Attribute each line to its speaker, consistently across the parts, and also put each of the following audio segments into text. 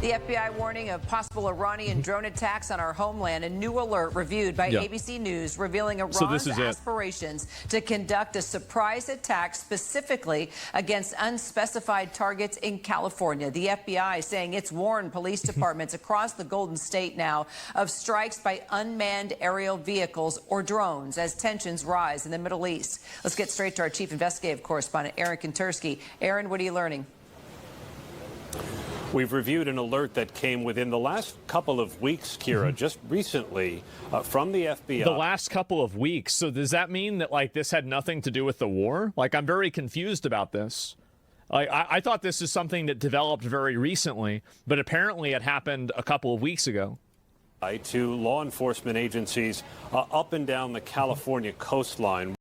Speaker 1: The FBI warning of possible Iranian drone attacks on our homeland. A new alert reviewed by ABC News revealing Iran's aspirations to conduct a surprise attack specifically against unspecified targets in California. The FBI saying it's warned police departments across the Golden State now of strikes by unmanned aerial vehicles or drones as tensions rise in the Middle East. Let's get straight to our chief investigative correspondent, Aaron Kantersky. Aaron, what are you learning?
Speaker 2: We've reviewed an alert that came within the last couple of weeks, Kira, just recently from the FBI.
Speaker 3: The last couple of weeks. So does that mean that, like, this had nothing to do with the war? Like, I'm very confused about this. Like, I thought this is something that developed very recently, but apparently it happened a couple of weeks ago.
Speaker 2: To law enforcement agencies up and down the California coastline.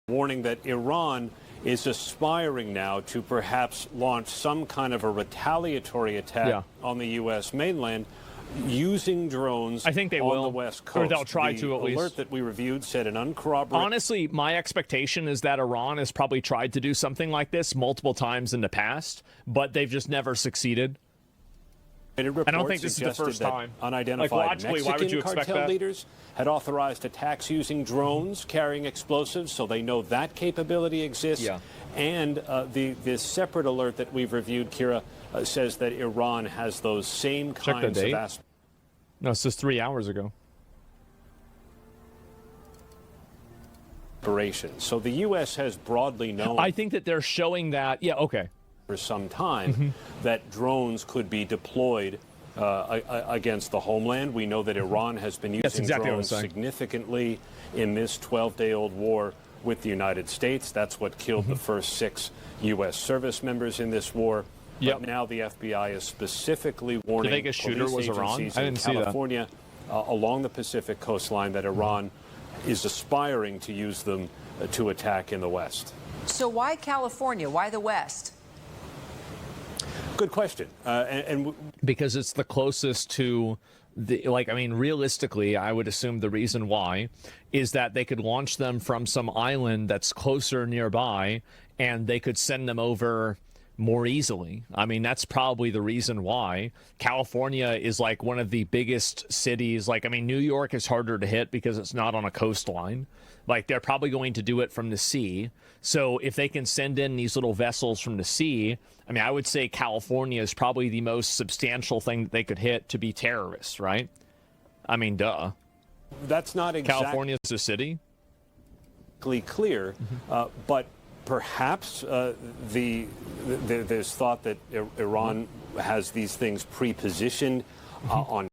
Speaker 2: Warning that Iran is aspiring now to perhaps launch some kind of a retaliatory attack on the U.S. mainland using drones.
Speaker 3: I think they
Speaker 2: on
Speaker 3: will.
Speaker 2: The West Coast.
Speaker 3: Or they'll try to, at least.
Speaker 2: The alert that we reviewed said an uncorroborated...
Speaker 3: Honestly, my expectation is that Iran has probably tried to do something like this multiple times in the past, but they've just never succeeded. I don't think this is the first time.
Speaker 2: Unidentified Mexican cartel leaders had authorized attacks using drones carrying explosives, so they know that capability exists.
Speaker 3: Yeah.
Speaker 2: And this separate alert that we've reviewed, Kira, says that Iran has those same kinds of aspirations.
Speaker 3: No, it's just 3 hours ago.
Speaker 2: So the U.S. has broadly known.
Speaker 3: I think that they're showing that. Yeah, okay.
Speaker 2: For some time that drones could be deployed against the homeland. We know that Iran has been using drones significantly in this 12-day-old war with the United States. That's what killed the first 6 U.S. service members in this war. But now the FBI is specifically warning police agencies in California along the Pacific coastline that Iran is aspiring to use them to attack in the West.
Speaker 1: So why California? Why the West?
Speaker 2: Good question.
Speaker 3: Because it's the closest to the, like, I mean, realistically, I would assume the reason why is that they could launch them from some island that's closer nearby and they could send them over more easily. I mean, that's probably the reason why. California is like one of the biggest cities. Like, I mean, New York is harder to hit because it's not on a coastline. Like, they're probably going to do it from the sea. So if they can send in these little vessels from the sea, I mean, I would say California is probably the most substantial thing that they could hit to be terrorists, right? I mean, duh.
Speaker 2: That's not exactly
Speaker 3: California's a city.
Speaker 2: Clear, but perhaps there's thought that Iran has these things pre-positioned on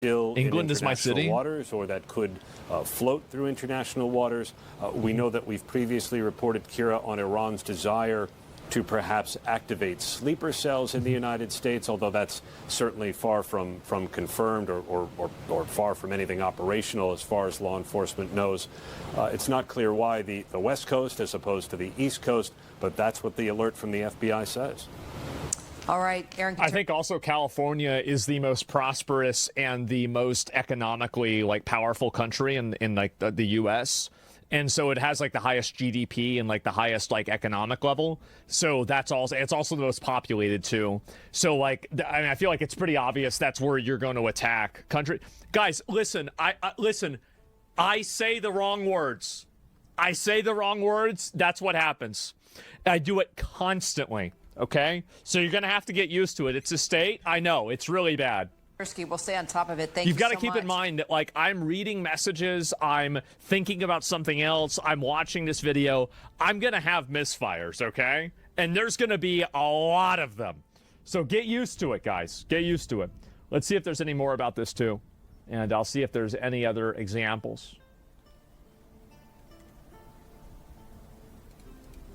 Speaker 2: still
Speaker 3: England
Speaker 2: in
Speaker 3: is my city.
Speaker 2: waters, or that could float through international waters. We know that we've previously reported, Kira, on Iran's desire to perhaps activate sleeper cells in the United States, although that's certainly far from confirmed or far from anything operational as far as law enforcement knows. It's not clear why the West Coast as opposed to the East Coast, but that's what the alert from the FBI says.
Speaker 1: All right, Aaron.
Speaker 3: I think also California is the most prosperous and the most economically powerful country in the U.S. And so it has the highest GDP and the highest economic level. So it's also the most populated too. So I feel like it's pretty obvious that's where you're going to attack country. Guys, listen, I say the wrong words. I say the wrong words. That's what happens. I do it constantly. Okay? So you're going to have to get used to it. It's a state. I know. It's really bad.
Speaker 1: We'll stay on top of it. Thank you so much.
Speaker 3: You've got to keep in mind that, I'm reading messages, I'm thinking about something else, I'm watching this video. I'm going to have misfires, okay? And there's going to be a lot of them. So get used to it, guys. Get used to it. Let's see if there's any more about this, too. And I'll see if there's any other examples.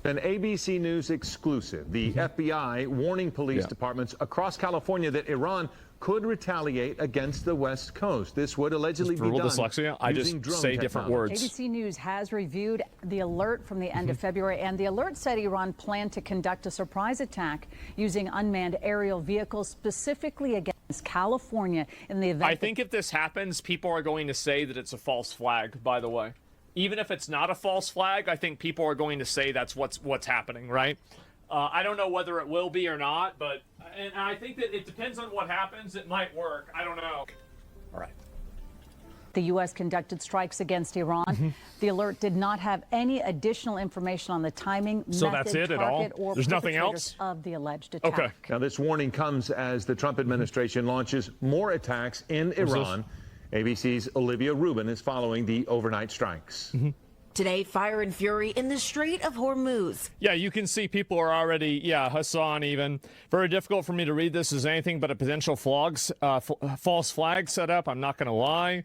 Speaker 4: An ABC News exclusive. The FBI warning police departments across California that Iran could retaliate against the West Coast. This would allegedly be done
Speaker 3: dyslexia. I just say different words.
Speaker 5: ABC News has reviewed the alert from the end of February, and the alert said Iran planned to conduct a surprise attack using unmanned aerial vehicles specifically against California in the event.
Speaker 3: I think if this happens, people are going to say that it's a false flag, by the way. Even if it's not a false flag, I think people are going to say that's what's happening, right? I don't know whether it will be or not, but and I think that it depends on what happens. It might work. I don't know. All right.
Speaker 5: The U.S. conducted strikes against Iran. The alert did not have any additional information on the timing,
Speaker 3: so
Speaker 5: method,
Speaker 3: that's it at all?
Speaker 5: or
Speaker 3: There's nothing else
Speaker 5: of the alleged attack.
Speaker 3: Okay.
Speaker 4: Now, this warning comes as the Trump administration launches more attacks in Iran. ABC's Olivia Rubin is following the overnight strikes.
Speaker 6: Today, fire and fury in the Strait of Hormuz.
Speaker 3: Yeah, you can see people are already, Hassan even. Very difficult for me to read this as anything but a potential false flag setup. I'm not going to lie.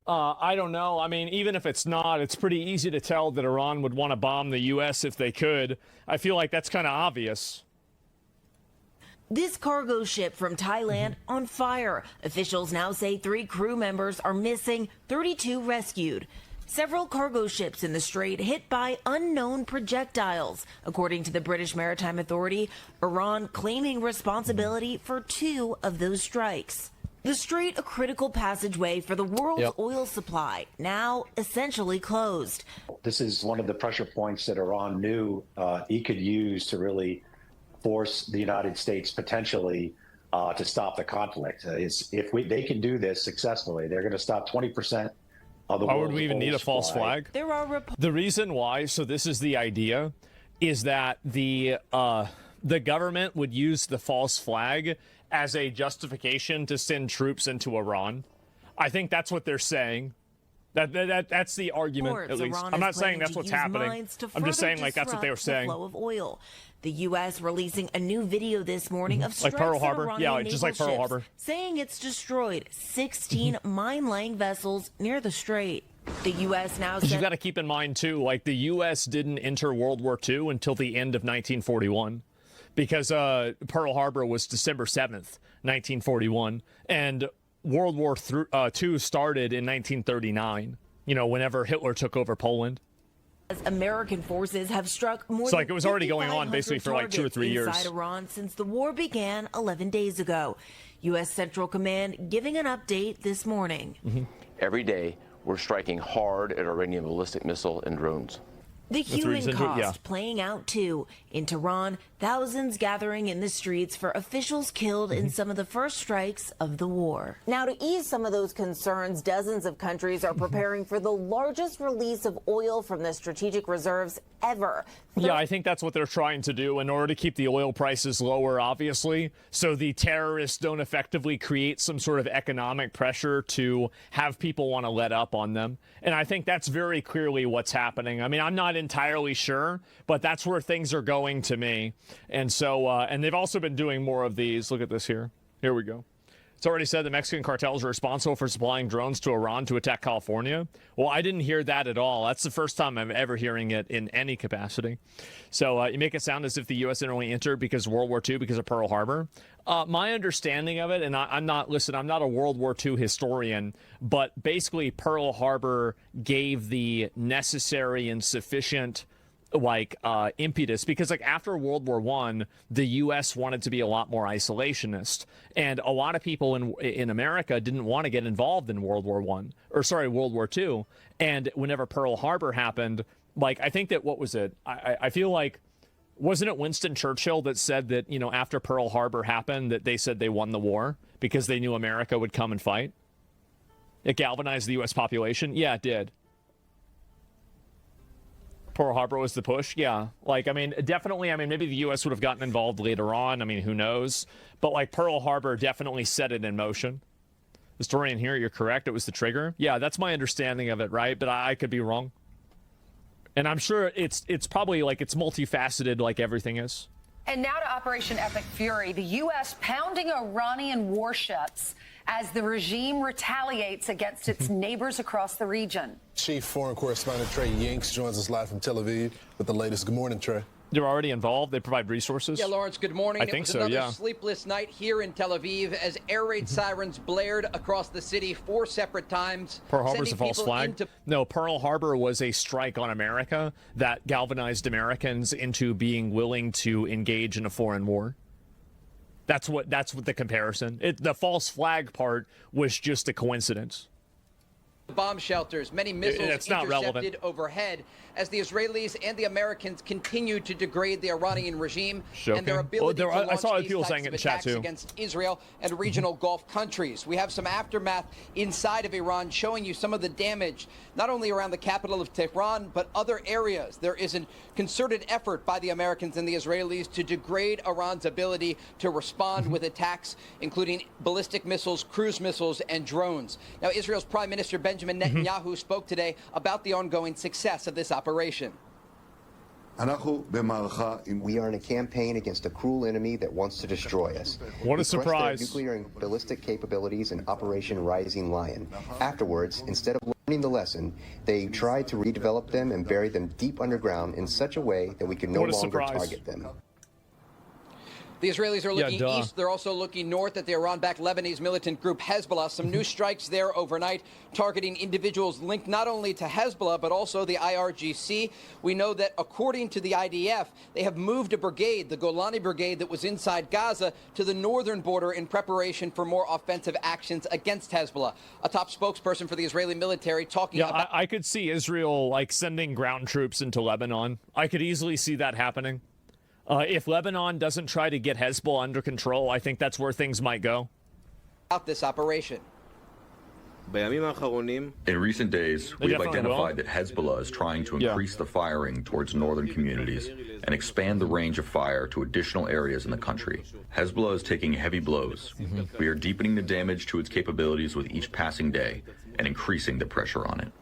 Speaker 3: I don't know. I mean, even if it's not, it's pretty easy to tell that Iran would want to bomb the U.S. if they could. I feel like that's kind of obvious.
Speaker 6: This cargo ship from Thailand on fire. Officials now say 3 crew members are missing, 32 rescued. Several cargo ships in the strait hit by unknown projectiles. According to the British Maritime Authority, Iran claiming responsibility for 2 of those strikes. The strait, a critical passageway for the world's oil supply, now essentially closed.
Speaker 7: This is one of the pressure points that Iran knew he could use to really force the United States potentially to stop the conflict. If they can do this successfully, they're going to stop 20% of the
Speaker 3: Why
Speaker 7: world's
Speaker 3: would we even need a false flag?
Speaker 6: There are
Speaker 3: the reason why, so this is the idea, is that the government would use the false flag as a justification to send troops into Iran. I think that's what they're saying. That's the argument, at least. I'm not saying that's what's happening. I'm just saying that's what they were saying.
Speaker 6: The flow of oil. The U.S. releasing a new video this morning of strikes
Speaker 3: Pearl Harbor.
Speaker 6: at Iranian
Speaker 3: Just like Pearl
Speaker 6: naval
Speaker 3: Harbor.
Speaker 6: ships, saying it's destroyed 16 mine-laying vessels near the strait. The U.S. now says...
Speaker 3: You've got to keep in mind, too, the U.S. didn't enter World War II until the end of 1941. Because Pearl Harbor was December 7th, 1941. And World War II started in 1939, whenever Hitler took over Poland.
Speaker 6: American forces have struck more than
Speaker 3: it was already going on basically for 2 or 3 years
Speaker 6: inside Iran since the war began 11 days ago. U.S. Central Command giving an update this morning.
Speaker 8: Every day, we're striking hard at Iranian ballistic missile and drones.
Speaker 6: The human cost playing out, too. In Tehran, thousands gathering in the streets for officials killed in some of the first strikes of the war. Now, to ease some of those concerns, dozens of countries are preparing for the largest release of oil from the strategic reserves ever.
Speaker 3: Yeah, I think that's what they're trying to do in order to keep the oil prices lower, obviously, so the terrorists don't effectively create some sort of economic pressure to have people want to let up on them. And I think that's very clearly what's happening. I mean, I'm not entirely sure, but that's where things are going to me. And so, and they've also been doing more of these. Look at this here. Here we go. It's already said the Mexican cartels are responsible for supplying drones to Iran to attack California. Well, I didn't hear that at all. That's the first time I'm ever hearing it in any capacity. So you make it sound as if the U.S. only entered because of World War II, because of Pearl Harbor. My understanding of it, and I'm not a World War II historian, but basically Pearl Harbor gave the necessary and sufficient impetus, because after World War I, the U.S. wanted to be a lot more isolationist, and a lot of people in America didn't want to get involved in World War II. And whenever Pearl Harbor happened, I think that, what was it? I feel like, wasn't it Winston Churchill that said that, after Pearl Harbor happened, that they said they won the war because they knew America would come and fight? It galvanized the U.S. population. Yeah, it did. Pearl Harbor was the push. Yeah. Definitely. Maybe the U.S. would have gotten involved later on. Who knows? But Pearl Harbor definitely set it in motion. Historian here, you're correct. It was the trigger. Yeah, that's my understanding of it, right? But I could be wrong. And I'm sure it's probably it's multifaceted like everything is.
Speaker 9: And now to Operation Epic Fury, the U.S. pounding Iranian warships as the regime retaliates against its neighbors across the region.
Speaker 10: Chief Foreign Correspondent Trey Yanks joins us live from Tel Aviv with the latest. Good morning, Trey.
Speaker 3: They're already involved. They provide resources.
Speaker 11: Yeah, Lawrence, good morning.
Speaker 3: I think so,
Speaker 11: another
Speaker 3: yeah.
Speaker 11: sleepless night here in Tel Aviv as air raid sirens blared across the city 4 separate times.
Speaker 3: Pearl Harbor's a false flag? No, Pearl Harbor was a strike on America that galvanized Americans into being willing to engage in a foreign war. That's what the comparison. The false flag part was just a coincidence.
Speaker 11: Bomb shelters, many missiles intercepted overhead as the Israelis and the Americans continue to degrade the Iranian regime and their ability to launch these types of attacks against Israel and regional Gulf countries. We have some aftermath inside of Iran showing you some of the damage, not only around the capital of Tehran, but other areas. There is a concerted effort by the Americans and the Israelis to degrade Iran's ability to respond with attacks, including ballistic missiles, cruise missiles, and drones. Now, Israel's Prime Minister Benjamin Netanyahu spoke today about the ongoing success of this operation.
Speaker 12: We are in a campaign against a cruel enemy that wants to destroy us.
Speaker 3: What a surprise.
Speaker 12: Their nuclear and ballistic capabilities in Operation Rising Lion. Afterwards, instead of learning the lesson, they tried to redevelop them and bury them deep underground in such a way that we could no longer target them.
Speaker 11: The Israelis are looking east. They're also looking north at the Iran-backed Lebanese militant group Hezbollah. Some new strikes there overnight targeting individuals linked not only to Hezbollah, but also the IRGC. We know that according to the IDF, they have moved a brigade, the Golani Brigade that was inside Gaza, to the northern border in preparation for more offensive actions against Hezbollah. A top spokesperson for the Israeli military talking about...
Speaker 3: I could see Israel sending ground troops into Lebanon. I could easily see that happening. If Lebanon doesn't try to get Hezbollah under control, I think that's where things might go.
Speaker 11: About this operation.
Speaker 13: In recent days, we've identified that Hezbollah is trying to increase the firing towards northern communities and expand the range of fire to additional areas in the country. Hezbollah is taking heavy blows. We are deepening the damage to its capabilities with each passing day and increasing the pressure on it.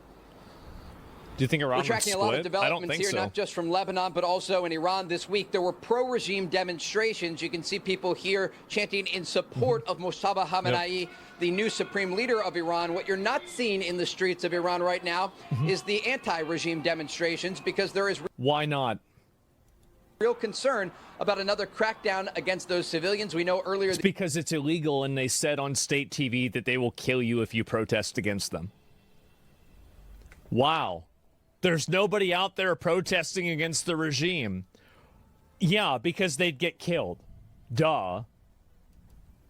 Speaker 3: Do you think Iran
Speaker 11: We're tracking a lot of developments here, not just from Lebanon, but also in Iran this week. There were pro-regime demonstrations. You can see people here chanting in support of Mustafa Khamenei, the new supreme leader of Iran. What you're not seeing in the streets of Iran right now is the anti-regime demonstrations, because there is...
Speaker 3: Why not?
Speaker 11: Real concern about another crackdown against those civilians. We know earlier...
Speaker 3: It's because it's illegal, and they said on state TV that they will kill you if you protest against them. Wow. There's nobody out there protesting against the regime. Yeah, because they'd get killed. Duh.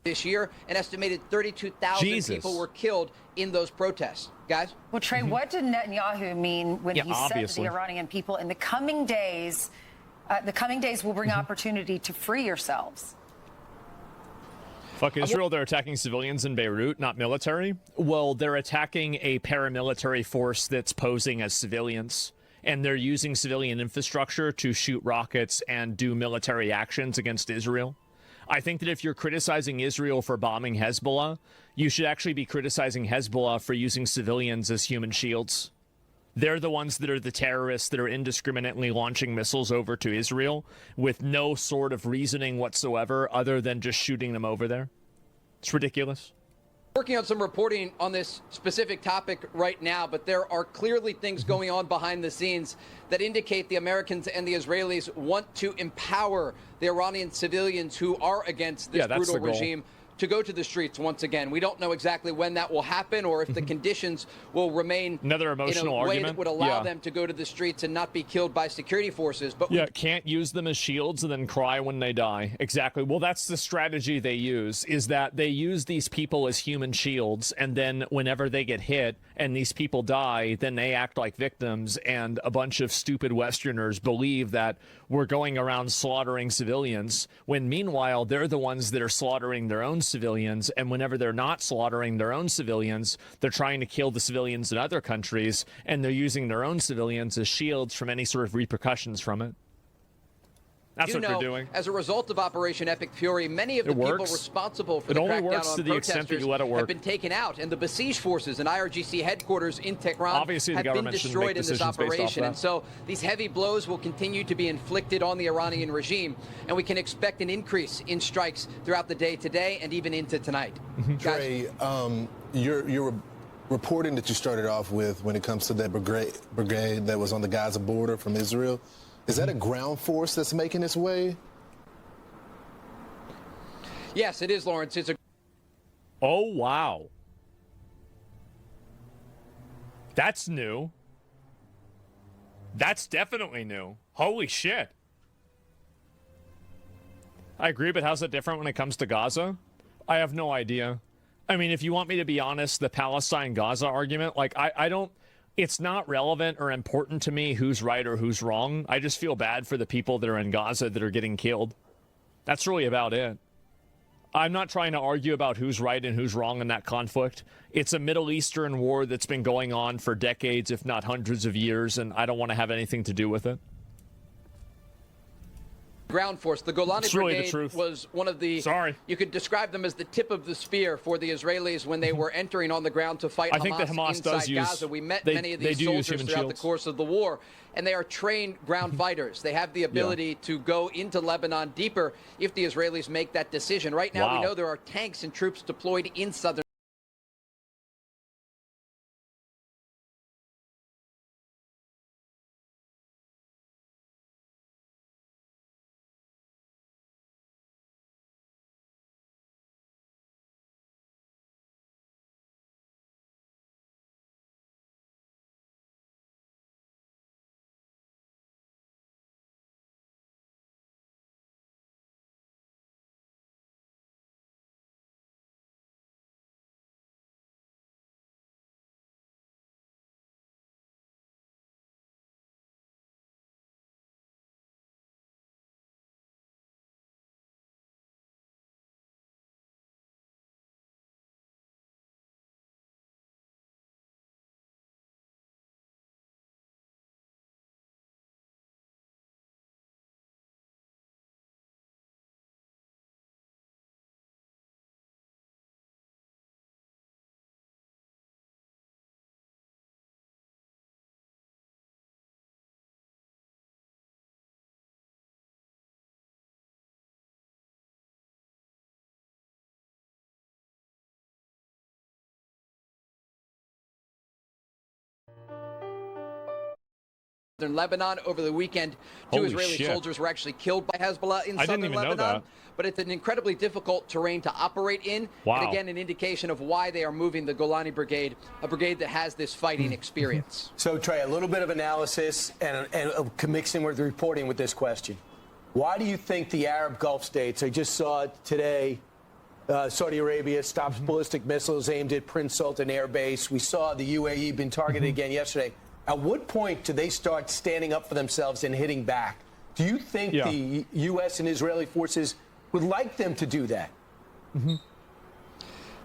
Speaker 11: This year, an estimated 32,000 people were killed in those protests. Guys?
Speaker 9: Well, Trey, what did Netanyahu mean when he said to the Iranian people, in the coming days will bring opportunity to free yourselves?
Speaker 3: Fuck Israel, they're attacking civilians in Beirut, not military. Well, they're attacking a paramilitary force that's posing as civilians, and they're using civilian infrastructure to shoot rockets and do military actions against Israel. I think that if you're criticizing Israel for bombing Hezbollah, you should actually be criticizing Hezbollah for using civilians as human shields. They're the ones that are the terrorists that are indiscriminately launching missiles over to Israel with no sort of reasoning whatsoever other than just shooting them over there. It's ridiculous.
Speaker 11: Working on some reporting on this specific topic right now, but there are clearly things going on behind the scenes that indicate the Americans and the Israelis want to empower the Iranian civilians who are against this brutal regime to go to the streets once again. We don't know exactly when that will happen or if the conditions will remain
Speaker 3: another emotional
Speaker 11: in a way
Speaker 3: argument
Speaker 11: that would allow them to go to the streets and not be killed by security forces. But
Speaker 3: can't use them as shields and then cry when they die. Exactly. Well, that's the strategy they use, is that they use these people as human shields, and then whenever they get hit and these people die, then they act like victims, and a bunch of stupid Westerners believe that we're going around slaughtering civilians, when meanwhile they're the ones that are slaughtering their own civilians, and whenever they're not slaughtering their own civilians, they're trying to kill the civilians in other countries, and they're using their own civilians as shields from any sort of repercussions from it. That's what they're doing.
Speaker 11: As a result of Operation Epic Fury, many of the people responsible for the crackdown on protesters have been taken out, and the besieged forces and IRGC headquarters in Tehran have been destroyed in this operation. And so these heavy blows will continue to be inflicted on the Iranian regime, and we can expect an increase in strikes throughout the day today and even into tonight.
Speaker 10: Trey, you're reporting that you started off with when it comes to that brigade that was on the Gaza border from Israel. Is that a ground force that's making its way?
Speaker 11: Yes, it is, Lawrence. It's a.
Speaker 3: Oh, wow. That's new. That's definitely new. Holy shit. I agree, but how's it different when it comes to Gaza? I have no idea. I mean, if you want me to be honest, the Palestine-Gaza argument, like, I don't... It's not relevant or important to me who's right or who's wrong. I just feel bad for the people that are in Gaza that are getting killed. That's really about it. I'm not trying to argue about who's right and who's wrong in that conflict. It's a Middle Eastern war that's been going on for decades, if not hundreds of years, and I don't want to have anything to do with it.
Speaker 11: Ground force. The Golani Brigade was one of the... You could describe them as the tip of the spear for the Israelis when they were entering on the ground to fight Hamas inside Gaza. We met many of these soldiers throughout the course of the war, and they are trained ground fighters. They have the ability to go into Lebanon deeper if the Israelis make that decision. Right now, we know there are tanks and troops deployed in southern Lebanon over the weekend. Two Israeli soldiers were actually killed by Hezbollah in southern Lebanon. But it's an incredibly difficult terrain to operate in. And again, an indication of why they are moving the Golani Brigade, a brigade that has this fighting experience.
Speaker 14: So, Trey, a little bit of analysis and mixing with reporting with this question. Why do you think the Arab Gulf states, I just saw it today, Saudi Arabia stops ballistic missiles aimed at Prince Sultan Air Base. We saw the UAE been targeted again yesterday. At what point do they start standing up for themselves and hitting back? Do you think the U.S. and Israeli forces would like them to do that?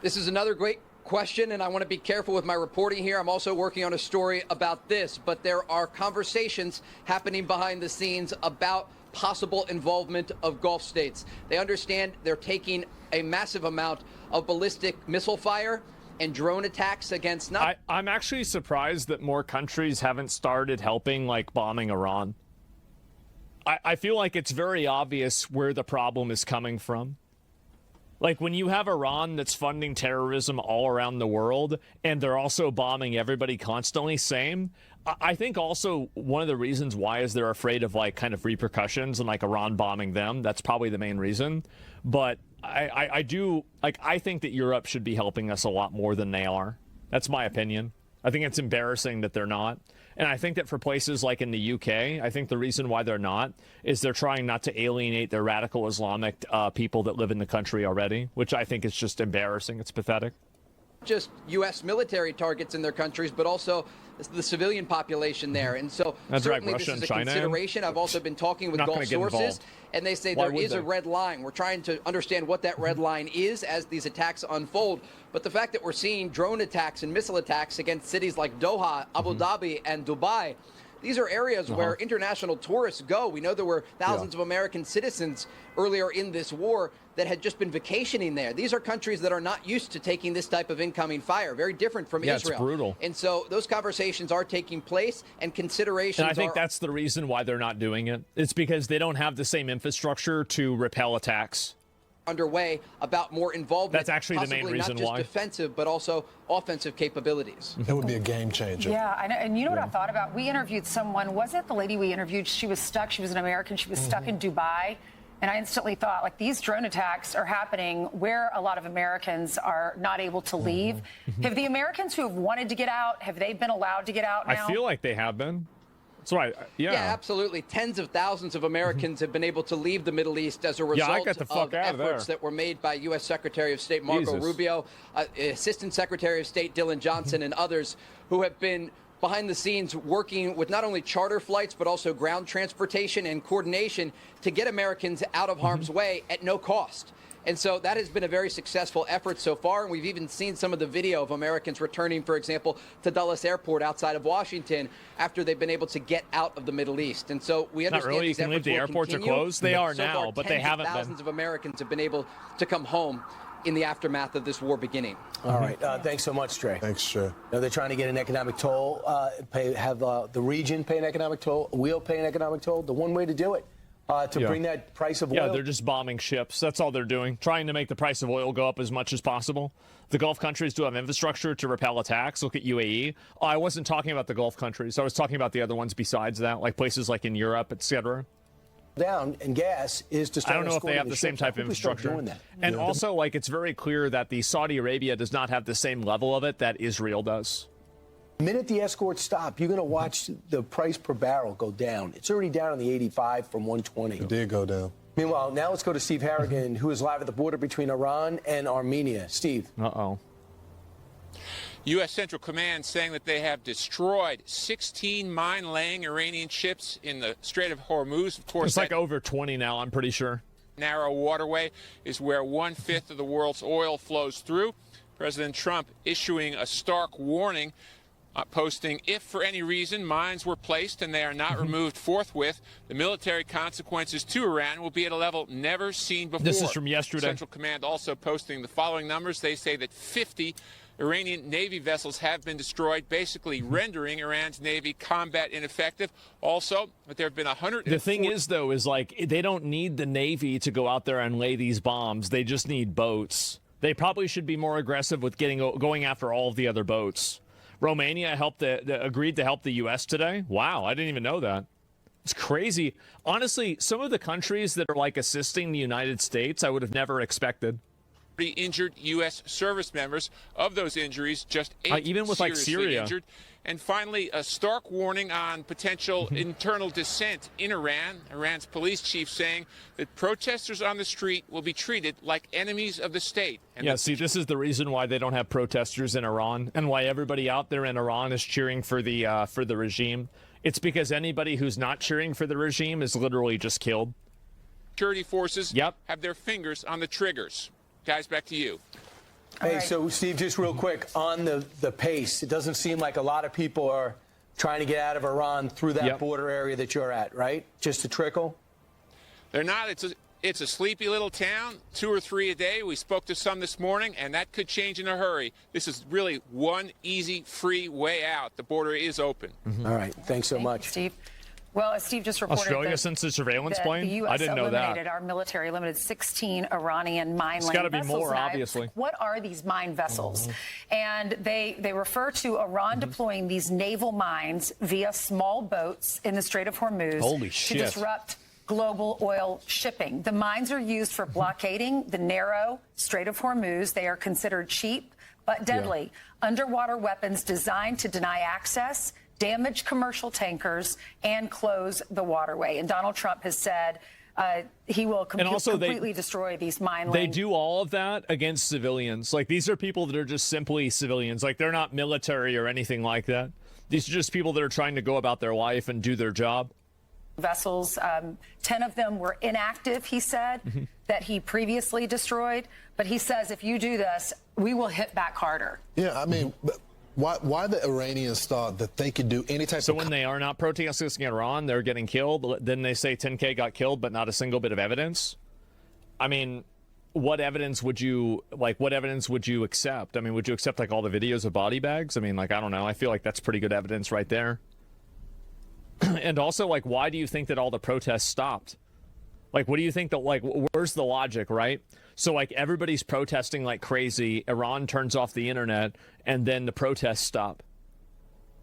Speaker 11: This is another great question, and I want to be careful with my reporting here. I'm also working on a story about this, but there are conversations happening behind the scenes about possible involvement of Gulf states. They understand they're taking a massive amount of ballistic missile fire and drone attacks against
Speaker 3: I'm actually surprised that more countries haven't started helping, like bombing Iran. I feel like it's very obvious where the problem is coming from. Like, when you have Iran that's funding terrorism all around the world, and they're also bombing everybody constantly, same. I think also one of the reasons why is they're afraid of, like, kind of repercussions and, like, Iran bombing them. That's probably the main reason. But I do, like, I think that Europe should be helping us a lot more than they are. That's my opinion. I think it's embarrassing that they're not. And I think that for places like in the UK, I think the reason why they're not is they're trying not to alienate their radical Islamic people that live in the country already, which I think is just embarrassing. It's pathetic.
Speaker 11: Just U.S. military targets in their countries, but also the civilian population there. And so certainly this is a consideration. I've also been talking with Gulf sources, and they say there is a red line. We're trying to understand what that red line is as these attacks unfold. But the fact that we're seeing drone attacks and missile attacks against cities like Doha, Abu Dhabi, and Dubai, these are areas where international tourists go. We know there were thousands of American citizens earlier in this war that had just been vacationing there. These are countries that are not used to taking this type of incoming fire, very different from Israel.
Speaker 3: It's brutal.
Speaker 11: And so those conversations are taking place, and considerations
Speaker 3: And I think that's the reason why they're not doing it. It's because they don't have the same infrastructure to repel attacks.
Speaker 11: Underway about more involvement.
Speaker 3: That's actually the main reason
Speaker 11: not just
Speaker 3: why.
Speaker 11: Defensive, but also offensive capabilities.
Speaker 10: That would be a game changer.
Speaker 9: Yeah, and you know what I thought about? We interviewed someone, was it the lady we interviewed? She was stuck, she was an American, she was stuck in Dubai. And I instantly thought, like, these drone attacks are happening where a lot of Americans are not able to leave. Have the Americans who have wanted to get out, have they been allowed to get out now?
Speaker 3: I feel like they have been. That's right. Yeah,
Speaker 11: absolutely. Tens of thousands of Americans have been able to leave the Middle East as a result of efforts that were made by U.S. Secretary of State Marco Rubio, Assistant Secretary of State Dylan Johnson, and others who have been behind the scenes working with not only charter flights, but also ground transportation and coordination to get Americans out of harm's way at no cost. And so that has been a very successful effort so far. And we've even seen some of the video of Americans returning, for example, to Dulles Airport outside of Washington after they've been able to get out of the Middle East. And so we understand
Speaker 3: these efforts
Speaker 11: will
Speaker 3: airports
Speaker 11: continue.
Speaker 3: are closed. They are
Speaker 11: so
Speaker 3: now,
Speaker 11: far,
Speaker 3: but they haven't been.
Speaker 11: Thousands of Americans have been able to come home in the aftermath of this war beginning.
Speaker 14: All right. Thanks so much, Trey.
Speaker 10: Thanks, Trey.
Speaker 14: Now they're trying to get an economic toll, have the region pay an economic toll, we'll pay an economic toll. The one way to do it. To bring that price of oil.
Speaker 3: Yeah, they're just bombing ships. That's all they're doing, trying to make the price of oil go up as much as possible. The Gulf countries do have infrastructure to repel attacks. Look at UAE. Oh, I wasn't talking about the Gulf countries. I was talking about the other ones besides that, like places like in Europe, etc.
Speaker 14: Down and gas is to start.
Speaker 3: I don't know if they have the same type of infrastructure. And also, like, it's very clear that the Saudi Arabia does not have the same level of it that Israel does.
Speaker 14: The minute the escorts stop, you're going to watch the price per barrel go down. It's already down on the 85 from 120.
Speaker 10: It did go down.
Speaker 14: Meanwhile, now let's go to Steve Harrigan, who is live at the border between Iran and Armenia. Steve.
Speaker 15: U.S. Central Command saying that they have destroyed 16 mine-laying Iranian ships in the Strait of Hormuz. Of course,
Speaker 3: it's like over 20 now, I'm pretty sure.
Speaker 15: Narrow waterway is where 1/5 of the world's oil flows through. President Trump issuing a stark warning, posting, if for any reason mines were placed and they are not removed forthwith, the military consequences to Iran will be at a level never seen before.
Speaker 3: This is from yesterday.
Speaker 15: Central Command also posting the following numbers. They say that 50 Iranian Navy vessels have been destroyed, basically rendering Iran's Navy combat ineffective. Also, but there have been 100.
Speaker 3: The thing is, though, is like they don't need the Navy to go out there and lay these bombs. They just need boats. They probably should be more aggressive with going after all of the other boats. Romania agreed to help the U.S. today. Wow, I didn't even know that. It's crazy. Honestly, some of the countries that are like assisting the United States, I would have never expected.
Speaker 15: Injured U.S. service members. Of those injuries, just 8
Speaker 3: even with like
Speaker 15: seriously
Speaker 3: Syria.
Speaker 15: Injured. And finally, a stark warning on potential internal dissent in Iran. Iran's police chief saying that protesters on the street will be treated like enemies of the state. And
Speaker 3: yeah, see, this is the reason why they don't have protesters in Iran and why everybody out there in Iran is cheering for the regime. It's because anybody who's not cheering for the regime is literally just killed.
Speaker 15: Security forces have their fingers on the triggers. Guys, back to you.
Speaker 14: Hey, so, Steve, just real quick, on the pace, it doesn't seem like a lot of people are trying to get out of Iran through that border area that you're at, right? Just a trickle?
Speaker 15: They're not. It's a sleepy little town, 2 or 3 a day. We spoke to some this morning, and that could change in a hurry. This is really one easy, free way out. The border is open.
Speaker 14: All right. Thanks so much.
Speaker 9: Steve. Well, as Steve just reported,
Speaker 3: Australia sends a surveillance plane?
Speaker 9: The U.S.
Speaker 3: I didn't know
Speaker 9: eliminated
Speaker 3: that.
Speaker 9: Our military eliminated 16 Iranian mine
Speaker 3: It's got to be more, obviously.
Speaker 9: What are these mine vessels? And they refer to Iran deploying these naval mines via small boats in the Strait of Hormuz to disrupt global oil shipping. The mines are used for blockading the narrow Strait of Hormuz. They are considered cheap but deadly underwater weapons designed to deny access, damage commercial tankers, and close the waterway. And Donald Trump has said he will completely destroy these mine
Speaker 3: They do all of that against civilians. Like, these are people that are just simply civilians. Like, they're not military or anything like that. These are just people that are trying to go about their life and do their job.
Speaker 9: Vessels, 10 of them were inactive, he said, that he previously destroyed. But he says, if you do this, we will hit back harder.
Speaker 10: Yeah, I mean... Why the Iranians thought that they could do any type of...
Speaker 3: So when they are not protesting Iran, they're getting killed. Then they say 10K got killed, but not a single bit of evidence. I mean, what evidence would you accept? I mean, would you accept like all the videos of body bags? I mean, like, I don't know. I feel like that's pretty good evidence right there. And also, like, why do you think that all the protests stopped? Like, what do you think that, like, where's the logic, right? So, like, everybody's protesting like crazy. Iran turns off the internet, and then the protests stop.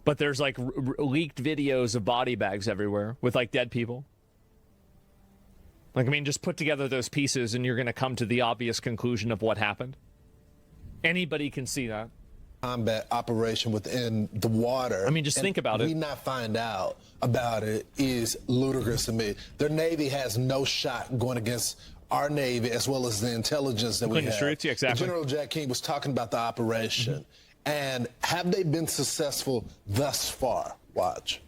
Speaker 3: But there's, like, leaked videos of body bags everywhere with, like, dead people. Like, I mean, just put together those pieces, and you're going to come to the obvious conclusion of what happened. Anybody can see that.
Speaker 10: Combat operation within the water.
Speaker 3: I mean, just think about it.
Speaker 10: We not find out about it is ludicrous to me. Their Navy has no shot going against our Navy as well as the intelligence that we have.
Speaker 3: Streets, yeah, exactly.
Speaker 10: General Jack King was talking about the operation. And have they been successful thus far? Watch.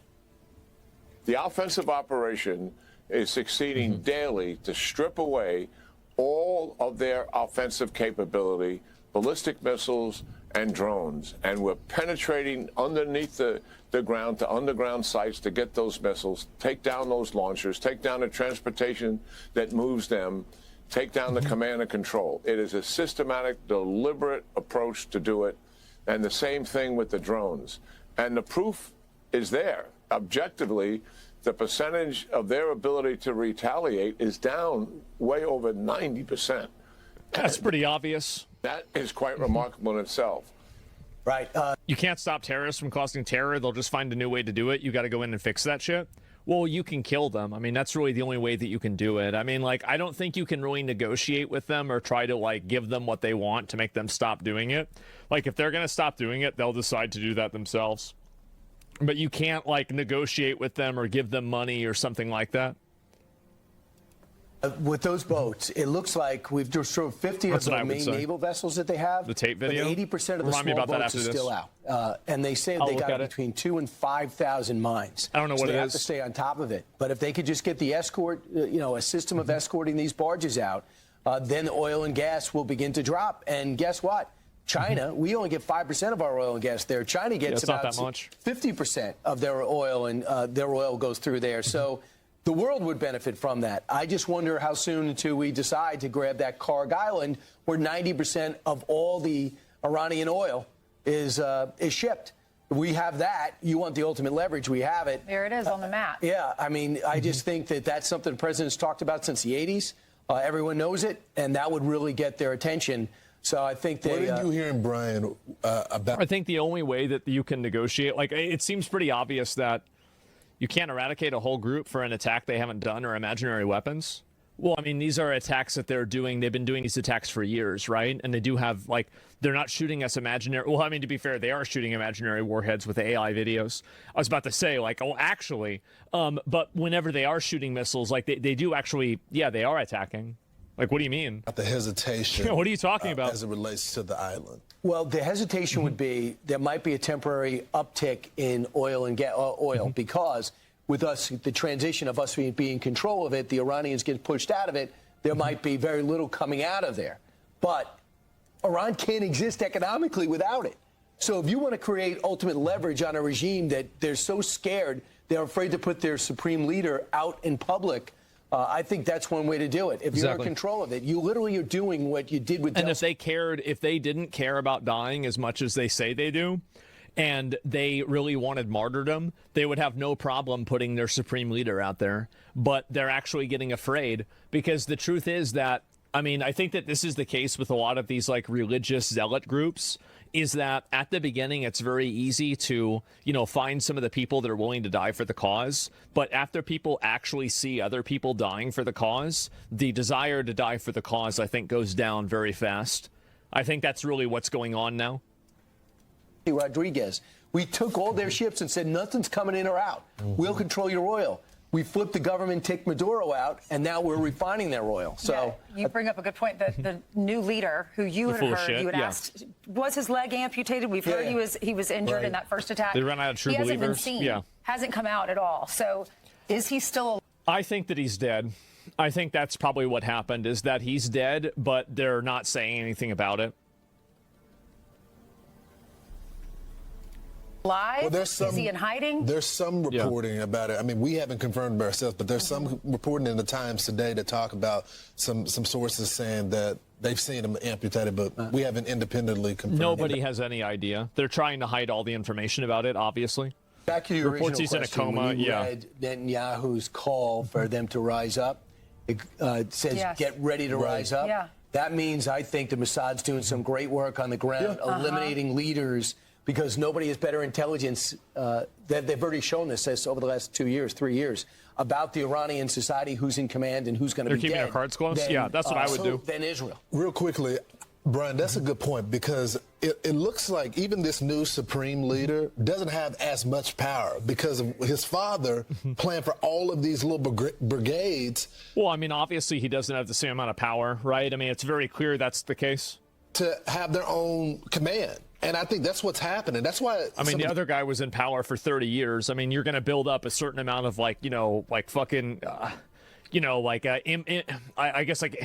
Speaker 16: The offensive operation is succeeding daily to strip away all of their offensive capability, ballistic missiles, and drones, and we're penetrating underneath the ground to underground sites to get those missiles, take down those launchers, take down the transportation that moves them, take down the command and control. It is a systematic, deliberate approach to do it, and the same thing with the drones. And the proof is there. Objectively, the percentage of their ability to retaliate is down way over 90%.
Speaker 3: That's pretty obvious.
Speaker 16: That is quite remarkable in itself.
Speaker 14: Right.
Speaker 3: You can't stop terrorists from causing terror. They'll just find a new way to do it. You got to go in and fix that shit. Well, you can kill them. I mean, that's really the only way that you can do it. I mean, like, I don't think you can really negotiate with them or try to, like, give them what they want to make them stop doing it. Like, if they're going to stop doing it, they'll decide to do that themselves. But you can't, like, negotiate with them or give them money or something like that.
Speaker 14: With those boats, it looks like we've destroyed 50 of the main naval vessels that they have.
Speaker 3: The tape video?
Speaker 14: But 80% of the small boats are still out. And they say they got between 2,000 and 5,000 mines.
Speaker 3: I don't know what it is.
Speaker 14: They have to stay on top of it. But if they could just get the escort, a system of escorting these barges out, then oil and gas will begin to drop. And guess what? China, we only get 5% of our oil and gas there. China gets about 50% of their oil, and their oil goes through there. So the world would benefit from that. I just wonder how soon until we decide to grab that Karg Island, where 90% of all the Iranian oil is shipped. We have that. You want the ultimate leverage. We have it.
Speaker 9: There it is on the map.
Speaker 14: Yeah, I mean, I just think that that's something the president's talked about since the 80s. Everyone knows it, and that would really get their attention. So I think they...
Speaker 10: What are you hearing, Brian, about...
Speaker 3: I think the only way that you can negotiate... Like, it seems pretty obvious that you can't eradicate a whole group for an attack they haven't done or imaginary weapons. Well, I mean, these are attacks that they're doing. They've been doing these attacks for years, right? And they do have, like, they're not shooting us imaginary... Well, I mean, to be fair, they are shooting imaginary warheads with AI videos. I was about to say, like, oh, actually. But whenever they are shooting missiles, like, they do actually... Yeah, they are attacking. Like, what do you mean?
Speaker 10: The hesitation.
Speaker 3: What are you talking about?
Speaker 10: As it relates to the island.
Speaker 14: Well, the hesitation would be there might be a temporary uptick in oil and oil because with us, the transition of us being in control of it, the Iranians get pushed out of it, there might be very little coming out of there. But Iran can't exist economically without it. So if you want to create ultimate leverage on a regime that they're so scared, they're afraid to put their supreme leader out in public, I think that's one way to do it. If you're in control of it, you literally are doing what you did with...
Speaker 3: And if they didn't care about dying as much as they say they do, and they really wanted martyrdom, they would have no problem putting their supreme leader out there. But they're actually getting afraid, because the truth is that, I mean, I think that this is the case with a lot of these like religious zealot groups, is that at the beginning it's very easy to, you know, find some of the people that are willing to die for the cause. But after people actually see other people dying for the cause, the desire to die for the cause, I think, goes down very fast. I think that's really what's going on now.
Speaker 14: Rodriguez, we took all their ships and said, nothing's coming in or out. We'll control your oil. We flipped the government, take Maduro out, and now we're refining their oil. So
Speaker 9: yeah, you bring up a good point. That the new leader, who you had heard, you had asked, was his leg amputated? We've heard he was injured in that first attack.
Speaker 3: They ran out of true
Speaker 9: believers.
Speaker 3: believers.
Speaker 9: Hasn't been seen. Hasn't come out at all. So is he still alive?
Speaker 3: I think that he's dead. I think that's probably what happened, is that he's dead, but they're not saying anything about it.
Speaker 9: Live? Well, is he in hiding?
Speaker 10: There's some reporting about it. I mean, we haven't confirmed it ourselves, but there's some reporting in the Times today to talk about some sources saying that they've seen him amputated, but we haven't independently confirmed.
Speaker 3: Nobody has any idea. They're trying to hide all the information about it, obviously.
Speaker 14: Back to your
Speaker 3: reports
Speaker 14: original
Speaker 3: he's
Speaker 14: question,
Speaker 3: in a coma.
Speaker 14: when you read Netanyahu's call for them to rise up, it says get ready to rise up.
Speaker 9: Yeah.
Speaker 14: That means, I think, the Mossad's doing some great work on the ground, eliminating leaders, because nobody has better intelligence. They've already shown this over the last 2 years, 3 years, about the Iranian society, who's in command and who's going to be dead.
Speaker 3: They're keeping their cards close? Yeah, that's what I would do.
Speaker 14: Than Israel.
Speaker 10: Real quickly, Brian, that's a good point, because it looks like even this new supreme leader doesn't have as much power, because of his father planned for all of these little brigades.
Speaker 3: Well, I mean, obviously he doesn't have the same amount of power, right? I mean, it's very clear that's the case.
Speaker 10: To have their own command. And I think that's what's happening. That's why.
Speaker 3: I mean, the other guy was in power for 30 years. I mean, you're going to build up a certain amount of, like, you know, like fucking, you know, like, I guess, like,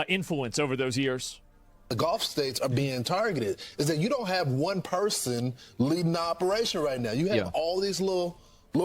Speaker 3: influence over those years.
Speaker 10: The Gulf states are being targeted. Is that you don't have one person leading the operation right now. You have all these little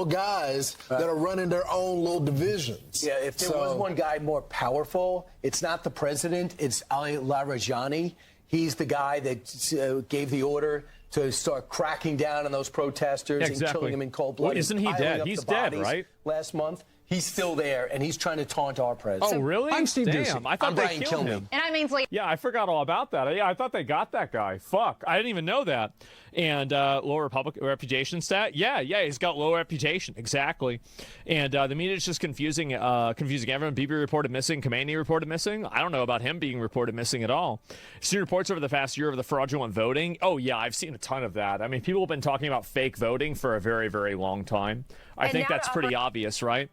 Speaker 10: guys that are running their own little divisions.
Speaker 14: Yeah, if there was one guy more powerful, it's not the president, it's Ali Larijani. He's the guy that gave the order to start cracking down on those protesters and killing them in cold blood.
Speaker 3: Well, isn't he dead? He's dead, right?
Speaker 14: Last month. He's still there, and he's trying to taunt our president.
Speaker 3: Oh, really?
Speaker 14: I'm Steve
Speaker 3: Damn, I thought they killed him.
Speaker 9: And I mean, like,
Speaker 3: yeah, I forgot all about that. Yeah, I thought they got that guy. Fuck, I didn't even know that. And low reputation stat. Yeah, he's got low reputation. Exactly. And the media is just confusing everyone. Bibi reported missing. Khamenei reported missing. I don't know about him being reported missing at all. Seen reports over the past year of the fraudulent voting. Oh yeah, I've seen a ton of that. I mean, people have been talking about fake voting for a very, very long time. I think that's pretty obvious, right?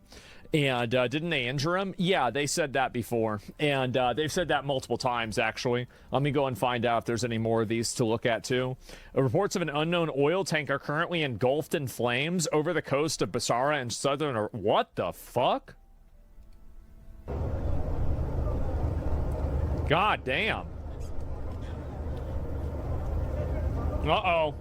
Speaker 3: And didn't they injure him? Yeah, they said that before. And they've said that multiple times, actually. Let me go and find out if there's any more of these to look at, too. Reports of an unknown oil tanker currently engulfed in flames over the coast of Basra in southern... What the fuck? God damn. Uh-oh.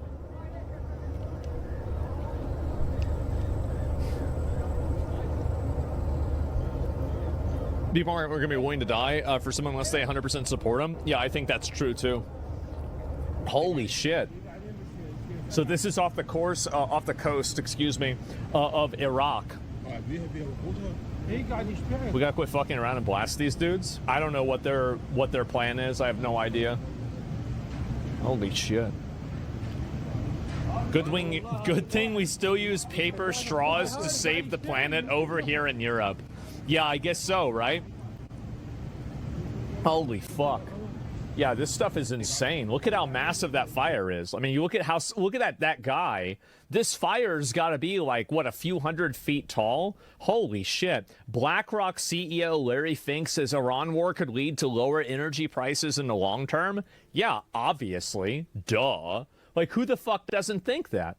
Speaker 3: People aren't going to be willing to die for someone unless they 100% support them. Yeah, I think that's true, too. Holy shit. So this is off the coast, excuse me, of Iraq. We gotta quit fucking around and blast these dudes. I don't know what their plan is. I have no idea. Holy shit. Good thing we still use paper straws to save the planet over here in Europe. Yeah, I guess so, right? Holy fuck. Yeah, this stuff is insane. Look at how massive that fire is. I mean, you look at that guy. This fire's got to be like, what, a few hundred feet tall? Holy shit. BlackRock CEO Larry Fink says Iran war could lead to lower energy prices in the long term. Yeah, obviously. Duh. Like, who the fuck doesn't think that?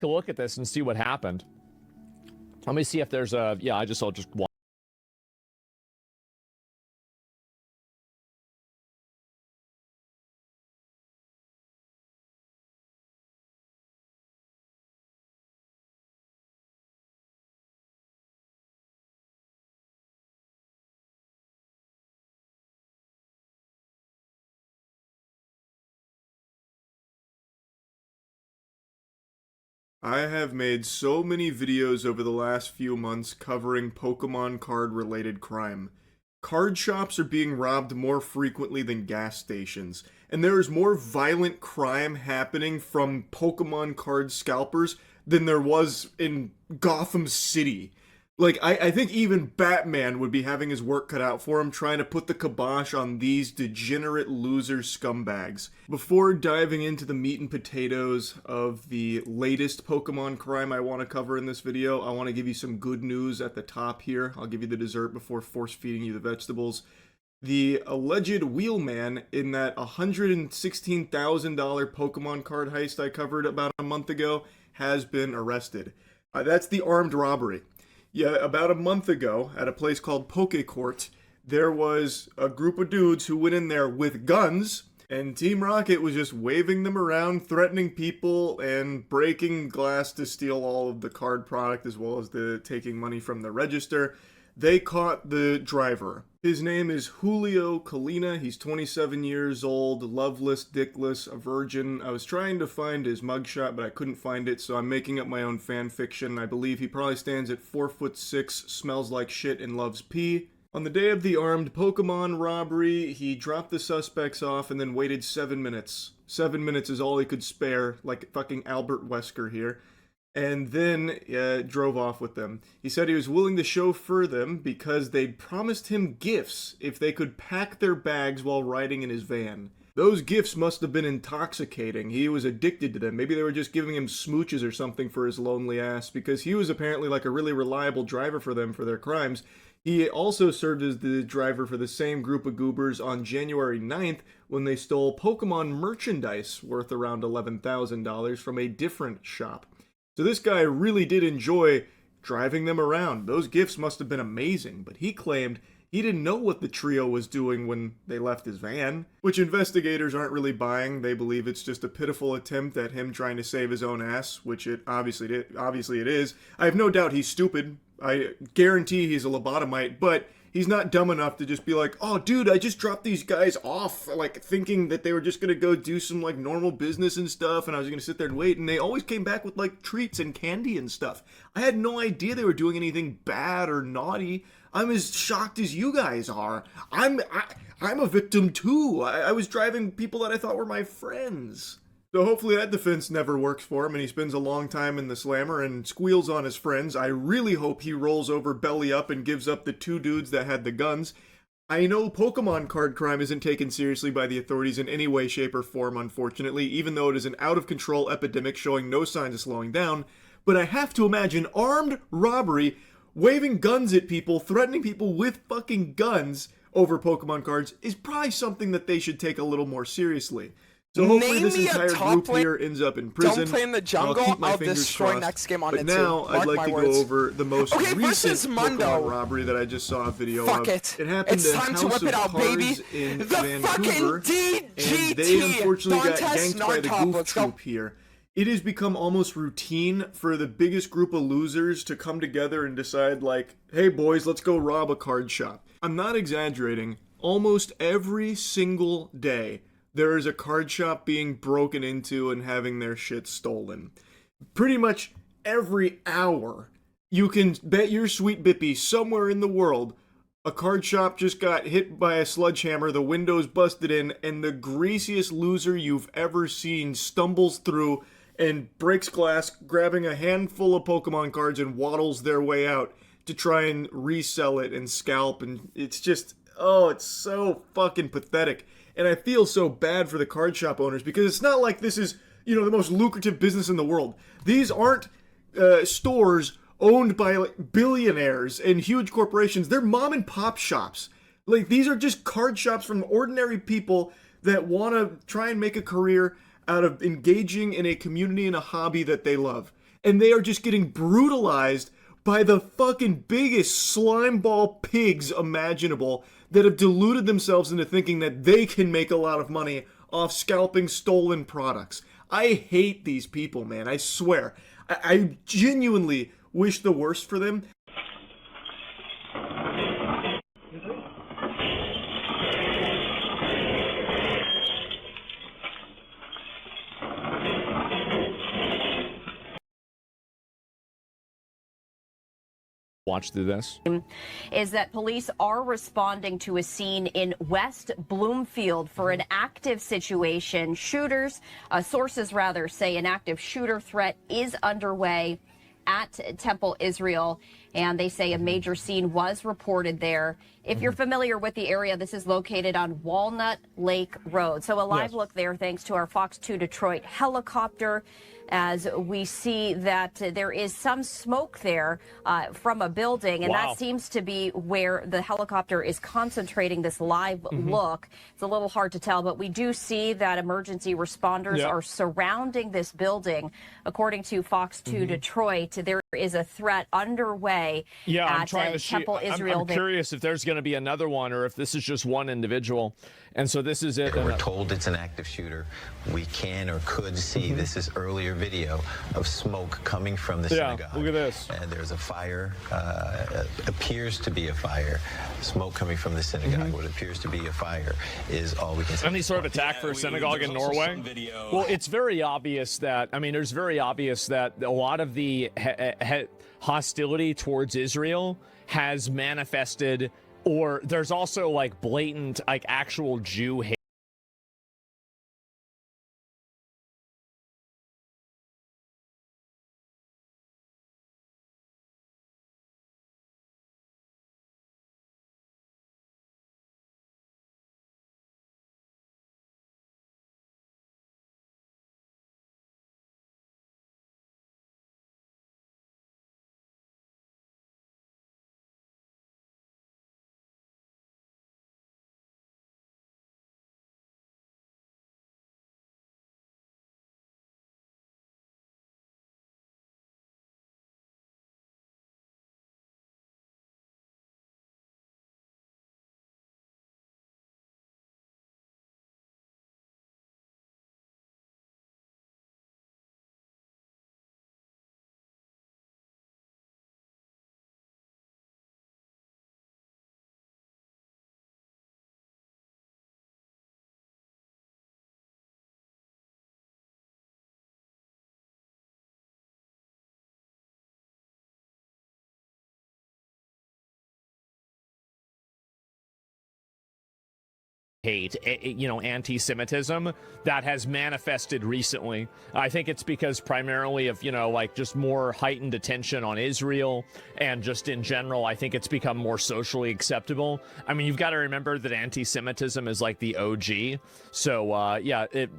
Speaker 3: a look at this and see what happened. Let me see if there's a... Yeah, I'll just watch.
Speaker 17: I have made so many videos over the last few months covering Pokemon card related crime. Card shops are being robbed more frequently than gas stations, and there is more violent crime happening from Pokemon card scalpers than there was in Gotham City. Like, I think even Batman would be having his work cut out for him trying to put the kibosh on these degenerate loser scumbags. Before diving into the meat and potatoes of the latest Pokemon crime I want to cover in this video, I want to give you some good news at the top here. I'll give you the dessert before force-feeding you the vegetables. The alleged wheelman in that $116,000 Pokemon card heist I covered about a month ago has been arrested. That's the armed robbery. Yeah, about a month ago, at a place called Pokecourt, there was a group of dudes who went in there with guns, and Team Rocket was just waving them around, threatening people, and breaking glass to steal all of the card product, as well as taking money from the register. They caught the driver. His name is Julio Colina. He's 27 years old, loveless, dickless, a virgin. I was trying to find his mugshot, but I couldn't find it, so I'm making up my own fan fiction. I believe he probably stands at 4'6", smells like shit, and loves pee. On the day of the armed Pokemon robbery, he dropped the suspects off and then waited 7 minutes. 7 minutes is all he could spare, like fucking Albert Wesker here. And then drove off with them. He said he was willing to chauffeur them because they'd promised him gifts if they could pack their bags while riding in his van. Those gifts must have been intoxicating. He was addicted to them. Maybe they were just giving him smooches or something for his lonely ass, because he was apparently like a really reliable driver for them for their crimes. He also served as the driver for the same group of goobers on January 9th when they stole Pokemon merchandise worth around $11,000 from a different shop. So this guy really did enjoy driving them around. Those gifts must have been amazing, but he claimed he didn't know what the trio was doing when they left his van, which investigators aren't really buying. They believe it's just a pitiful attempt at him trying to save his own ass, which it obviously it is. I have no doubt he's stupid. I guarantee he's a lobotomite, but he's not dumb enough to just be like, oh, dude, I just dropped these guys off, like, thinking that they were just gonna go do some, like, normal business and stuff, and I was gonna sit there and wait, and they always came back with, like, treats and candy and stuff. I had no idea they were doing anything bad or naughty. I'm as shocked as you guys are. I'm a victim, too. I was driving people that I thought were my friends. So hopefully that defense never works for him and he spends a long time in the slammer and squeals on his friends. I really hope he rolls over belly up and gives up the two dudes that had the guns. I know Pokemon card crime isn't taken seriously by the authorities in any way, shape, or form, unfortunately, even though it is an out-of-control epidemic showing no signs of slowing down. But I have to imagine armed robbery, waving guns at people, threatening people with fucking guns over Pokemon cards is probably something that they should take a little more seriously. So hopefully this entire group here ends up in prison.
Speaker 18: Don't play in the jungle. I'll destroy
Speaker 17: crossed.
Speaker 18: Next game on
Speaker 17: but
Speaker 18: it
Speaker 17: now
Speaker 18: too.
Speaker 17: I'd like to go over the most recent Pokemon robbery that I just saw a video
Speaker 18: Fuck
Speaker 17: of.
Speaker 18: it
Speaker 17: happened
Speaker 18: it's
Speaker 17: at
Speaker 18: time
Speaker 17: House
Speaker 18: to whip
Speaker 17: of
Speaker 18: it out,
Speaker 17: Cards
Speaker 18: baby.
Speaker 17: in
Speaker 18: The
Speaker 17: Vancouver,
Speaker 18: fucking DGT.
Speaker 17: and they unfortunately got
Speaker 18: Dantes,
Speaker 17: ganked by the Goof Troop here. It has become almost routine for the biggest group of losers to come together and decide, like, hey boys, let's go rob a card shop. I'm not exaggerating. Almost every single day, there is a card shop being broken into and having their shit stolen. Pretty much every hour, you can bet your sweet bippy somewhere in the world, a card shop just got hit by a sledgehammer, the windows busted in, and the greasiest loser you've ever seen stumbles through and breaks glass, grabbing a handful of Pokemon cards and waddles their way out to try and resell it and scalp, and it's just, oh, it's so fucking pathetic. And I feel so bad for the card shop owners because it's not like this is, you know, the most lucrative business in the world. These aren't stores owned by like billionaires and huge corporations. They're mom and pop shops. Like, these are just card shops from ordinary people that want to try and make a career out of engaging in a community and a hobby that they love. and they are just getting brutalized by the fucking biggest slimeball pigs imaginable that have deluded themselves into thinking that they can make a lot of money off scalping stolen products. I hate these people, man. I swear. I genuinely wish the worst for them.
Speaker 3: Watch through this.
Speaker 19: Is that police are responding to a scene in West Bloomfield for an active situation. Sources rather say an active shooter threat is underway at Temple Israel, and they say a major scene was reported there. If you're familiar with the area, this is located on Walnut Lake Road. So a live look there thanks to our Fox 2 Detroit helicopter, as we see that there is some smoke there from a building, and that seems to be where the helicopter is concentrating this live look. It's a little hard to tell, but we do see that emergency responders are surrounding this building. According to Fox 2 Detroit, there is a threat underway
Speaker 3: I'm
Speaker 19: at
Speaker 3: trying to
Speaker 19: Temple Israel.
Speaker 3: I'm curious if there's going to be another one or if this is just one individual. And so this is it.
Speaker 20: We're told it's an active shooter. We can or could see, this is earlier video of smoke coming from the synagogue.
Speaker 3: Look at this.
Speaker 20: And there's a fire, appears to be a fire. Smoke coming from the synagogue. What appears to be a fire is all we can see.
Speaker 3: Any sort of attack for a synagogue in Norway? Well, it's very obvious that, there's very obvious that a lot of the hostility towards Israel has manifested, or there's also like blatant, like actual Jew hate. Hate, anti-Semitism that has manifested recently. I think it's because primarily of, just more heightened attention on Israel, and just in general, I think it's become more socially acceptable. You've got to remember that anti-Semitism is like the OG. So,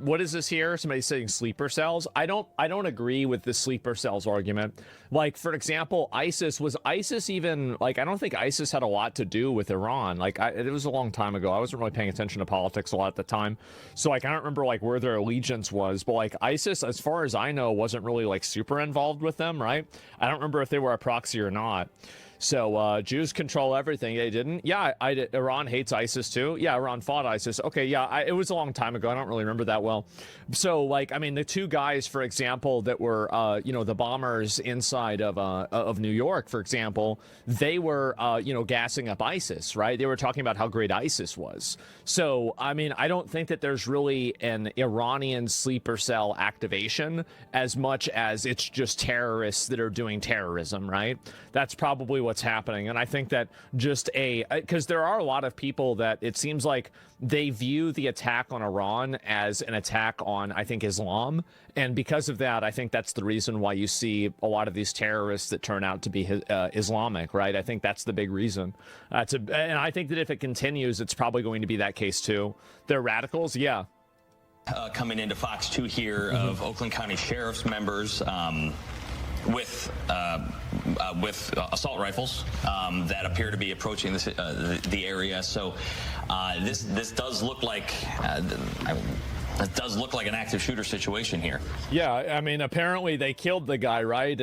Speaker 3: what is this here? Somebody's saying sleeper cells. I don't agree with the sleeper cells argument. Like, for example, ISIS even, I don't think ISIS had a lot to do with Iran. It was a long time ago. I wasn't really paying attention to politics a lot at the time, so I don't remember where their allegiance was, but ISIS, as far as I know, wasn't really super involved with them, right? I don't remember if they were a proxy or not. So Jews control everything. They didn't. Iran hates ISIS too. Iran fought ISIS. Okay, it was a long time ago. I don't really remember that well. So the two guys, for example, that were the bombers inside of New York, for example, they were gassing up ISIS, right? They were talking about how great ISIS was. So I don't think that there's really an Iranian sleeper cell activation as much as it's just terrorists that are doing terrorism, right? That's probably what's happening. And I think that because there are a lot of people that it seems like they view the attack on Iran as an attack on, I think, Islam. And because of that, I think that's the reason why you see a lot of these terrorists that turn out to be Islamic, right? I think that's the big reason. And I think that if it continues, it's probably going to be that case too. They're radicals, yeah.
Speaker 21: Coming into Fox 2 here of Oakland County Sheriff's members with assault rifles that appear to be approaching the area. So this does look like It does look like an active shooter situation here.
Speaker 3: Yeah, I mean, apparently they killed the guy, right?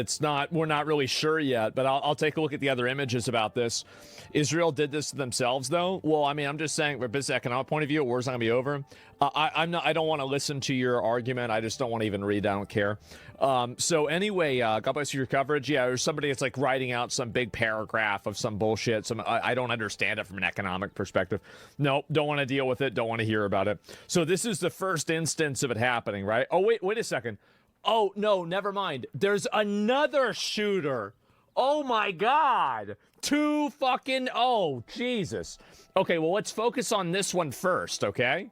Speaker 3: We're not really sure yet, but I'll take a look at the other images about this. Israel did this to themselves, though. Well, I mean, I'm just saying, from a business economic point of view, war's not going to be over. I don't want to listen to your argument. I just don't want to even read. I don't care. So anyway, God bless you for your coverage. Yeah, there's somebody that's like writing out some big paragraph of some bullshit. I don't understand it from an economic perspective. No, don't want to deal with it. Don't want to hear about it. So this is the first instance of it happening, right? Oh, wait a second. Oh, no, never mind. There's another shooter. Oh, my God. Oh, Jesus. Okay, well, let's focus on this one first, okay?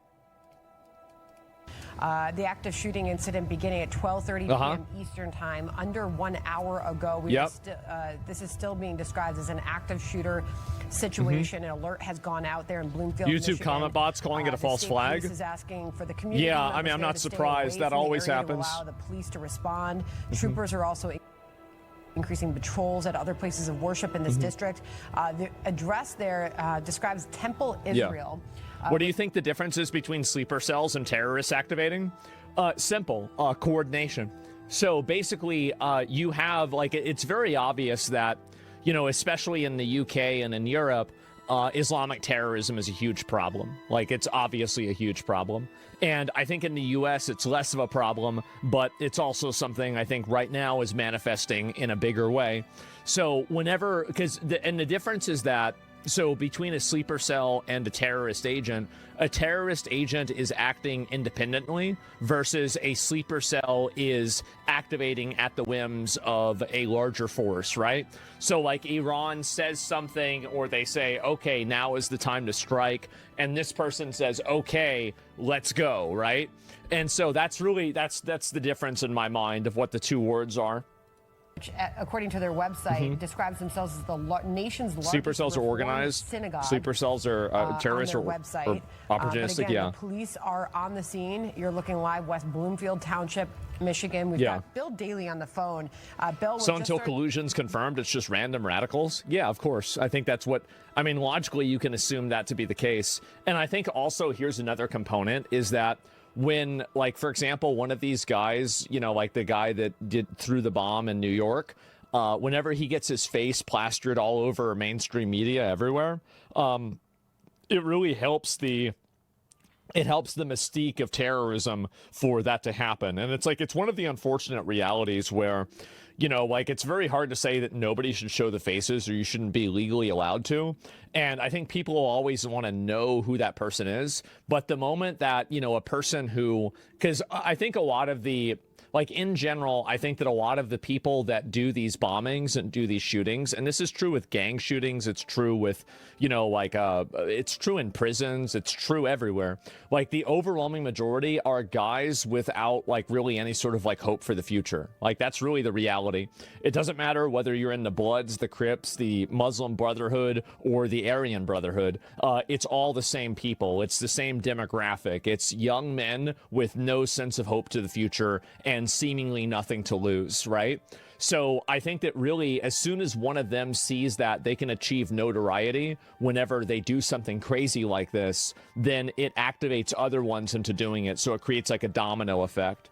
Speaker 2: The active shooting incident beginning at 12:30 p.m. Eastern time, under 1 hour ago. This is still being described as an active shooter situation. An alert has gone out there in Bloomfield,
Speaker 3: YouTube
Speaker 2: Michigan.
Speaker 3: comment bots calling it a false flag.
Speaker 2: Police is asking for the community.
Speaker 3: Yeah, I mean, I'm not surprised. That always happens.
Speaker 2: To allow the police to respond. Troopers are also increasing patrols at other places of worship in this district. The address there describes Temple Israel.
Speaker 3: What do you think the difference is between sleeper cells and terrorists activating? Simple, coordination. So basically, you have, like, it's very obvious that, you know, especially in the UK and in Europe, Islamic terrorism is a huge problem. Like, it's obviously a huge problem. And I think in the US, it's less of a problem, but it's also something I think right now is manifesting in a bigger way. So whenever, and the difference is that, so between a sleeper cell and a terrorist agent is acting independently versus a sleeper cell is activating at the whims of a larger force, right? So like Iran says something, or they say, okay, now is the time to strike. And this person says, okay, let's go, right? And so that's the difference in my mind of what the two words are.
Speaker 2: According to their website, describes themselves as the nation's largest
Speaker 3: sleeper cells are organized
Speaker 2: synagogue.
Speaker 3: Sleeper cells are terrorists or opportunistic.
Speaker 2: But again, the police are on the scene. You're looking live West Bloomfield Township, Michigan. We've got Bill Daly on the phone. Bill,
Speaker 3: so until collusion's confirmed, it's just random radicals? Yeah, of course. I think that's what, I mean, logically, you can assume that to be the case. And I think also here's another component is that when, like, for example, one of these guys, you know, like the guy that threw the bomb in New York, whenever he gets his face plastered all over mainstream media everywhere, it really helps the mystique of terrorism for that to happen. And it's like, it's one of the unfortunate realities where, you know, like, it's very hard to say that nobody should show the faces or you shouldn't be legally allowed to. And I think people always want to know who that person is. But the moment that, you know, a person who, because I think a lot of the, like, in general, I think that a lot of the people that do these bombings and do these shootings, and this is true with gang shootings, it's true with, you know, like, it's true in prisons, it's true everywhere. Like, the overwhelming majority are guys without, like, really any sort of, like, hope for the future. Like, that's really the reality. It doesn't matter whether you're in the Bloods, the Crips, the Muslim Brotherhood, or the Aryan Brotherhood. It's all the same people. It's the same demographic. It's young men with no sense of hope to the future and seemingly nothing to lose, right? So I think that really, as soon as one of them sees that they can achieve notoriety whenever they do something crazy like this, then it activates other ones into doing it. So it creates like a domino effect.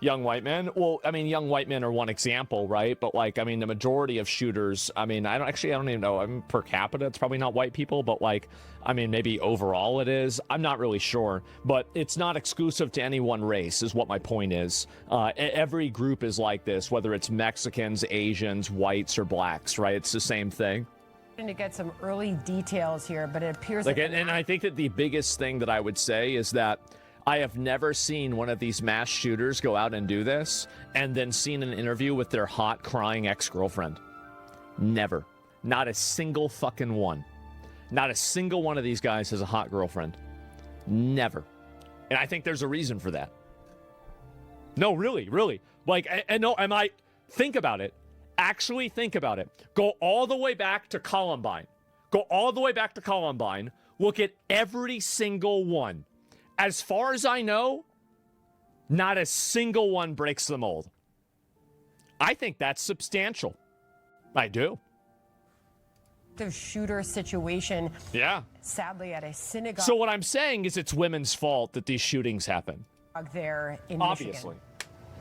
Speaker 3: Young white men. Well, I mean, young white men are one example, right? But like, I mean, the majority of shooters, I mean, I don't even know. I mean, per capita, it's probably not white people, but like, I mean, maybe overall it is. I'm not really sure, but it's not exclusive to any one race is what my point is. Every group is like this, whether it's Mexicans, Asians, whites, or blacks, right? It's the same thing.
Speaker 2: To get some early details here, but it appears
Speaker 3: like, and I think that the biggest thing that I would say is that I have never seen one of these mass shooters go out and do this and then seen an interview with their hot, crying ex-girlfriend. Never. Not a single fucking one. Not a single one of these guys has a hot girlfriend. Never. And I think there's a reason for that. No, really. Like, and no, think about it. Actually think about it. Go all the way back to Columbine. Look at every single one. As far as I know, not a single one breaks the mold. I think that's substantial. I do.
Speaker 2: The shooter situation.
Speaker 3: Yeah.
Speaker 2: Sadly, at a synagogue.
Speaker 3: So what I'm saying is it's women's fault that these shootings happen.
Speaker 2: There in
Speaker 3: Obviously.
Speaker 2: Michigan.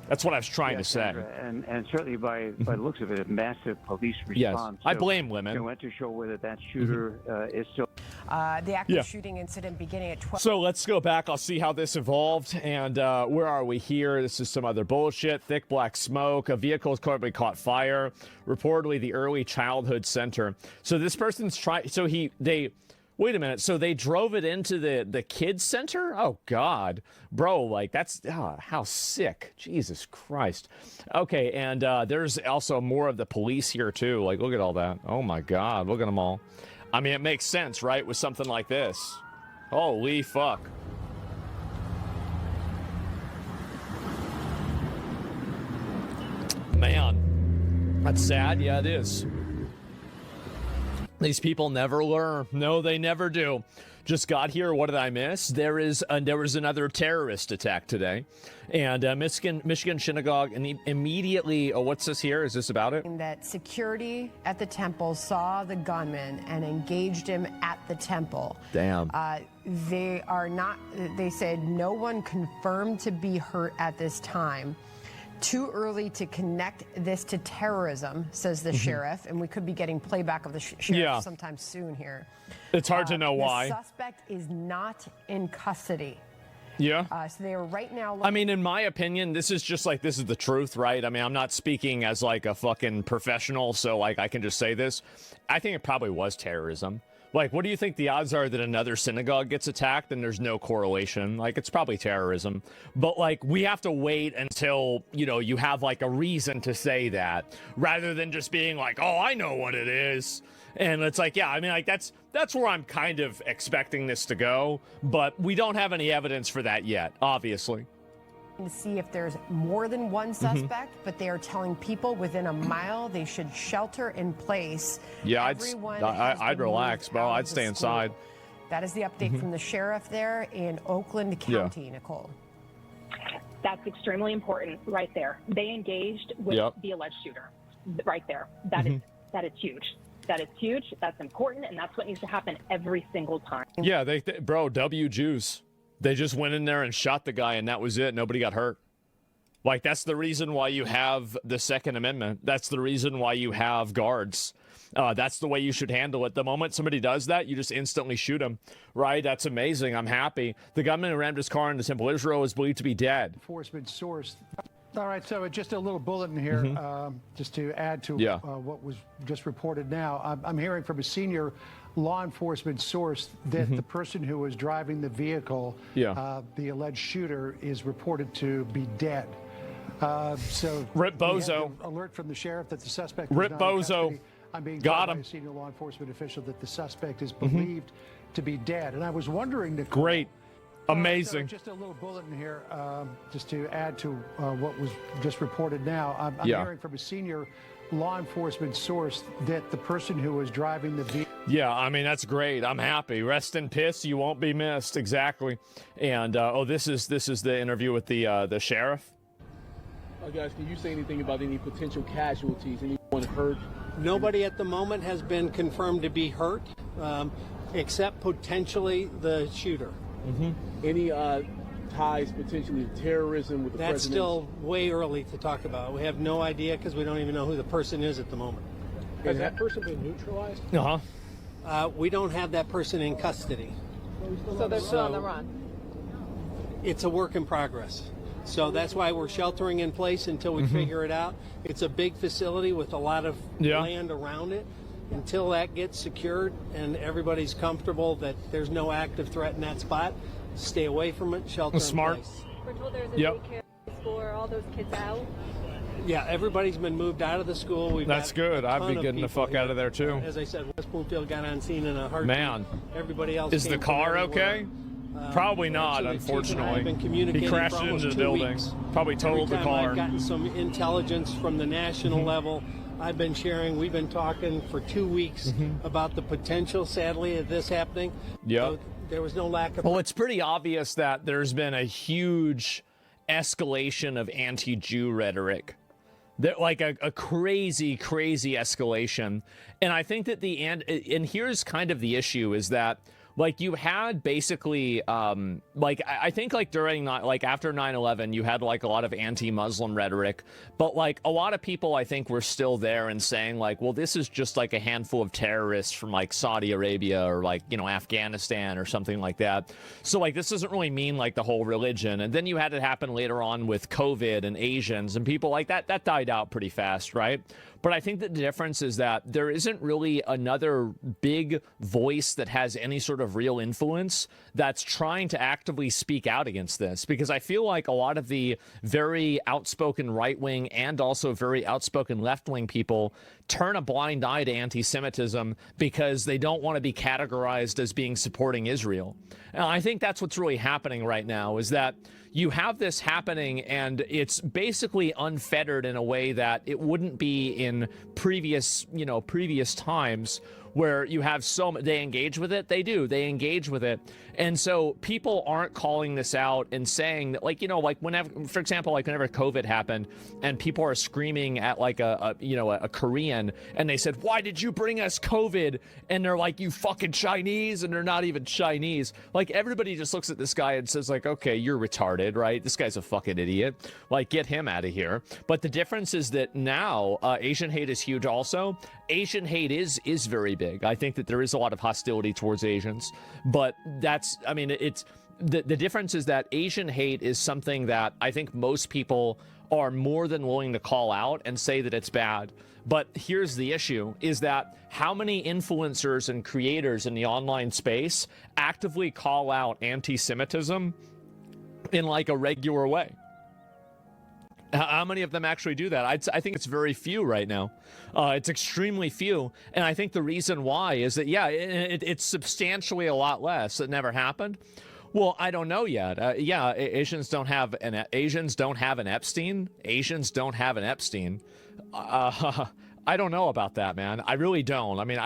Speaker 3: That's what I was trying to say.
Speaker 1: Sandra, and certainly by the looks of it, a massive police response.
Speaker 3: Yes, I blame women.
Speaker 1: It went to show whether that shooter is still.
Speaker 2: The active shooting incident beginning at 12.
Speaker 3: So let's go back. I'll see how this evolved. And where are we here? This is some other bullshit. Thick black smoke. A vehicle has currently caught fire. Reportedly, the Early Childhood Center. So this person's trying. So wait a minute. So they drove it into the kids center? Oh, God. Bro, like, that's how sick. Jesus Christ. Okay, and there's also more of the police here, too. Like, look at all that. Oh, my God. Look at them all. I mean, it makes sense, right, with something like this. Holy fuck. Man. That's sad. Yeah, it is. These people never learn. No, they never do. Just got here. What did I miss? There was another terrorist attack today, and Michigan synagogue. And immediately, what's this here? Is this about it?
Speaker 2: That security at the temple saw the gunman and engaged him at the temple.
Speaker 3: Damn.
Speaker 2: They are not. They said no one confirmed to be hurt at this time. Too early to connect this to terrorism, says the sheriff, and we could be getting playback of the sheriff sometime soon here.
Speaker 3: It's hard to know why.
Speaker 2: The suspect is not in custody.
Speaker 3: Yeah.
Speaker 2: So they are right now.
Speaker 3: I mean, in my opinion, this is the truth, right? I mean, I'm not speaking as like a fucking professional, so like I can just say this. I think it probably was terrorism. Like, what do you think the odds are that another synagogue gets attacked and there's no correlation? Like, it's probably terrorism. But, like, we have to wait until, you have, like, a reason to say that rather than just being like, oh, I know what it is. And it's like, yeah, I mean, like, that's where I'm kind of expecting this to go. But we don't have any evidence for that yet, obviously.
Speaker 2: To see if there's more than one suspect, but they are telling people within a mile they should shelter in place.
Speaker 3: Yeah, I'd relax, bro. I'd stay inside.
Speaker 2: That is the update from the sheriff there in Oakland County, Nicole.
Speaker 22: That's extremely important right there. They engaged with the alleged shooter right there. That is huge. That is huge. That's important, and that's what needs to happen every single time.
Speaker 3: Yeah, bro, W Jews. They just went in there and shot the guy, and that was it. Nobody got hurt. Like, that's the reason why you have the Second Amendment. That's the reason why you have guards. That's the way you should handle it. The moment somebody does that, you just instantly shoot them, right? That's amazing. I'm happy. The gunman who rammed his car into Temple Israel is believed to be dead.
Speaker 23: Enforcement source. All right, so just a little bulletin here, just to add to what was just reported now. I'm hearing from a senior law enforcement source that the person who was driving the vehicle, the alleged shooter, is reported to be dead. So
Speaker 3: Rip Bozo.
Speaker 23: Alert from the sheriff that the suspect
Speaker 3: Rip
Speaker 23: is not in
Speaker 3: Bozo.
Speaker 23: custody. I'm being
Speaker 3: Got
Speaker 23: told
Speaker 3: him.
Speaker 23: by a senior law enforcement official that the suspect is believed to be dead. And I was wondering, Nicole,
Speaker 3: great. Amazing.
Speaker 23: Just a little bulletin here, just to add to what was just reported now. I'm hearing from a senior law enforcement source that the person who was driving the vehicle.
Speaker 3: Yeah, I mean, that's great. I'm happy. Rest in peace. You won't be missed. Exactly. And this is the interview with the sheriff.
Speaker 24: Guys, can you say anything about any potential casualties? Anyone hurt?
Speaker 25: Nobody at the moment has been confirmed to be hurt, except potentially the shooter.
Speaker 24: Any ties potentially to terrorism with the president?
Speaker 25: That's still way early to talk about. We have no idea because we don't even know who the person is at the moment.
Speaker 24: Has that person been neutralized?
Speaker 25: We don't have that person in custody.
Speaker 22: So they're still on the run?
Speaker 25: It's a work in progress. So that's why we're sheltering in place until we figure it out. It's a big facility with a lot of land around it. Until that gets secured and everybody's comfortable that there's no active threat in that spot, stay away from it, shelter in place.
Speaker 22: We're told there's a daycare school. Are all those kids out?
Speaker 25: Yeah, everybody's been moved out of the school.
Speaker 3: That's good. I'd be getting the fuck out of there, too.
Speaker 25: As I said, West Bloomfield got on scene in a heartbeat.
Speaker 3: Man.
Speaker 25: Everybody else
Speaker 3: Is the car okay? Probably not, unfortunately. He crashed into the building. Probably totaled the car.
Speaker 25: I've gotten some intelligence from the national level. I've been sharing, we've been talking for 2 weeks about the potential, sadly, of this happening. So there was no lack of...
Speaker 3: Well, it's pretty obvious that there's been a huge escalation of anti-Jew rhetoric Like a crazy escalation. And I think that and here's kind of the issue is that, like, you had basically, like, I think, like, during, like, after 9/11, you had, like, a lot of anti-Muslim rhetoric, but, like, a lot of people, I think, were still there and saying, like, well, this is just, like, a handful of terrorists from, like, Saudi Arabia or, like, you know, Afghanistan or something like that. So, like, this doesn't really mean, like, the whole religion. And then you had it happen later on with COVID and Asians and people like that. That died out pretty fast, right? But I think that the difference is that there isn't really another big voice that has any sort of real influence that's trying to actively speak out against this. Because I feel like a lot of the very outspoken right-wing and also very outspoken left-wing people turn a blind eye to anti-Semitism because they don't want to be categorized as being supporting Israel. And I think that's what's really happening right now, is that you have this happening and it's basically unfettered in a way that it wouldn't be in previous times, where you have they engage with it. They engage with it. And so people aren't calling this out and saying that, like, you know, like whenever, for example, like whenever COVID happened and people are screaming at like a Korean and they said, why did you bring us COVID? And they're like, you fucking Chinese, and they're not even Chinese. Like, everybody just looks at this guy and says, like, okay, you're retarded, right? This guy's a fucking idiot. Like, get him out of here. But the difference is that now Asian hate is huge also. Asian hate is very big. I think that there is a lot of hostility towards Asians, but it's the difference is that Asian hate is something that I think most people are more than willing to call out and say that it's bad. But here's the issue, is that how many influencers and creators in the online space actively call out anti-Semitism in like a regular way? How many of them actually do that? I think it's very few right now. It's extremely few. And I think the reason why is that, yeah, it's substantially a lot less. It never happened. Well, I don't know yet. Asians don't have an Epstein. Asians don't have an Epstein. I don't know about that, man. I really don't. I mean,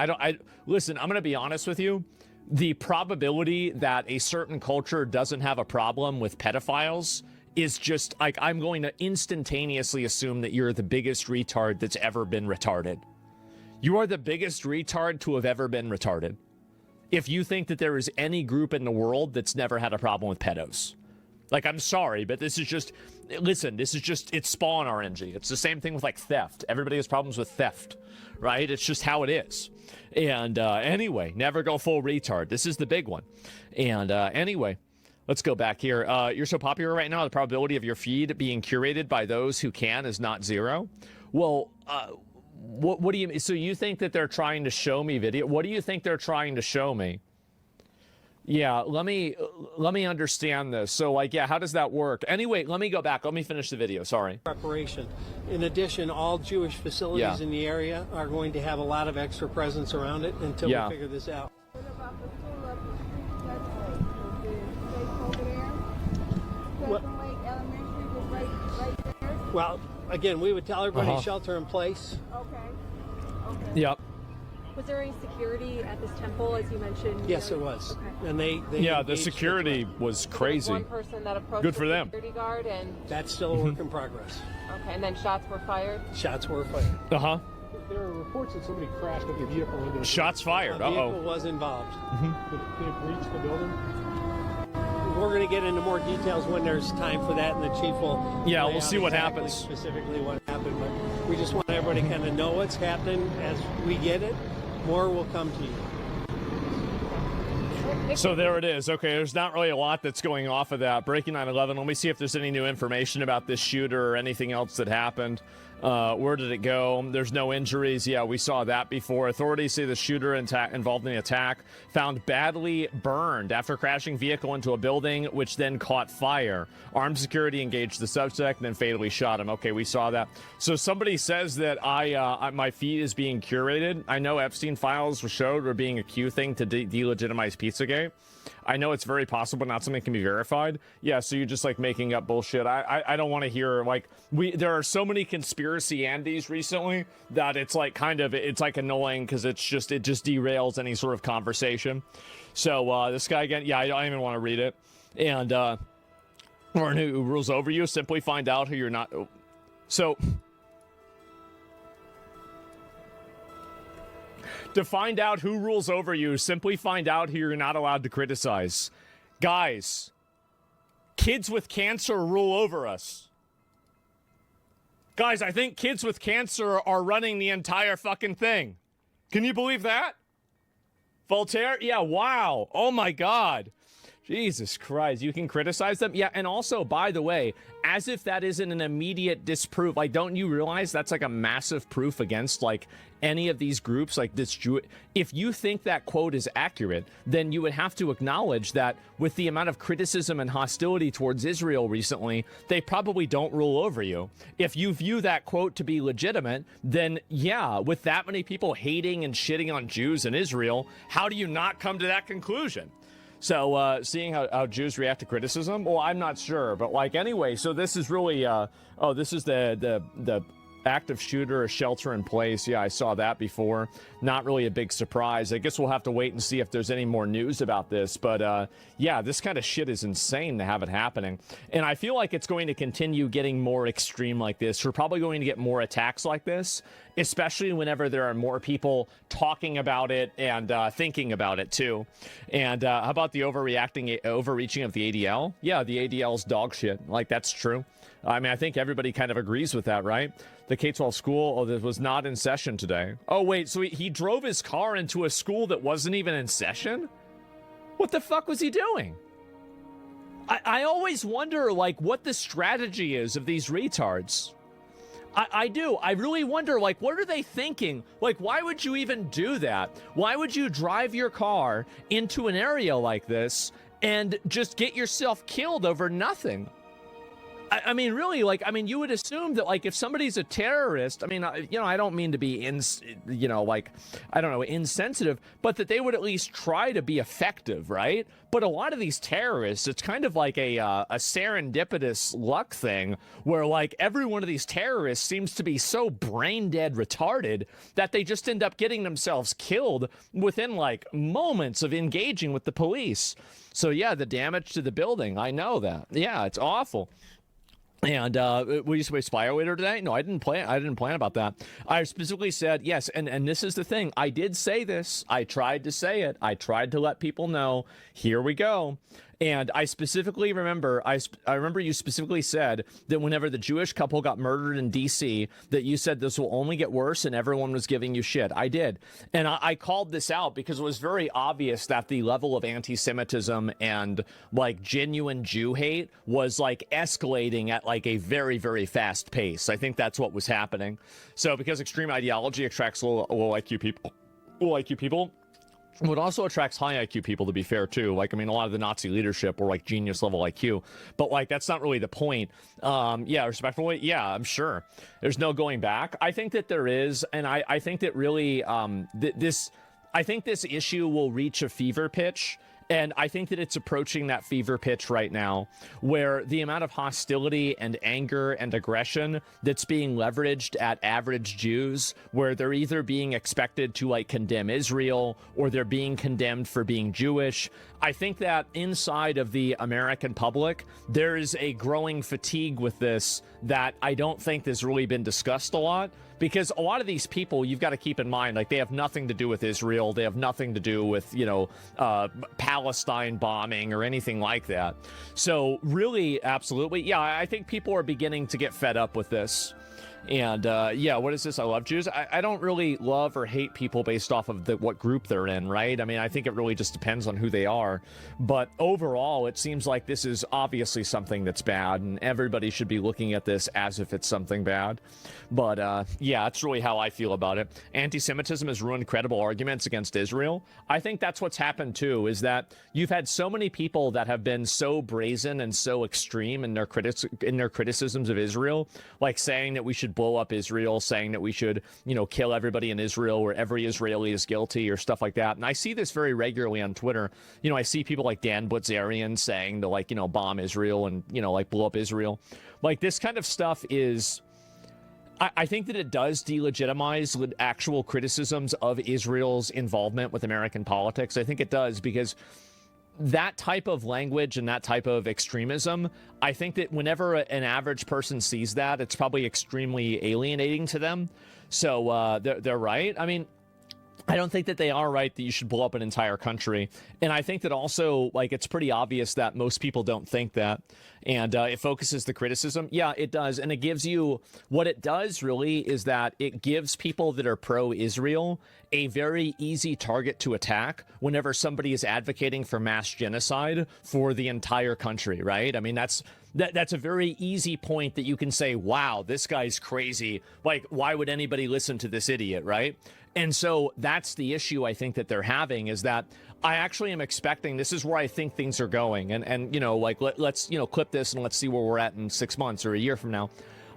Speaker 3: listen, I'm going to be honest with you. The probability that a certain culture doesn't have a problem with pedophiles is just like, I'm going to instantaneously assume that you're the biggest retard that's ever been retarded. You are the biggest retard to have ever been retarded if you think that there is any group in the world that's never had a problem with pedos. Like, I'm sorry, but this is just, listen, it's spawn RNG. It's the same thing with, like, theft. Everybody has problems with theft, right? It's just how it is. And anyway, never go full retard. This is the big one. And anyway, let's go back here. You're so popular right now, the probability of your feed being curated by those who can is not zero. Well, what do you, so you think that they're trying to show me video? What do you think they're trying to show me? Yeah, let me understand this. So, like, yeah, how does that work? Anyway, let me go back. Let me finish the video. Sorry.
Speaker 25: Preparation. In addition, all Jewish facilities in the area are going to have a lot of extra presence around it until we figure this out. Well, again, we would tell everybody shelter in place.
Speaker 4: Okay.
Speaker 3: Yep.
Speaker 4: Was there any security at this temple, as you mentioned?
Speaker 25: Yes, there was. Okay. And they
Speaker 3: the security was crazy.
Speaker 4: One person that approached
Speaker 3: Good for them.
Speaker 4: Security guard, and
Speaker 25: that's still a work in progress.
Speaker 4: Okay, and then shots were fired.
Speaker 25: Shots were fired.
Speaker 3: Uh-huh.
Speaker 24: There are reports that somebody crashed with a vehicle into the
Speaker 3: shots fired.
Speaker 25: A vehicle was involved.
Speaker 24: Could it breach the building?
Speaker 25: We're going to get into more details when there's time for that, and the chief will.
Speaker 3: Yeah, we'll see what
Speaker 25: exactly
Speaker 3: happens.
Speaker 25: Specifically, what happened, but we just want everybody to kind of know what's happening as we get it. More will come to you.
Speaker 3: So there it is. Okay, there's not really a lot that's going off of that. Breaking 9/11. Let me see if there's any new information about this shooter or anything else that happened. Where did it go? There's no injuries. Yeah, we saw that before. Authorities say the shooter involved in the attack found badly burned after crashing vehicle into a building, which then caught fire. Armed security engaged the suspect and then fatally shot him. Okay, we saw that. So somebody says that my feed is being curated. I know Epstein files were showed were being a Q thing to delegitimize Pizzagate. I know it's very possible not something can be verified. Yeah, so you're just like making up bullshit. I don't want to hear like there are so many conspiracy Andes recently that it's like it's like annoying because it just derails any sort of conversation. So this guy again, yeah, I don't even want to read it. And or who rules over you? Simply find out who you're not. So To find out who rules over you, simply find out who you're not allowed to criticize. Guys, kids with cancer rule over us. Guys, I think kids with cancer are running the entire fucking thing. Can you believe that? Voltaire? Yeah, wow. Oh my God. Jesus Christ, you can criticize them? Yeah, and also, by the way, as if that isn't an immediate disproof, like, don't you realize that's like a massive proof against, like, any of these groups, like this if you think that quote is accurate, then you would have to acknowledge that with the amount of criticism and hostility towards Israel recently, they probably don't rule over you. If you view that quote to be legitimate, then yeah, with that many people hating and shitting on Jews in Israel, how do you not come to that conclusion? So, seeing how Jews react to criticism, well, I'm not sure, but like anyway. So this is really, this is the active shooter, shelter in place. Yeah, I saw that before. Not really a big surprise. I guess we'll have to wait and see if there's any more news about this. But yeah, this kind of shit is insane to have it happening, and I feel like it's going to continue getting more extreme like this. We're probably going to get more attacks like this, especially whenever there are more people talking about it and thinking about it too. And how about the overreaching of the ADL? Yeah, the ADL's dog shit. Like, that's true. I mean, I think everybody kind of agrees with that, right? The K-12 school that was not in session today. Oh, wait, so he drove his car into a school that wasn't even in session? What the fuck was he doing? I always wonder, like, what the strategy is of these retards. I do. I really wonder, like, what are they thinking? Like, why would you even do that? Why would you drive your car into an area like this and just get yourself killed over nothing? I mean, really, like, I mean, you would assume that, like, if somebody's a terrorist, I mean, you know, I don't mean to be, insensitive, but that they would at least try to be effective, right? But a lot of these terrorists, it's kind of like a serendipitous luck thing where, like, every one of these terrorists seems to be so brain dead retarded that they just end up getting themselves killed within, like, moments of engaging with the police. So, yeah, the damage to the building, I know that. Yeah, it's awful. And we used to play Spyware today. No, I didn't plan about that. I specifically said yes, and this is the thing. I did say this. I tried to say it. I tried to let people know. Here we go. And I specifically remember, I remember you specifically said that whenever the Jewish couple got murdered in D.C., that you said this will only get worse and everyone was giving you shit. I did. And I called this out because it was very obvious that the level of anti-Semitism and, like, genuine Jew hate was, like, escalating at, like, a very, very fast pace. I think that's what was happening. So because extreme ideology attracts low IQ people, what also attracts high IQ people, to be fair, too. Like, I mean, a lot of the Nazi leadership were, like, genius level IQ. But, like, that's not really the point. Yeah, respectfully, yeah, I'm sure. There's no going back. I think that there is, and I think that really I think this issue will reach a fever pitch. And I think that it's approaching that fever pitch right now, where the amount of hostility and anger and aggression that's being leveraged at average Jews, where they're either being expected to, like, condemn Israel or they're being condemned for being Jewish. I think that inside of the American public, there is a growing fatigue with this that I don't think has really been discussed a lot. Because a lot of these people, you've got to keep in mind, like, they have nothing to do with Israel. They have nothing to do with, Palestine bombing or anything like that. So really, absolutely. Yeah, I think people are beginning to get fed up with this. And, yeah, what is this? I love Jews. I don't really love or hate people based off of what group they're in, right? I mean, I think it really just depends on who they are. But overall, it seems like this is obviously something that's bad, and everybody should be looking at this as if it's something bad. But, yeah, that's really how I feel about it. Anti-Semitism has ruined credible arguments against Israel. I think that's what's happened, too, is that you've had so many people that have been so brazen and so extreme in their criticisms of Israel, like saying that we should blow up Israel, saying that we should, kill everybody in Israel or every Israeli is guilty or stuff like that. And I see this very regularly on Twitter. I see people like Dan Blitzerian saying to, like, bomb Israel and, like, blow up Israel. Like, this kind of stuff is... I think that it does delegitimize actual criticisms of Israel's involvement with American politics. I think it does, because that type of language and that type of extremism, I think that whenever an average person sees that, it's probably extremely alienating to them. So they're right. I mean, I don't think that they are right that you should blow up an entire country. And I think that also, like, it's pretty obvious that most people don't think that. And it focuses the criticism. Yeah, it does. And it gives you, what it does really is that it gives people that are pro-Israel a very easy target to attack whenever somebody is advocating for mass genocide for the entire country, right? I mean, that's a very easy point that you can say, wow, this guy's crazy. Like, why would anybody listen to this idiot, right? And so that's the issue I think that they're having, is that I actually am expecting, this is where I think things are going. And you know, like, let's, you know, clip this and let's see where we're at in 6 months or a year from now.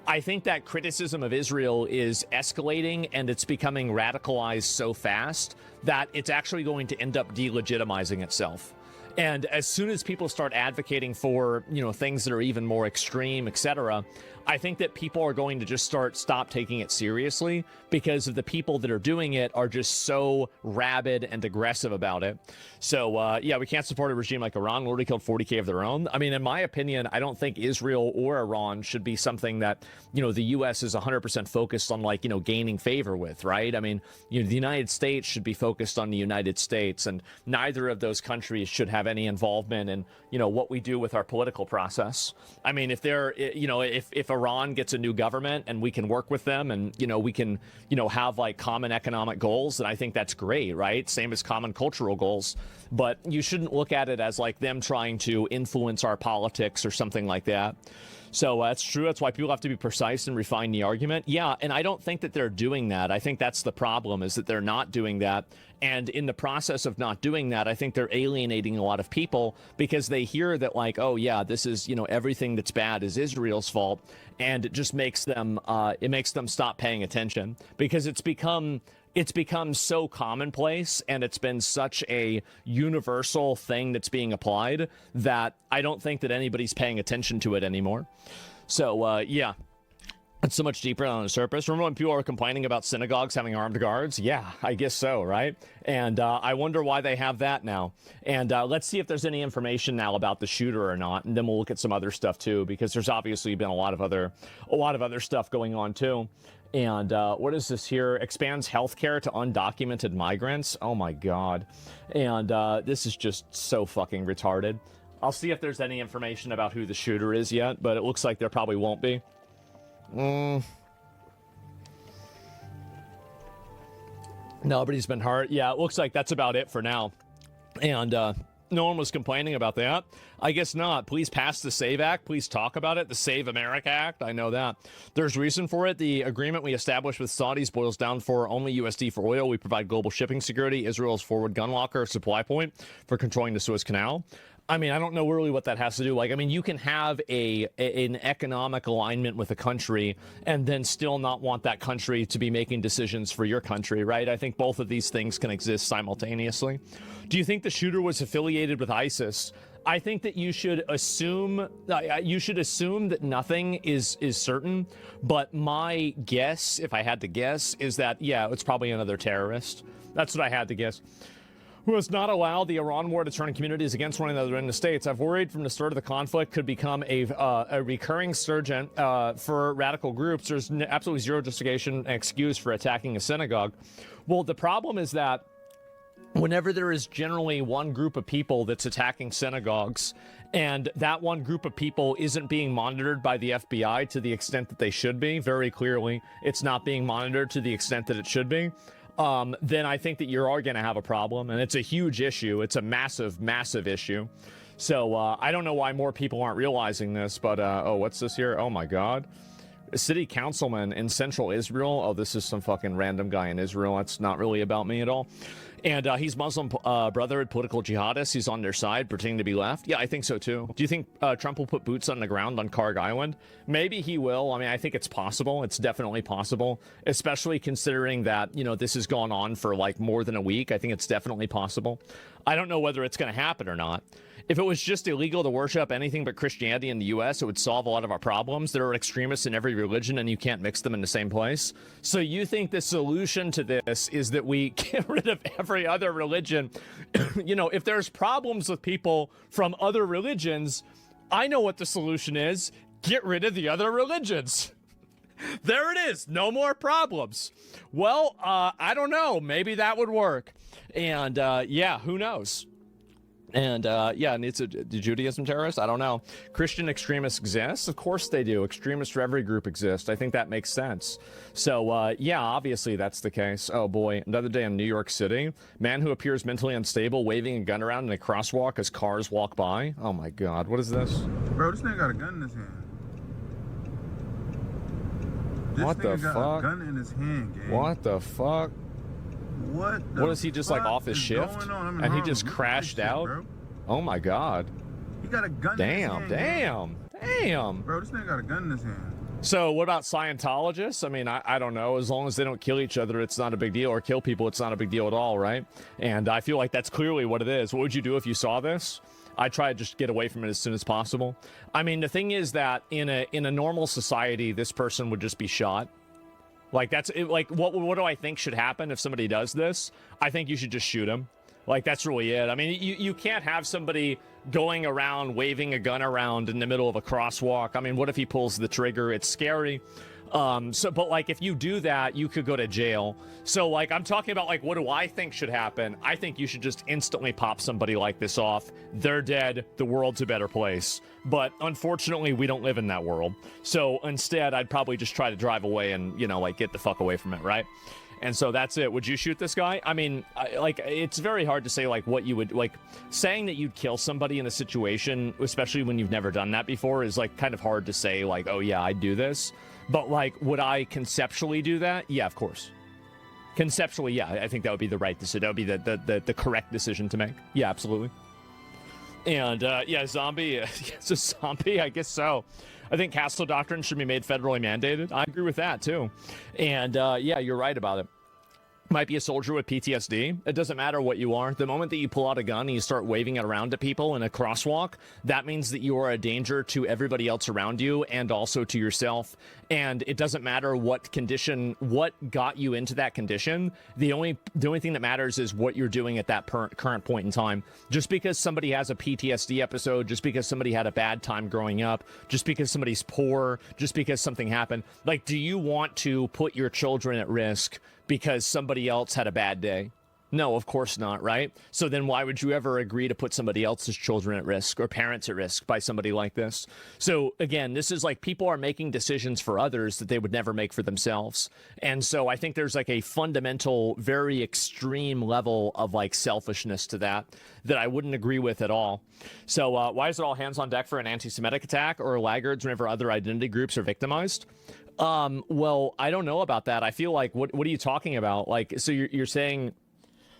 Speaker 3: I think that criticism of Israel is escalating and it's becoming radicalized so fast that it's actually going to end up delegitimizing itself. And as soon as people start advocating for, you know, things that are even more extreme, etc., I think that people are going to just stop taking it seriously because of the people that are doing it are just so rabid and aggressive about it. So, yeah, we can't support a regime like Iran. Already killed 40K of their own. I mean, in my opinion, I don't think Israel or Iran should be something that, you know, the U.S. is 100% focused on, like, you know, gaining favor with, right? I mean, you know, the United States should be focused on the United States, and neither of those countries should have any involvement in, you know, what we do with our political process. I mean, if they're, you know, if Iran gets a new government and we can work with them and, you know, we can, you know, have like common economic goals, then I think that's great, right? Same as common cultural goals. But you shouldn't look at it as like them trying to influence our politics or something like that. So that's true. That's why people have to be precise and refine the argument. Yeah, and I don't think that they're doing that. I think that's the problem, is that they're not doing that. And in the process of not doing that, I think they're alienating a lot of people because they hear that, like, oh, yeah, this is, you know, everything that's bad is Israel's fault. And it just makes them stop paying attention because it's become so commonplace and it's been such a universal thing that's being applied that I don't think that anybody's paying attention to it anymore. So, yeah, it's so much deeper on the surface. Remember when people are complaining about synagogues having armed guards? Yeah, I guess so, right? And I wonder why they have that now. And let's see if there's any information now about the shooter or not. And then we'll look at some other stuff, too, because there's obviously been a lot of other stuff going on, too. And what is this here? Expands healthcare to undocumented migrants. Oh, my God. And this is just so fucking retarded. I'll see if there's any information about who the shooter is yet, but it looks like there probably won't be. Nobody's been hurt. Yeah, it looks like that's about it for now. And no one was complaining about that. I guess not. Please pass the SAVE Act. Please talk about it. The Save America Act. I know that. There's reason for it. The agreement we established with Saudis boils down for only USD for oil. We provide global shipping security. Israel's forward gun locker supply point for controlling the Suez Canal. I mean, I don't know really what that has to do. Like, I mean, you can have an economic alignment with a country and then still not want that country to be making decisions for your country, right? I think both of these things can exist simultaneously. Do you think the shooter was affiliated with ISIS? I think that you should assume that nothing is certain. But my guess, if I had to guess, is that, yeah, it's probably another terrorist. That's what I had to guess. Who has not allowed the Iran war to turn communities against one another in the States. I've worried from the start of the conflict could become a recurring surge for radical groups. There's absolutely zero justification and excuse for attacking a synagogue. Well, the problem is that whenever there is generally one group of people that's attacking synagogues, and that one group of people isn't being monitored by the FBI to the extent that they should be, very clearly, it's not being monitored to the extent that it should be, then I think that you are going to have a problem. And it's a huge issue. It's a massive, massive issue. So I don't know why more people aren't realizing this, but, oh, what's this here? Oh, my God. A city councilman in central Israel. Oh, this is some fucking random guy in Israel. That's not really about me at all. And he's Muslim Brotherhood political jihadist. He's on their side, pretending to be left. Yeah, I think so, too. Do you think Trump will put boots on the ground on Karg Island? Maybe he will. I mean, I think it's possible. It's definitely possible, especially considering that, you know, this has gone on for like more than a week. I think it's definitely possible. I don't know whether it's going to happen or not. If it was just illegal to worship anything but Christianity in the U.S., it would solve a lot of our problems. There are extremists in every religion, and you can't mix them in the same place. So you think the solution to this is that we get rid of every other religion? You know, if there's problems with people from other religions, I know what the solution is. Get rid of the other religions. There it is. No more problems. Well, I don't know. Maybe that would work. And, yeah, who knows? And, yeah, and it's a Judaism terrorist? I don't know. Christian extremists exist? Of course they do. Extremists for every group exist. I think that makes sense. So, yeah, obviously that's the case. Oh, boy. Another day in New York City. Man who appears mentally unstable waving a gun around in a crosswalk as cars walk by. Oh, my God. What is this?
Speaker 5: Bro, this nigga got a gun in his hand.
Speaker 3: What the fuck?
Speaker 5: Got a gun in his hand, gang.
Speaker 3: What the fuck?
Speaker 5: What
Speaker 3: is he just like off his shift? And he just crashed out? Shit, oh my God.
Speaker 5: He got a gun in his hand.
Speaker 3: Damn.
Speaker 5: Bro, this nigga got a gun in his hand.
Speaker 3: So what about Scientologists? I mean, I don't know. As long as they don't kill each other, it's not a big deal. Or kill people, it's not a big deal at all, right? And I feel like that's clearly what it is. What would you do if you saw this? I'd try to just get away from it as soon as possible. I mean, the thing is that in a normal society, this person would just be shot. Like, that's it, like, what do I think should happen if somebody does this? I think you should just shoot him. Like, that's really it. I mean, you can't have somebody going around waving a gun around in the middle of a crosswalk. I mean, what if he pulls the trigger? It's scary. But like, if you do that, you could go to jail. So like, I'm talking about like, what do I think should happen? I think you should just instantly pop somebody like this off. They're dead. The world's a better place. But unfortunately, we don't live in that world. So instead, I'd probably just try to drive away and, you know, like get the fuck away from it, right? And so that's it. Would you shoot this guy? I mean, like, it's very hard to say, like, what you would, like, saying that you'd kill somebody in a situation, especially when you've never done that before, is, like, kind of hard to say, like, oh, yeah, I'd do this. But, like, would I conceptually do that? Yeah, of course. Conceptually, yeah, I think that would be the right decision. That would be the correct decision to make. Yeah, absolutely. And, yeah, zombie, it's a zombie, I guess so. I think Castle Doctrine should be made federally mandated. I agree with that, too. And, yeah, you're right about it. Might be a soldier with PTSD. It doesn't matter what you are. The moment that you pull out a gun and you start waving it around to people in a crosswalk, that means that you are a danger to everybody else around you and also to yourself. And it doesn't matter what condition, what got you into that condition. The only thing that matters is what you're doing at that current point in time. Just because somebody has a PTSD episode, just because somebody had a bad time growing up, just because somebody's poor, just because something happened. Like, do you want to put your children at risk because somebody else had a bad day? No, of course not, right? So then why would you ever agree to put somebody else's children at risk or parents at risk by somebody like this? So again, this is like people are making decisions for others that they would never make for themselves. And so I think there's like a fundamental, very extreme level of like selfishness to that I wouldn't agree with at all. So why is it all hands on deck for an anti-Semitic attack or laggards whenever other identity groups are victimized? Well, I don't know about that. I feel like, what are you talking about? Like, so you're saying,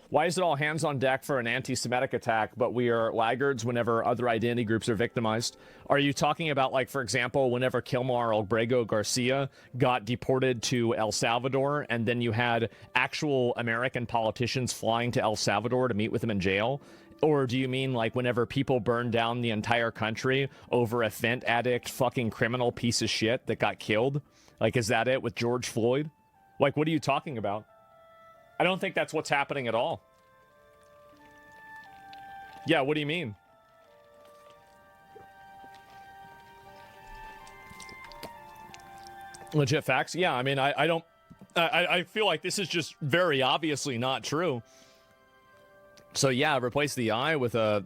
Speaker 3: why is it all hands on deck for an anti-Semitic attack, but we are laggards whenever other identity groups are victimized? Are you talking about, like, for example, whenever Kilmar Albrego Garcia got deported to El Salvador, and then you had actual American politicians flying to El Salvador to meet with him in jail? Or do you mean, like, whenever people burned down the entire country over a fent addict fucking criminal piece of shit that got killed? Like, is that it with George Floyd? Like, what are you talking about? I don't think that's what's happening at all. Yeah, what do you mean? Legit facts? Yeah, I mean, I don't... I feel like this is just very obviously not true. So yeah, replace the I with a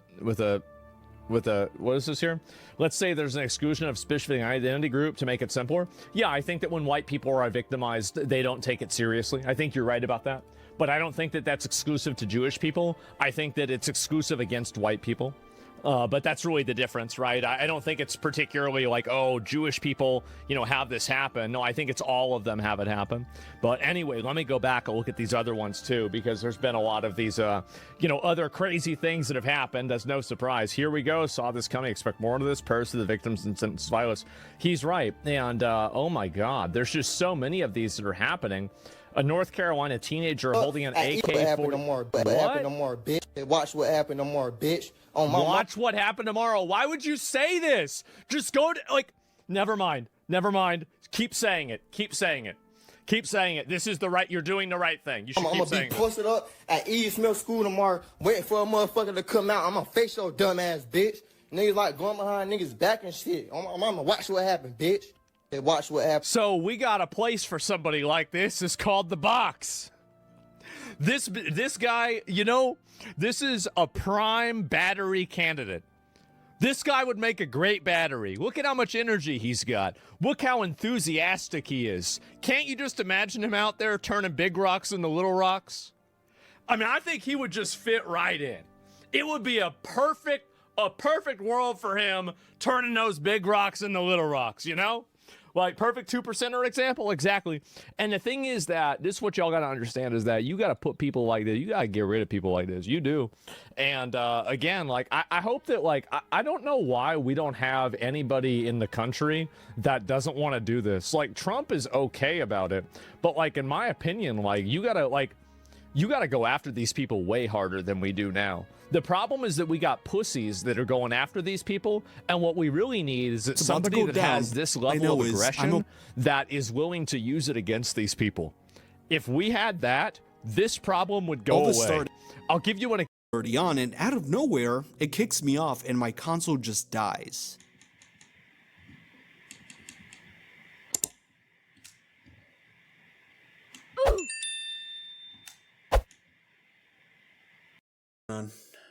Speaker 3: what is this here? Let's say there's an exclusion of specific identity group to make it simpler. Yeah, I think that when white people are victimized, they don't take it seriously. I think you're right about that. But I don't think that that's exclusive to Jewish people. I think that it's exclusive against white people. But that's really the difference, right? I don't think it's particularly like, oh, Jewish people, you know, have this happen. No, I think it's all of them have it happen. But anyway, let me go back and look at these other ones too, because there's been a lot of these, you know, other crazy things that have happened. That's no surprise. Here we go. Saw this coming. Expect more of this. Prayers to the victims and sentenced violence. He's right. And oh my God, there's just so many of these that are happening. A North Carolina teenager holding an AK-40.
Speaker 6: What happened tomorrow, bitch? Watch what happened tomorrow, bitch.
Speaker 3: Watch what happened tomorrow. Why would you say this? Just go to, like, never mind. Never mind. Keep saying it. Keep saying it. Keep saying it. This is the right, you're doing the right thing. You should keep saying it.
Speaker 6: I'm gonna be posted up at E. Smith School tomorrow, waiting for a motherfucker to come out. I'm gonna face your dumb ass, bitch. Niggas like going behind niggas back and shit. I'm gonna watch what happened, bitch. Watch what happens.
Speaker 3: So we got a place for somebody like this. It's called the box. This guy, you know, this is a prime battery candidate. This guy would make a great battery. Look at how much energy he's got. Look how enthusiastic he is. Can't you just imagine him out there turning big rocks into little rocks? I mean, I think he would just fit right in. It would be a perfect world for him turning those big rocks into little rocks, you know? Like, perfect 2%er example, exactly. And the thing is that, this is what y'all got to understand, is that you got to put people like this, you got to get rid of people like this. You do. And, again, like, I hope that, like, I don't know why we don't have anybody in the country that doesn't want to do this. Like, Trump is okay about it. But, like, in my opinion, like, you got to go after these people way harder than we do now. The problem is that we got pussies that are going after these people, and what we really need is that somebody that has this level of aggression that is willing to use it against these people. If we had that, this problem would go away. I'll give you an
Speaker 7: already on, and out of nowhere, it kicks me off, and my console just dies.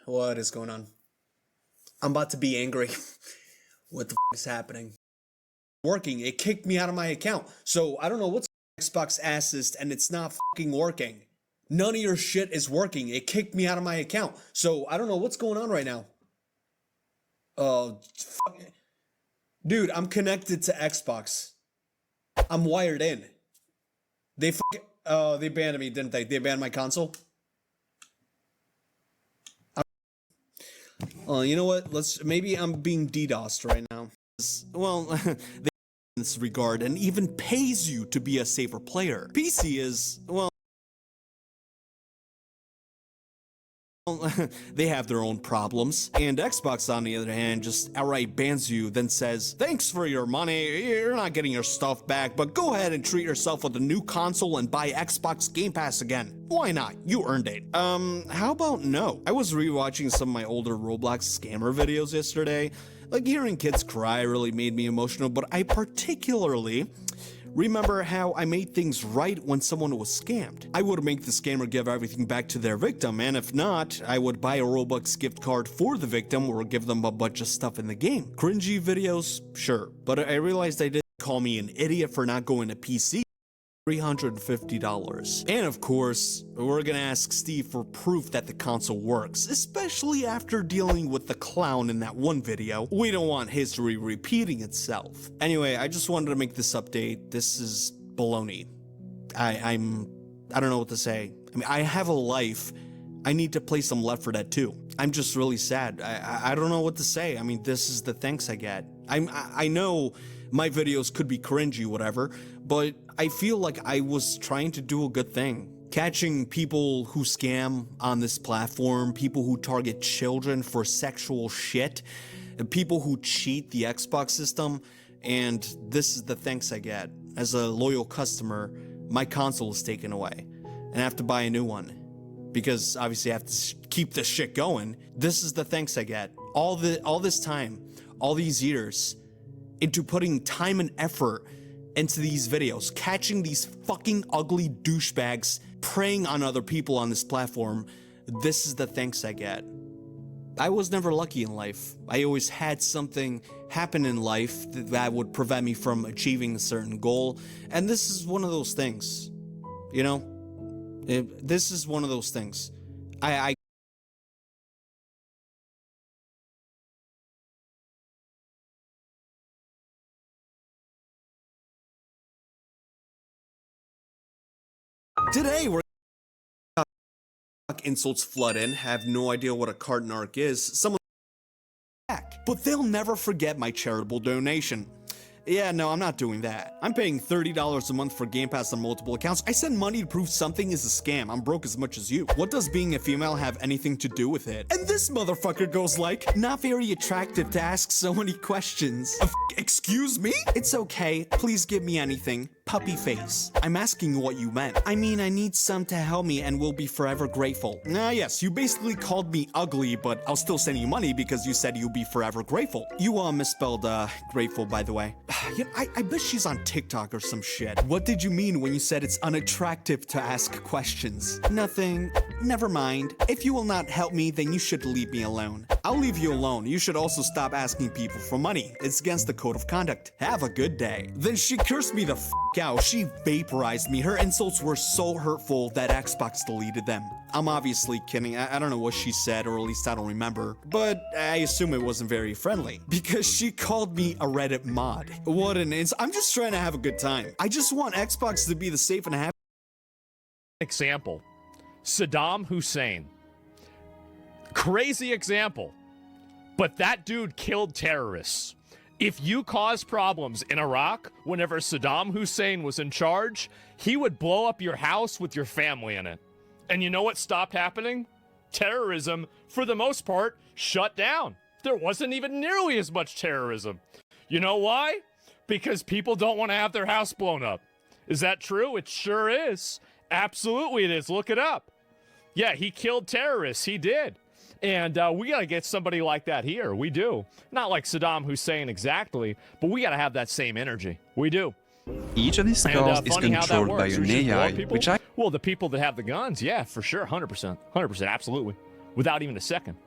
Speaker 7: What is going on? I'm about to be angry. What the f is happening? Working. It kicked me out of my account. So I don't know what's Xbox assist and it's not fucking working. None of your shit is working. It kicked me out of my account. So I don't know what's going on right now. Dude, I'm connected to Xbox. I'm wired in. They banned me, didn't they? They banned my console. You know what? Maybe I'm being DDoSed right now. Well, they in this regard and even pays you to be a safer player. PC is, well, they have their own problems. And Xbox, on the other hand, just outright bans you, then says, thanks for your money, you're not getting your stuff back, but go ahead and treat yourself with a new console and buy Xbox Game Pass again. Why not? You earned it. How about no? I was rewatching some of my older Roblox scammer videos yesterday. Like, hearing kids cry really made me emotional, but I particularly remember how I made things right when someone was scammed. I would make the scammer give everything back to their victim, and if not, I would buy a Robux gift card for the victim or give them a bunch of stuff in the game. Cringy videos? Sure. But I realized they didn't call me an idiot for not going to PC. $350. And of course, we're gonna ask Steve for proof that the console works, especially after dealing with the clown in that one video. We don't want history repeating itself. Anyway, I just wanted to make this update. This is baloney. I don't know what to say. I mean, I have a life. I need to play some Left 4 Dead 2. I'm just really sad. I don't know what to say. I mean, this is the thanks I get. I know my videos could be cringy, whatever, but I feel like I was trying to do a good thing. Catching people who scam on this platform, people who target children for sexual shit, people who cheat the Xbox system, and this is the thanks I get. As a loyal customer, my console is taken away, and I have to buy a new one. Because obviously I have to keep this shit going. This is the thanks I get. All this time, all these years, into putting time and effort into these videos, catching these fucking ugly douchebags preying on other people on this platform. This is the thanks I get. I was never lucky in life. I always had something happen in life that would prevent me from achieving a certain goal, and this is one of those things, you know? This is one of those things. Today we're insults flood in, have no idea what a carton arc is, someone back, but they'll never forget my charitable donation. Yeah, no, I'm not doing that. I'm paying $30 a month for Game Pass on multiple accounts. I send money to prove something is a scam. I'm broke as much as you. What does being a female have anything to do with it? And this motherfucker goes like, not very attractive to ask so many questions. Excuse me? It's okay. Please give me anything. puppy face. I'm asking you what you meant. I mean, I need some to help me and will be forever grateful. Yes, you basically called me ugly, but I'll still send you money because you said you'll be forever grateful. You misspelled grateful, by the way. I bet she's on TikTok or some shit. What did you mean when you said it's unattractive to ask questions? Nothing. Never mind. If you will not help me, then you should leave me alone. I'll leave you alone. You should also stop asking people for money. It's against the code of conduct. Have a good day. Then she cursed me the f out. She vaporized me. Her insults were so hurtful that Xbox deleted them. I'm obviously kidding. I don't know what she said, or at least I don't remember. But I assume it wasn't very friendly. Because she called me a Reddit mod. What an insult. I'm just trying to have a good time. I just want Xbox to be the safe and happy.
Speaker 3: Example. Saddam Hussein. Crazy example. But that dude killed terrorists. If you cause problems in Iraq, whenever Saddam Hussein was in charge, he would blow up your house with your family in it. And you know what stopped happening? Terrorism, for the most part, shut down. There wasn't even nearly as much terrorism. You know why? Because people don't want to have their house blown up. Is that true? It sure is. Absolutely it is. Look it up. Yeah, he killed terrorists. He did. And we got to get somebody like that here. We do. Not like Saddam Hussein exactly, but we got to have that same energy. We do.
Speaker 8: Each of these cars is controlled by an AI, which I...
Speaker 3: Well, the people that have the guns, yeah, for sure, 100%. 100%, absolutely. Without even a second.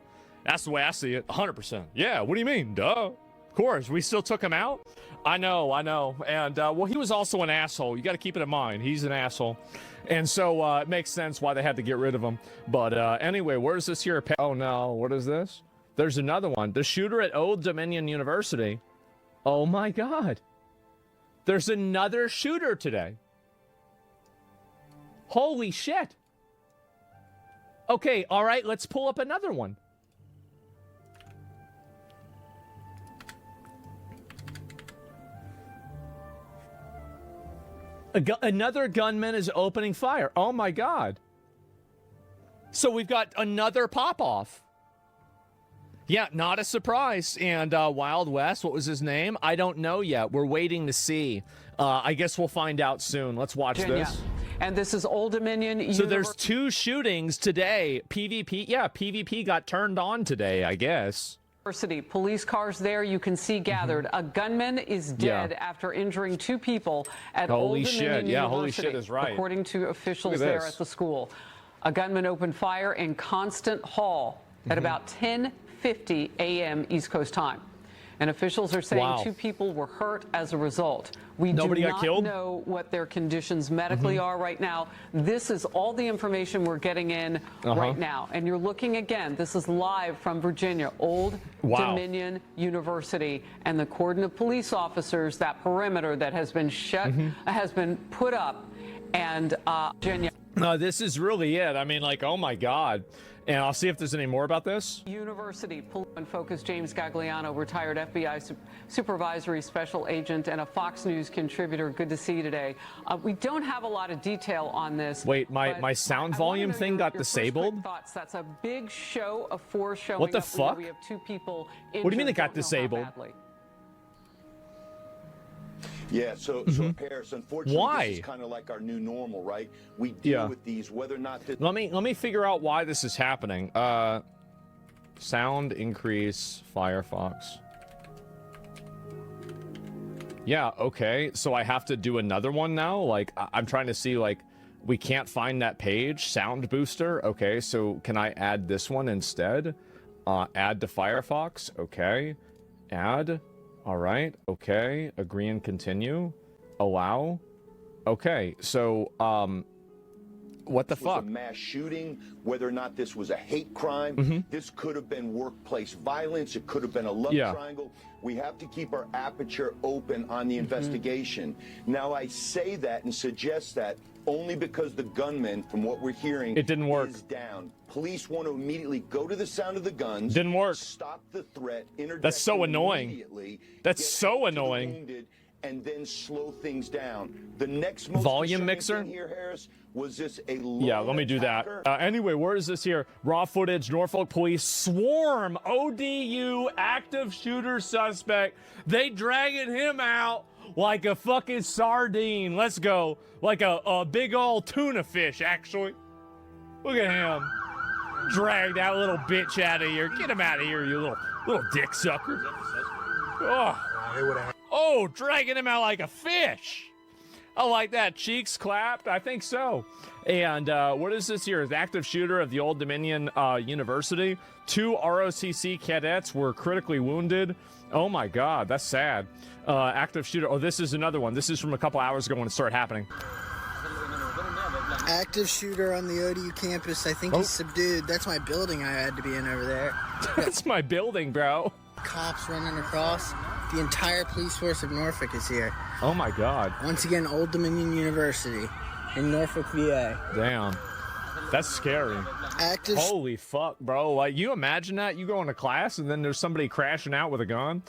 Speaker 3: That's the way I see it, 100%. Yeah, what do you mean? Duh. Of course, we still took him out. I know. And, well, he was also an asshole. You got to keep it in mind. He's an asshole. And so it makes sense why they had to get rid of him. But anyway, where's this here? Oh, no. What is this? There's another one. The shooter at Old Dominion University. Oh, my God. There's another shooter today. Holy shit. Okay, all right, let's pull up another one. Another gunman is opening fire. Oh my God. So we've got another pop-off. Yeah, not a surprise. And Wild West, what was his name? I don't know yet. We're waiting to see. I guess we'll find out soon. Let's watch this.
Speaker 11: And this is Old Dominion.
Speaker 3: So there's 2 shootings today. PvP, yeah, PvP got turned on today, I guess.
Speaker 11: Police cars there, you can see gathered. A gunman is dead after injuring 2 people at Old Dominion University.
Speaker 3: Yeah, holy shit is right.
Speaker 11: According to officials there at the school. A gunman opened fire in Constant Hall at about 10:50 a.m. East Coast time. And officials are saying 2 people were hurt as a result. We do not know what their conditions medically are right now. This is all the information we're getting in right now. And you're looking again, this is live from Virginia, Old Dominion University, and the cordon of police officers, that perimeter that has been has been put up. And Virginia.
Speaker 3: No, this is really it. I mean, like, oh my God. And I'll see if there's any more about this.
Speaker 11: University and Focus James Gagliano, retired FBI supervisory special agent and a Fox News contributor. Good to see you today. We don't have a lot of detail on this.
Speaker 3: Wait, my sound volume thing got disabled?
Speaker 11: Thoughts. That's a big show of force showing
Speaker 3: what the
Speaker 11: up.
Speaker 3: fuck?
Speaker 11: We have 2 people injured.
Speaker 3: What do you mean it got disabled?
Speaker 12: Yeah, so Paris, unfortunately, this is kind of like our new normal, right? We deal with these, whether or not this...
Speaker 3: Let me figure out why this is happening. Sound increase, Firefox. Yeah, okay. So I have to do another one now? Like, I'm trying to see, like, we can't find that page. Sound booster. Okay, so can I add this one instead? Add to Firefox. Okay. Add. All right. Okay. Agree and continue. Allow. Okay. So, what the fuck?
Speaker 12: Was a mass shooting, whether or not this was a hate crime. This could have been workplace violence. It could have been a love triangle. We have to keep our aperture open on the investigation. Now, I say that and suggest that only because the gunman, from what we're hearing,
Speaker 3: it didn't work.
Speaker 12: Is down. Police want to immediately go to the sound of the guns.
Speaker 3: Didn't work.
Speaker 12: Stop the threat.
Speaker 3: That's so annoying. That's so annoying.
Speaker 12: And then slow things down. The next most
Speaker 3: volume mixer
Speaker 12: thing here, Harris, was this a
Speaker 3: let me do that. Anyway, where is this here? Raw footage. Norfolk police swarm ODU active shooter suspect. They dragging him out. like a fucking sardine. Let's go. Like a big old tuna fish, actually. Look at him. Drag that little bitch out of here. Get him out of here, you little dick sucker. Oh, dragging him out like a fish. I like that. Cheeks clapped. I think so. And what is this here? The active shooter of the Old Dominion University. 2 ROTC cadets were critically wounded. Oh my God, that's sad. Active shooter. Oh, this is another one. This is from a couple hours ago when it started happening.
Speaker 10: Active shooter on the ODU campus. I think he's subdued. That's my building I had to be in over there.
Speaker 3: That's my building, bro.
Speaker 10: Cops running across. The entire police force of Norfolk is here.
Speaker 3: Oh my God.
Speaker 10: Once again, Old Dominion University in Norfolk, VA.
Speaker 3: Damn. That's scary. Holy fuck, bro. Like, you imagine that? You go into class and then there's somebody crashing out with a gun?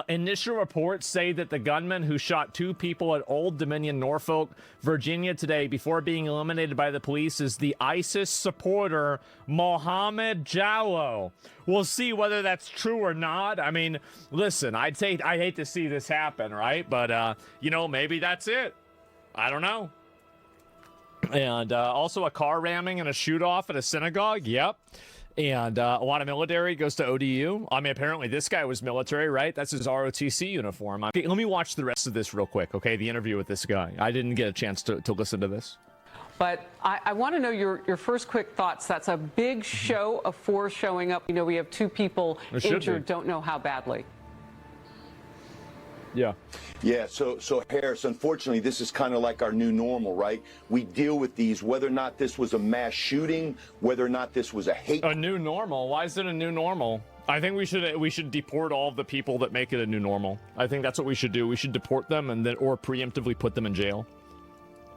Speaker 3: Initial reports say that the gunman who shot 2 people at Old Dominion, Norfolk, Virginia today before being eliminated by the police is the ISIS supporter Mohammed Jallow. We'll see whether that's true or not. I mean, listen, I hate to see this happen, right? But, you know, maybe that's it. I don't know. And also a car ramming and a shoot-off at a synagogue. Yep. And a lot of military goes to ODU. I mean, apparently this guy was military, right? That's his ROTC uniform. Okay, let me watch the rest of this real quick, okay? The interview with this guy. I didn't get a chance to listen to this.
Speaker 11: But I want to know your first quick thoughts. That's a big show of force showing up. You know, we have 2 people injured, don't know how badly.
Speaker 3: Yeah.
Speaker 12: Yeah, so Harris, unfortunately, this is kind of like our new normal, right? We deal with these, whether or not this was a mass shooting, whether or not this was a hate.
Speaker 3: A new normal? Why is it a new normal? I think we should deport all of the people that make it a new normal. I think that's what we should do. We should deport them and then or preemptively put them in jail.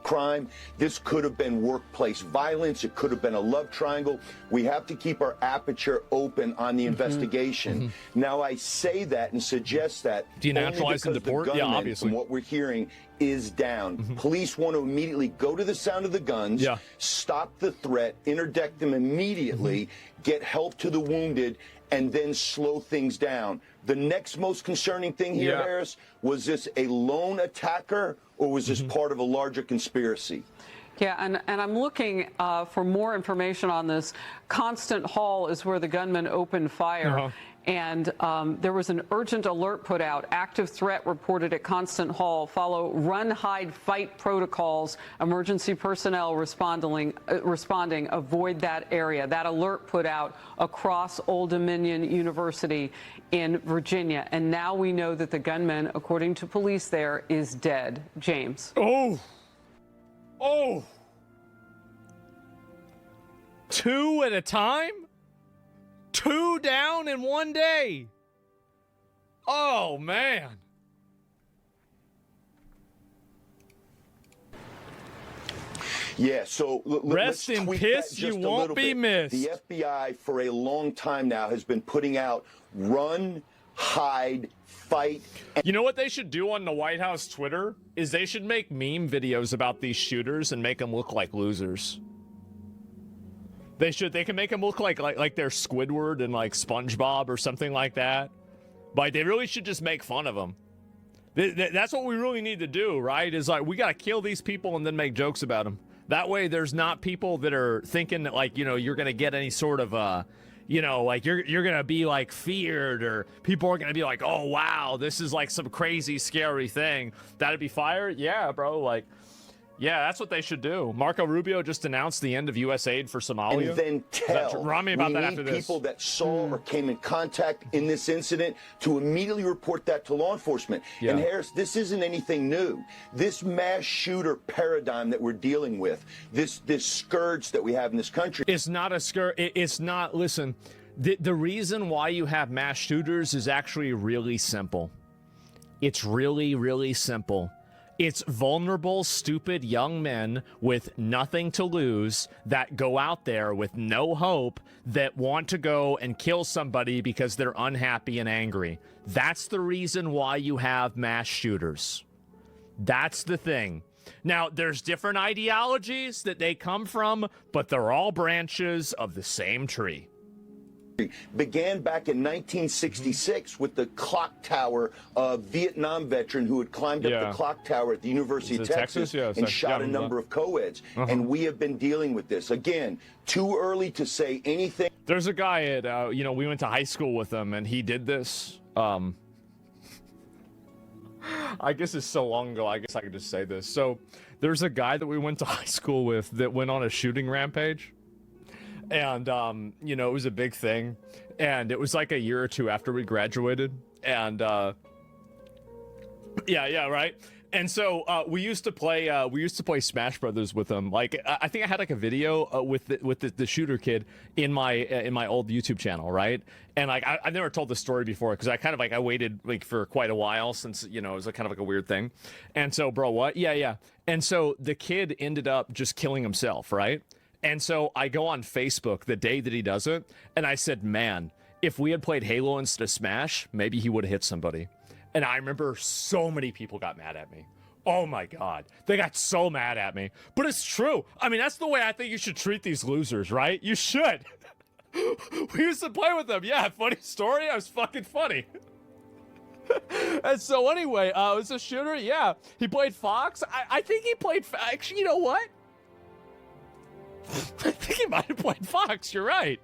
Speaker 12: Crime. This could have been workplace violence. It could have been a love triangle. We have to keep our aperture open on the investigation. Now, I say that and suggest that
Speaker 3: denaturalize and deport. Yeah, obviously.
Speaker 12: From what we're hearing is down. Police want to immediately go to the sound of the guns, stop the threat, interdict them immediately, get help to the wounded, and then slow things down. The next most concerning thing here, Harris, was this a lone attacker or was this part of a larger conspiracy?
Speaker 11: Yeah, and I'm looking for more information on this. Constant Hall is where the gunman opened fire. And there was an urgent alert put out. Active threat reported at Constant Hall. Follow run, hide, fight protocols. Emergency personnel responding. Avoid that area. That alert put out across Old Dominion University in Virginia. And now we know that the gunman, according to police there, is dead. James.
Speaker 3: Oh. 2 at a time? 2 down in one day. Oh, man.
Speaker 12: Yeah, so
Speaker 3: rest in piss, you won't be missed.
Speaker 12: The FBI for a long time now has been putting out run, hide, fight.
Speaker 3: You know what they should do on the White House Twitter? Is they should make meme videos about these shooters and make them look like losers. They can make them look like they're Squidward and like SpongeBob or something like that. But they really should just make fun of them. That's what we really need to do, right? Is like, we got to kill these people and then make jokes about them. That way there's not people that are thinking that, like, you know, you're going to get any sort of, you know, like you're going to be like feared, or people are going to be like, oh, wow, this is like some crazy, scary thing. That'd be fired? Yeah, bro. Like, yeah, that's what they should do. Marco Rubio just announced the end of U.S. aid for Somalia.
Speaker 12: And then tell.
Speaker 3: Remind me about that after this.
Speaker 12: People that saw or came in contact in this incident to immediately report that to law enforcement.
Speaker 3: Yeah.
Speaker 12: And Harris, this isn't anything new. This mass shooter paradigm that we're dealing with, this scourge that we have in this country.
Speaker 3: It's not a scourge. It's not, listen, the reason why you have mass shooters is actually really simple. It's really, really simple. It's vulnerable, stupid young men with nothing to lose that go out there with no hope, that want to go and kill somebody because they're unhappy and angry. That's the reason why you have mass shooters. That's the thing. Now, there's different ideologies that they come from, but they're all branches of the same tree.
Speaker 12: began back in 1966 with the clock tower Vietnam veteran who had climbed up the clock tower at the University of Texas and shot a number of co-eds. And we have been dealing with this. Again, too early to say anything.
Speaker 3: There's a guy at, you know, we went to high school with him, and he did this. I guess it's so long ago, I guess I could just say this. So there's a guy that we went to high school with that went on a shooting rampage. And, you know, it was a big thing. And it was like a year or two after we graduated. And, yeah, right. And so we used to play Smash Brothers with him. Like, I think I had like a video with the shooter kid in my old YouTube channel, right? And like I've never told this story before because I waited like for quite a while since, you know, it was like kind of like a weird thing. And so, bro, what? Yeah. And so the kid ended up just killing himself, right? And so I go on Facebook the day that he does it, and I said, man, if we had played Halo instead of Smash, maybe he would have hit somebody. And I remember so many people got mad at me. Oh my God. They got so mad at me. But it's true. I mean, that's the way I think you should treat these losers, right? You should. We used to play with them. Yeah, funny story. I was fucking funny. And so anyway, it was a shooter. Yeah, he played Fox. I think he played... Actually, you know what? I think he might have played Fox. You're right.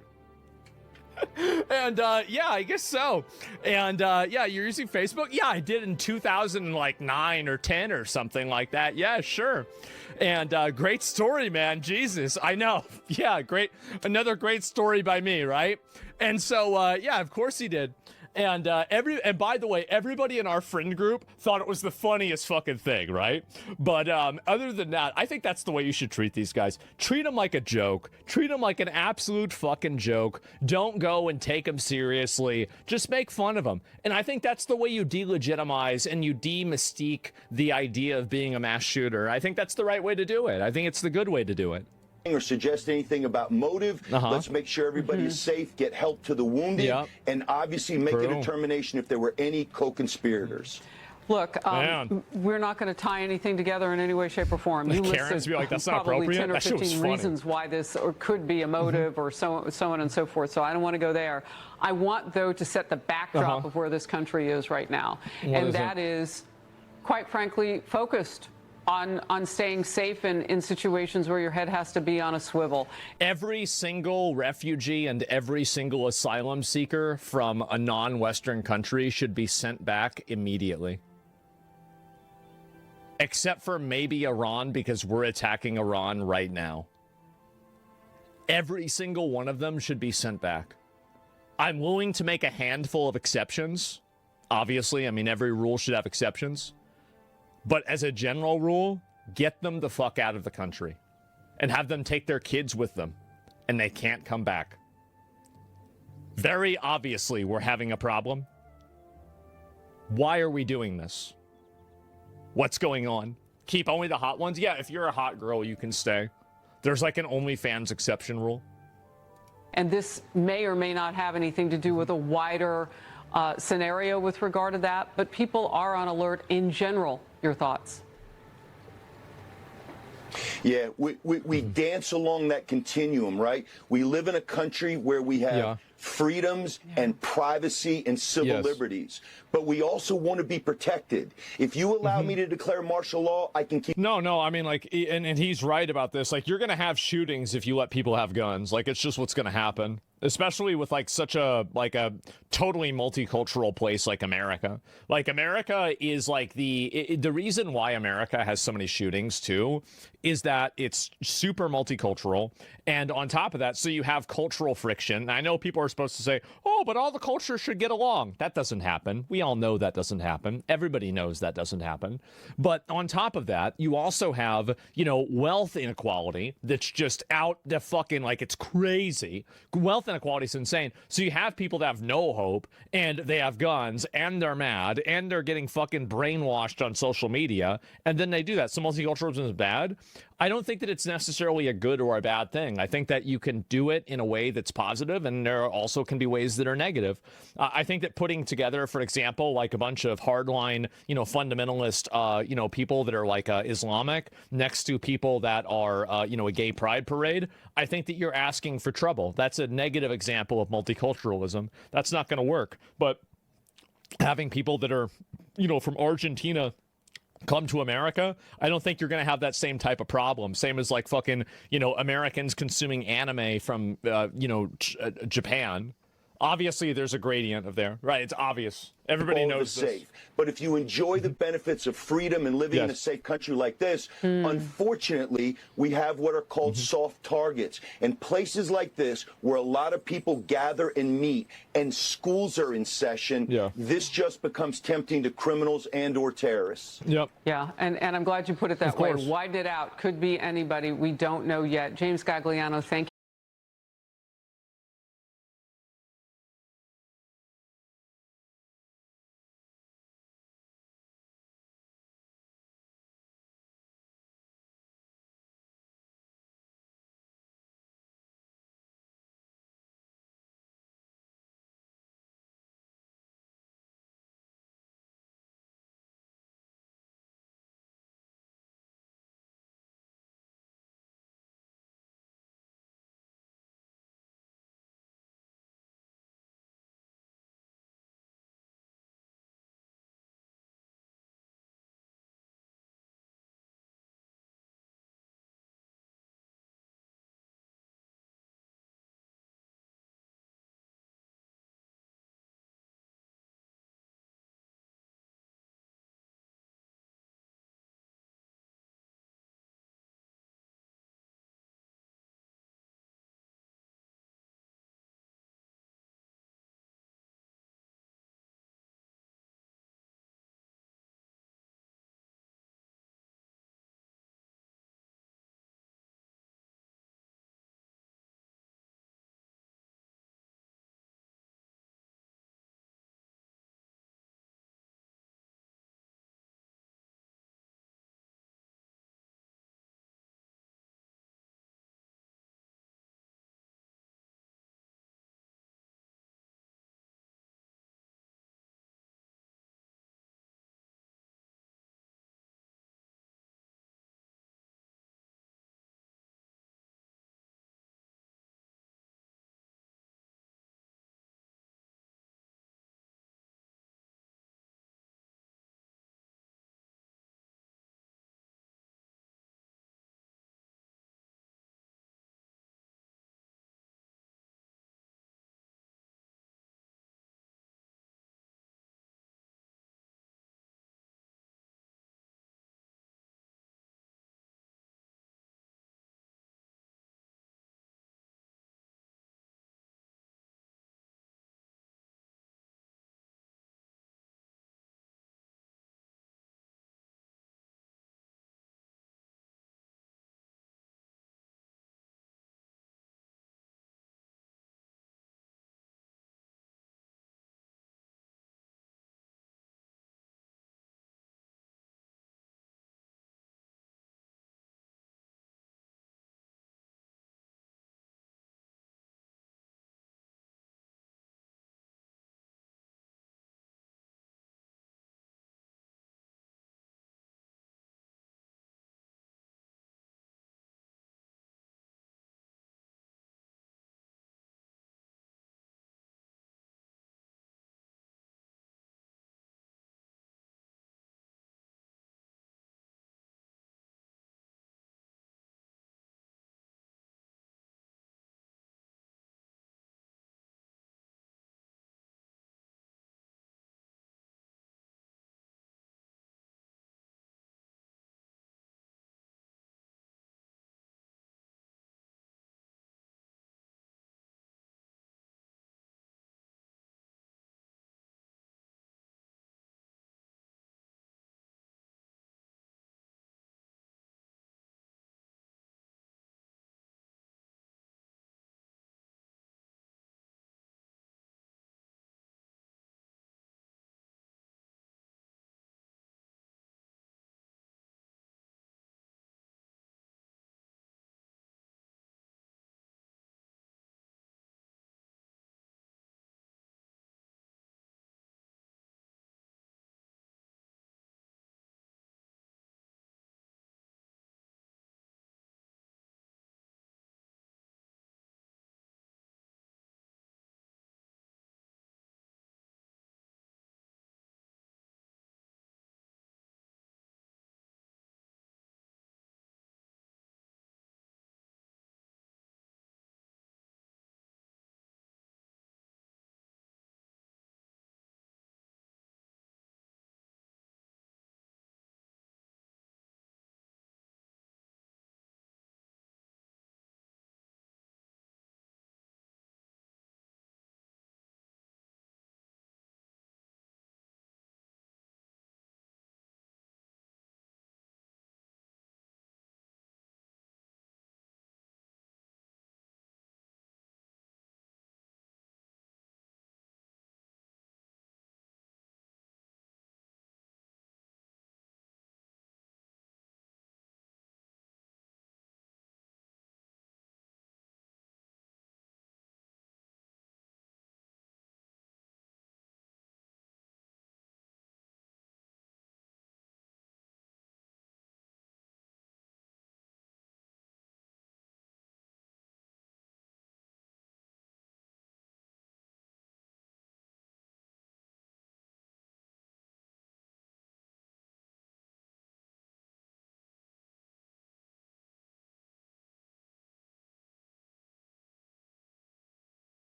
Speaker 3: And yeah, I guess so. And yeah, you're using Facebook? Yeah, I did in 2009 or 10 or something like that. Yeah, sure. And great story, man. Jesus, I know. Yeah, great. Another great story by me, right? And so yeah, of course he did. And by the way, everybody in our friend group thought it was the funniest fucking thing, right? But other than that, I think that's the way you should treat these guys. Treat them like a joke. Treat them like an absolute fucking joke. Don't go and take them seriously. Just make fun of them. And I think that's the way you delegitimize and you demystique the idea of being a mass shooter. I think that's the right way to do it. I think it's the good way to do it.
Speaker 12: Or suggest anything about motive. Let's make sure everybody is safe, get help to the wounded, and obviously make a determination if there were any co-conspirators.
Speaker 11: Look, we're not going to tie anything together in any way, shape, or form. You listed
Speaker 3: like, that's not
Speaker 11: probably
Speaker 3: appropriate.
Speaker 11: 10 or 15 reasons why this could be a motive or so on and so forth, so I don't want to go there. I want, though, to set the backdrop of where this country is right now, and that is, quite frankly, focused on staying safe in situations where your head has to be on a swivel.
Speaker 3: Every single refugee and every single asylum seeker from a non-Western country should be sent back immediately. Except for maybe Iran, because we're attacking Iran right now. Every single one of them should be sent back. I'm willing to make a handful of exceptions. Obviously, I mean, every rule should have exceptions. But as a general rule, get them the fuck out of the country and have them take their kids with them, and they can't come back. Very obviously, we're having a problem. Why are we doing this? What's going on? Keep only the hot ones? Yeah, if you're a hot girl, you can stay. There's like an OnlyFans exception rule.
Speaker 11: And this may or may not have anything to do with a wider scenario with regard to that, but people are on alert in general. Your thoughts?
Speaker 12: Yeah, we dance along that continuum, right? We live in a country where we have freedoms and privacy and civil liberties, but we also want to be protected. If you allow me to declare martial law, I can keep...
Speaker 3: No, I mean, like, and he's right about this. Like, you're going to have shootings if you let people have guns. Like, it's just what's going to happen. Especially with, like, such a, like, a totally multicultural place like America. Like, America is, like, the reason why America has so many shootings, too, is that it's super multicultural. And on top of that, so you have cultural friction. I know people are supposed to say, oh, but all the cultures should get along. That doesn't happen. We all know that doesn't happen. Everybody knows that doesn't happen. But on top of that, you also have, you know, wealth inequality that's just out the fucking, like, it's crazy. Wealth inequality is insane. So you have people that have no hope, and they have guns, and they're mad, and they're getting fucking brainwashed on social media, and then they do that. So multiculturalism is bad. I don't think that it's necessarily a good or a bad thing. I think that you can do it in a way that's positive, and there also can be ways that are negative. I think that putting together, for example, like a bunch of hardline, fundamentalist, people that are like Islamic next to people that are, a gay pride parade, I think that you're asking for trouble. That's a negative example of multiculturalism. That's not going to work. But having people that are, from Argentina come to America, I don't think you're going to have that same type of problem. Same as like fucking, Americans consuming anime from, Japan. Obviously, there's a gradient of there, right? It's obvious. Everybody knows this.
Speaker 12: Safe. But if you enjoy the benefits of freedom and living in a safe country like this, unfortunately, we have what are called soft targets. And places like this, where a lot of people gather and meet, and schools are in session, this just becomes tempting to criminals and or terrorists.
Speaker 3: Yep.
Speaker 11: Yeah, and I'm glad you put it that way. Widen it out. Could be anybody. We don't know yet. James Gagliano, thank you.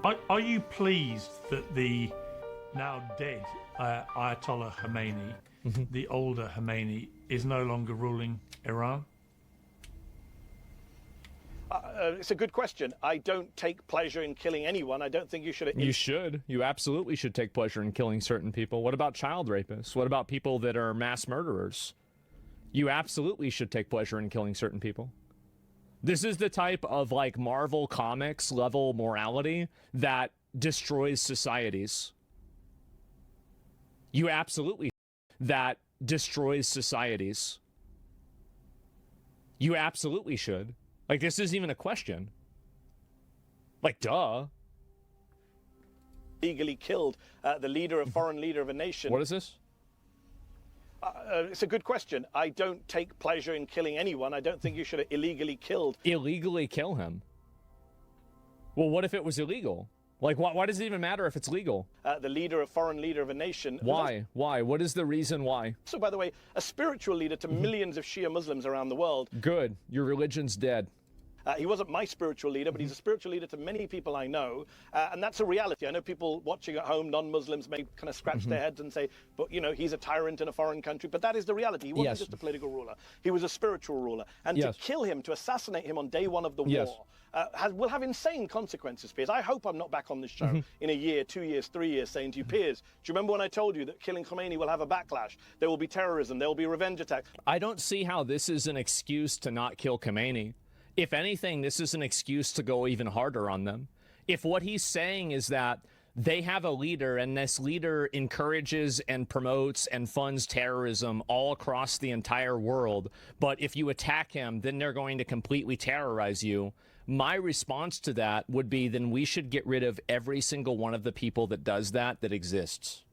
Speaker 9: Are you pleased that the now dead Ayatollah Khomeini, the older Khomeini, is no longer ruling Iran?
Speaker 13: It's a good question. I don't take pleasure in killing anyone. I don't think you should.
Speaker 3: You should. You absolutely should take pleasure in killing certain people. What about child rapists? What about people that are mass murderers? You absolutely should take pleasure in killing certain people. This is the type of, like, Marvel Comics level morality that destroys societies. You absolutely that destroys societies. You absolutely should. Like, this isn't even a question. Like, duh.
Speaker 13: Legally killed the leader, a foreign leader of a nation.
Speaker 3: What is this?
Speaker 13: It's a good question. I don't take pleasure in killing anyone. I don't think you should have illegally killed.
Speaker 3: Illegally kill him? Well, what if it was illegal? Like, why does it even matter if it's legal?
Speaker 13: The leader, a foreign leader of a nation.
Speaker 3: Why? Why? What is the reason why?
Speaker 13: So, by the way, a spiritual leader to millions of Shia Muslims around the world.
Speaker 3: Good. Your religion's dead.
Speaker 13: He wasn't my spiritual leader, but he's a spiritual leader to many people I know. And that's a reality. I know people watching at home, non-Muslims, may kind of scratch their heads and say, but, you know, he's a tyrant in a foreign country. But that is the reality. He wasn't just a political ruler. He was a spiritual ruler. And to kill him, to assassinate him on day one of the war, will have insane consequences, Piers. I hope I'm not back on this show in a year, 2 years, 3 years saying to you, Piers, do you remember when I told you that killing Khomeini will have a backlash? There will be terrorism. There will be revenge attacks.
Speaker 3: I don't see how this is an excuse to not kill Khomeini. If anything, this is an excuse to go even harder on them. If what he's saying is that they have a leader and this leader encourages and promotes and funds terrorism all across the entire world, but if you attack him, then they're going to completely terrorize you. My response to that would be, then we should get rid of every single one of the people that does that exists.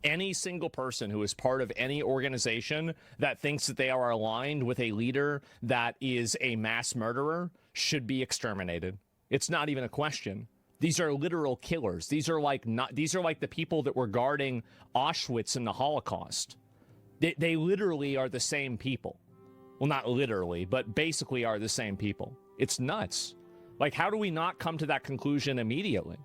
Speaker 3: Any single person who is part of any organization that thinks that they are aligned with a leader that is a mass murderer should be exterminated. It's not even a question. These are literal killers. These are like the people that were guarding Auschwitz in the Holocaust. They literally are the same people. Well, not literally, but basically are the same people. It's nuts. Like, how do we not come to that conclusion immediately?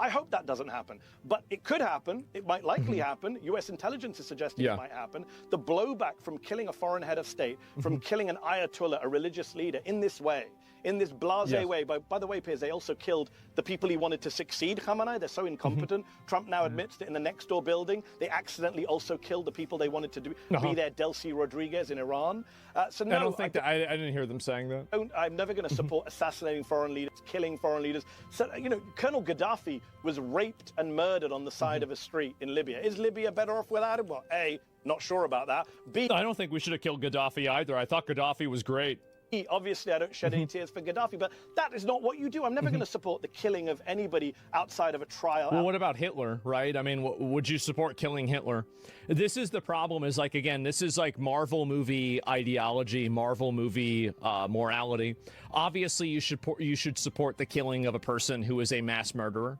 Speaker 13: I hope that doesn't happen, but it could happen. It might likely happen. U.S. intelligence is suggesting it might happen. The blowback from killing a foreign head of state, from killing an Ayatollah, a religious leader, in this way, in this blasé way. By the way, Piers, they also killed the people he wanted to succeed Khamenei. They're so incompetent. Trump now admits that in the next door building, they accidentally also killed the people they wanted to be their Delcy Rodriguez in Iran. So no,
Speaker 3: I don't think I didn't hear them saying that.
Speaker 13: I'm never going to support assassinating foreign leaders, killing foreign leaders. So, you know, Colonel Gaddafi was raped and murdered on the side of a street in Libya. Is Libya better off without him? Well, A, not sure about that. B,
Speaker 3: I don't think we should have killed Gaddafi either. I thought Gaddafi was great.
Speaker 13: Obviously, I don't shed any tears for Gaddafi, but that is not what you do. I'm never going to support the killing of anybody outside of a trial.
Speaker 3: Well, what about Hitler, right? I mean, would you support killing Hitler? This is the problem, is like, again, this is like Marvel movie ideology, Marvel movie morality. Obviously, you should support the killing of a person who is a mass murderer.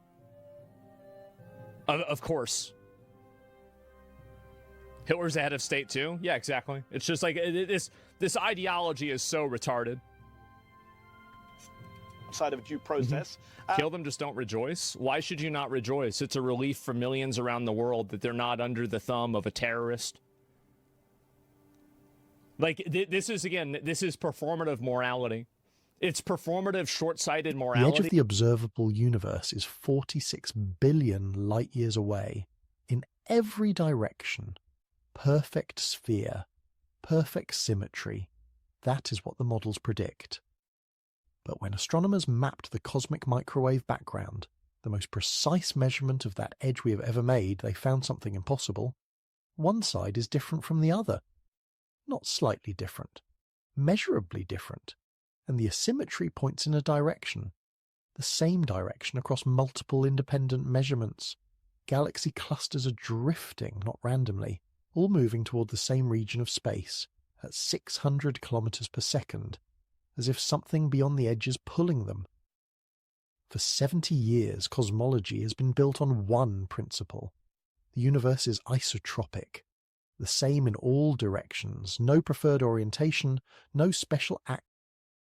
Speaker 3: Of course. Hitler's the head of state too? Yeah, exactly. It's just like, this ideology is so retarded.
Speaker 13: Side of due process.
Speaker 3: Kill them, just don't rejoice? Why should you not rejoice? It's a relief for millions around the world that they're not under the thumb of a terrorist. Like, this is performative morality. It's performative, short-sighted morality.
Speaker 14: The edge of the observable universe is 46 billion light years away in every direction. Perfect sphere, perfect symmetry. That is what the models predict. But when astronomers mapped the cosmic microwave background, the most precise measurement of that edge we have ever made, they found something impossible. One side is different from the other. Not slightly different, measurably different. And the asymmetry points in a direction, the same direction across multiple independent measurements. Galaxy clusters are drifting, not randomly, all moving toward the same region of space at 600 kilometers per second, as if something beyond the edge is pulling them. For 70 years, cosmology has been built on one principle. The universe is isotropic, the same in all directions, no preferred orientation, no special act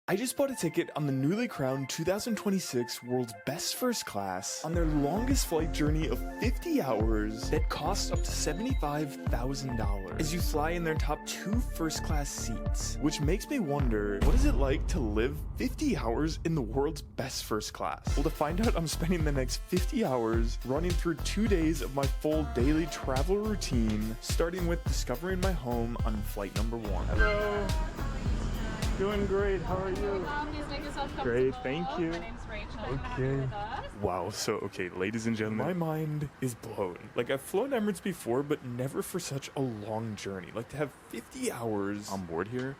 Speaker 15: I just bought a ticket on the newly crowned 2026 World's Best First Class on their longest flight journey of 50 hours that costs up to $75,000 as you fly in their top 2 first class seats, which makes me wonder, what is it like to live 50 hours in the world's best first class? Well, to find out, I'm spending the next 50 hours running through 2 days of my full daily travel routine, starting with discovering my home on flight number 1.
Speaker 16: Hello. Doing great. How are you?
Speaker 4: Please make yourself comfortable.
Speaker 16: Great, thank you.
Speaker 4: My name's Rachel. I'm happy
Speaker 15: Okay.
Speaker 4: with us.
Speaker 15: Wow, so okay, ladies and gentlemen, my mind is blown. Like, I've flown Emirates before, but never for such a long journey. Like, to have 50 hours on board here.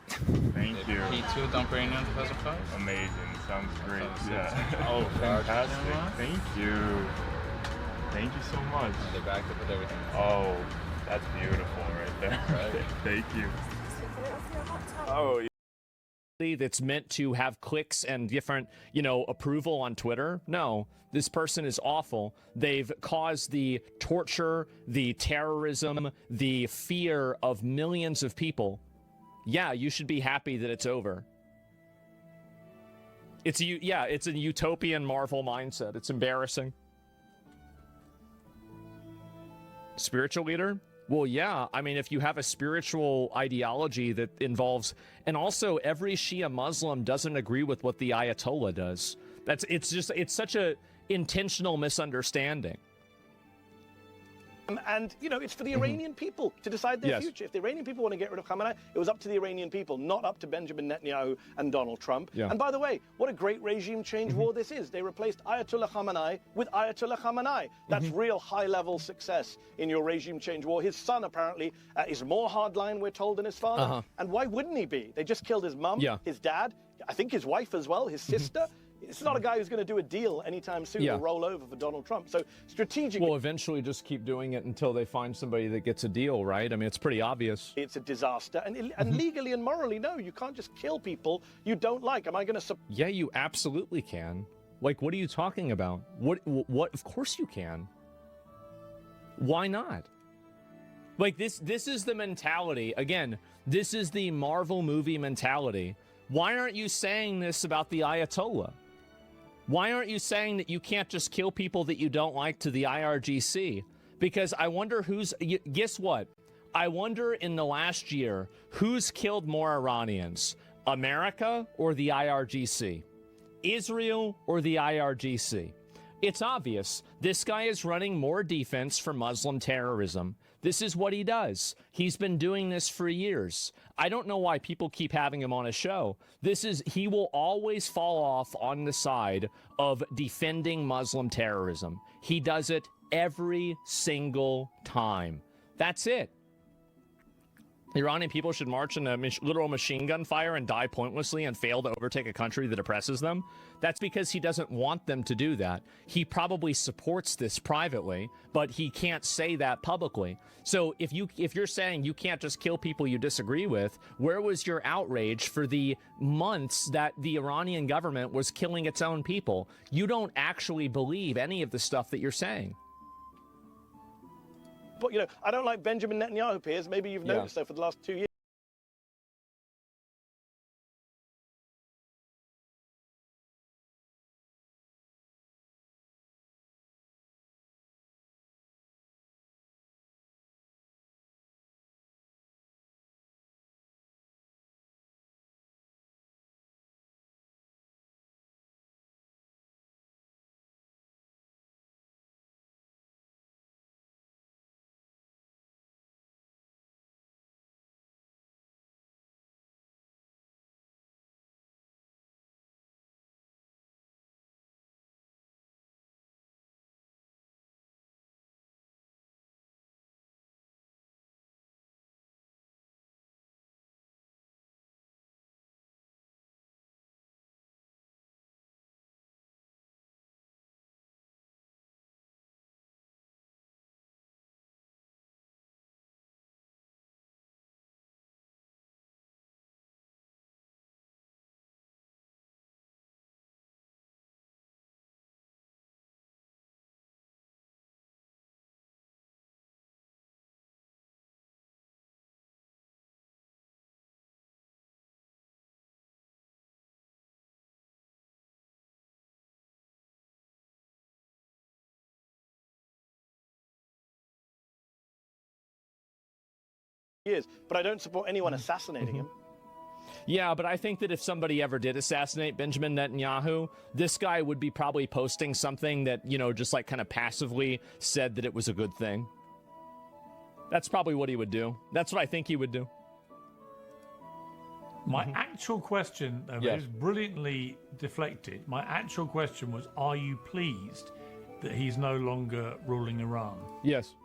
Speaker 16: Thank you.
Speaker 17: P2 don't bring in 2005?
Speaker 16: Amazing. Sounds great.
Speaker 17: Sounds
Speaker 16: Yeah. Oh, fantastic. Thank you. Thank you so much.
Speaker 17: They backed up with everything.
Speaker 16: Oh, that's beautiful right there.
Speaker 17: Right.
Speaker 16: Thank you. Oh, yeah.
Speaker 3: That's meant to have clicks and different, approval on Twitter. No, this person is awful. They've caused the torture, the terrorism, the fear of millions of people. Yeah, you should be happy that it's over. It's a utopian Marvel mindset. It's embarrassing. Spiritual leader? Well, yeah. I mean, if you have a spiritual ideology that involves, and also every Shia Muslim doesn't agree with what the Ayatollah does. It's such a intentional misunderstanding.
Speaker 13: And, it's for the Iranian people to decide their future. If the Iranian people want to get rid of Khamenei, it was up to the Iranian people, not up to Benjamin Netanyahu and Donald Trump.
Speaker 3: Yeah.
Speaker 13: And by the way, what a great regime change war this is. They replaced Ayatollah Khamenei with Ayatollah Khamenei. That's real high-level success in your regime change war. His son, apparently, is more hardline, we're told, than his father. And why wouldn't he be? They just killed his mum, his dad, I think his wife as well, his sister. It's not a guy who's going to do a deal anytime soon or roll over for Donald Trump. So strategically,
Speaker 3: we'll eventually just keep doing it until they find somebody that gets a deal, right? I mean, it's pretty obvious.
Speaker 13: It's a disaster. And legally and morally, no, you can't just kill people you don't like. Am I going to...
Speaker 3: Yeah, you absolutely can. Like, what are you talking about? What? Of course you can. Why not? Like, this is the mentality. Again, this is the Marvel movie mentality. Why aren't you saying this about the Ayatollah? Why aren't you saying that you can't just kill people that you don't like to the IRGC? Because I wonder guess what? I wonder in the last year, who's killed more Iranians? America or the IRGC? Israel or the IRGC? It's obvious. This guy is running more defense for Muslim terrorism. This is what he does. He's been doing this for years. I don't know why people keep having him on a show. He will always fall off on the side of defending Muslim terrorism. He does it every single time. That's it. Iranian people should march in a literal machine gun fire and die pointlessly and fail to overtake a country that oppresses them. That's because he doesn't want them to do that. He probably supports this privately, but he can't say that publicly. So if you're saying you can't just kill people you disagree with, where was your outrage for the months that the Iranian government was killing its own people? You don't actually believe any of the stuff that you're saying.
Speaker 13: But, I don't like Benjamin Netanyahu, Piers. Maybe you've noticed so for the last 2 years. years, but I don't support anyone assassinating him.
Speaker 3: Yeah, but I think that if somebody ever did assassinate Benjamin Netanyahu, this guy would be probably posting something that, you know, just like kind of passively said that it was a good thing. That's probably what he would do. That's what I think he would do.
Speaker 9: My actual question, though,
Speaker 3: Yes.
Speaker 9: was brilliantly deflected. My actual question was, are you pleased that he's no longer ruling Iran?
Speaker 3: Yes.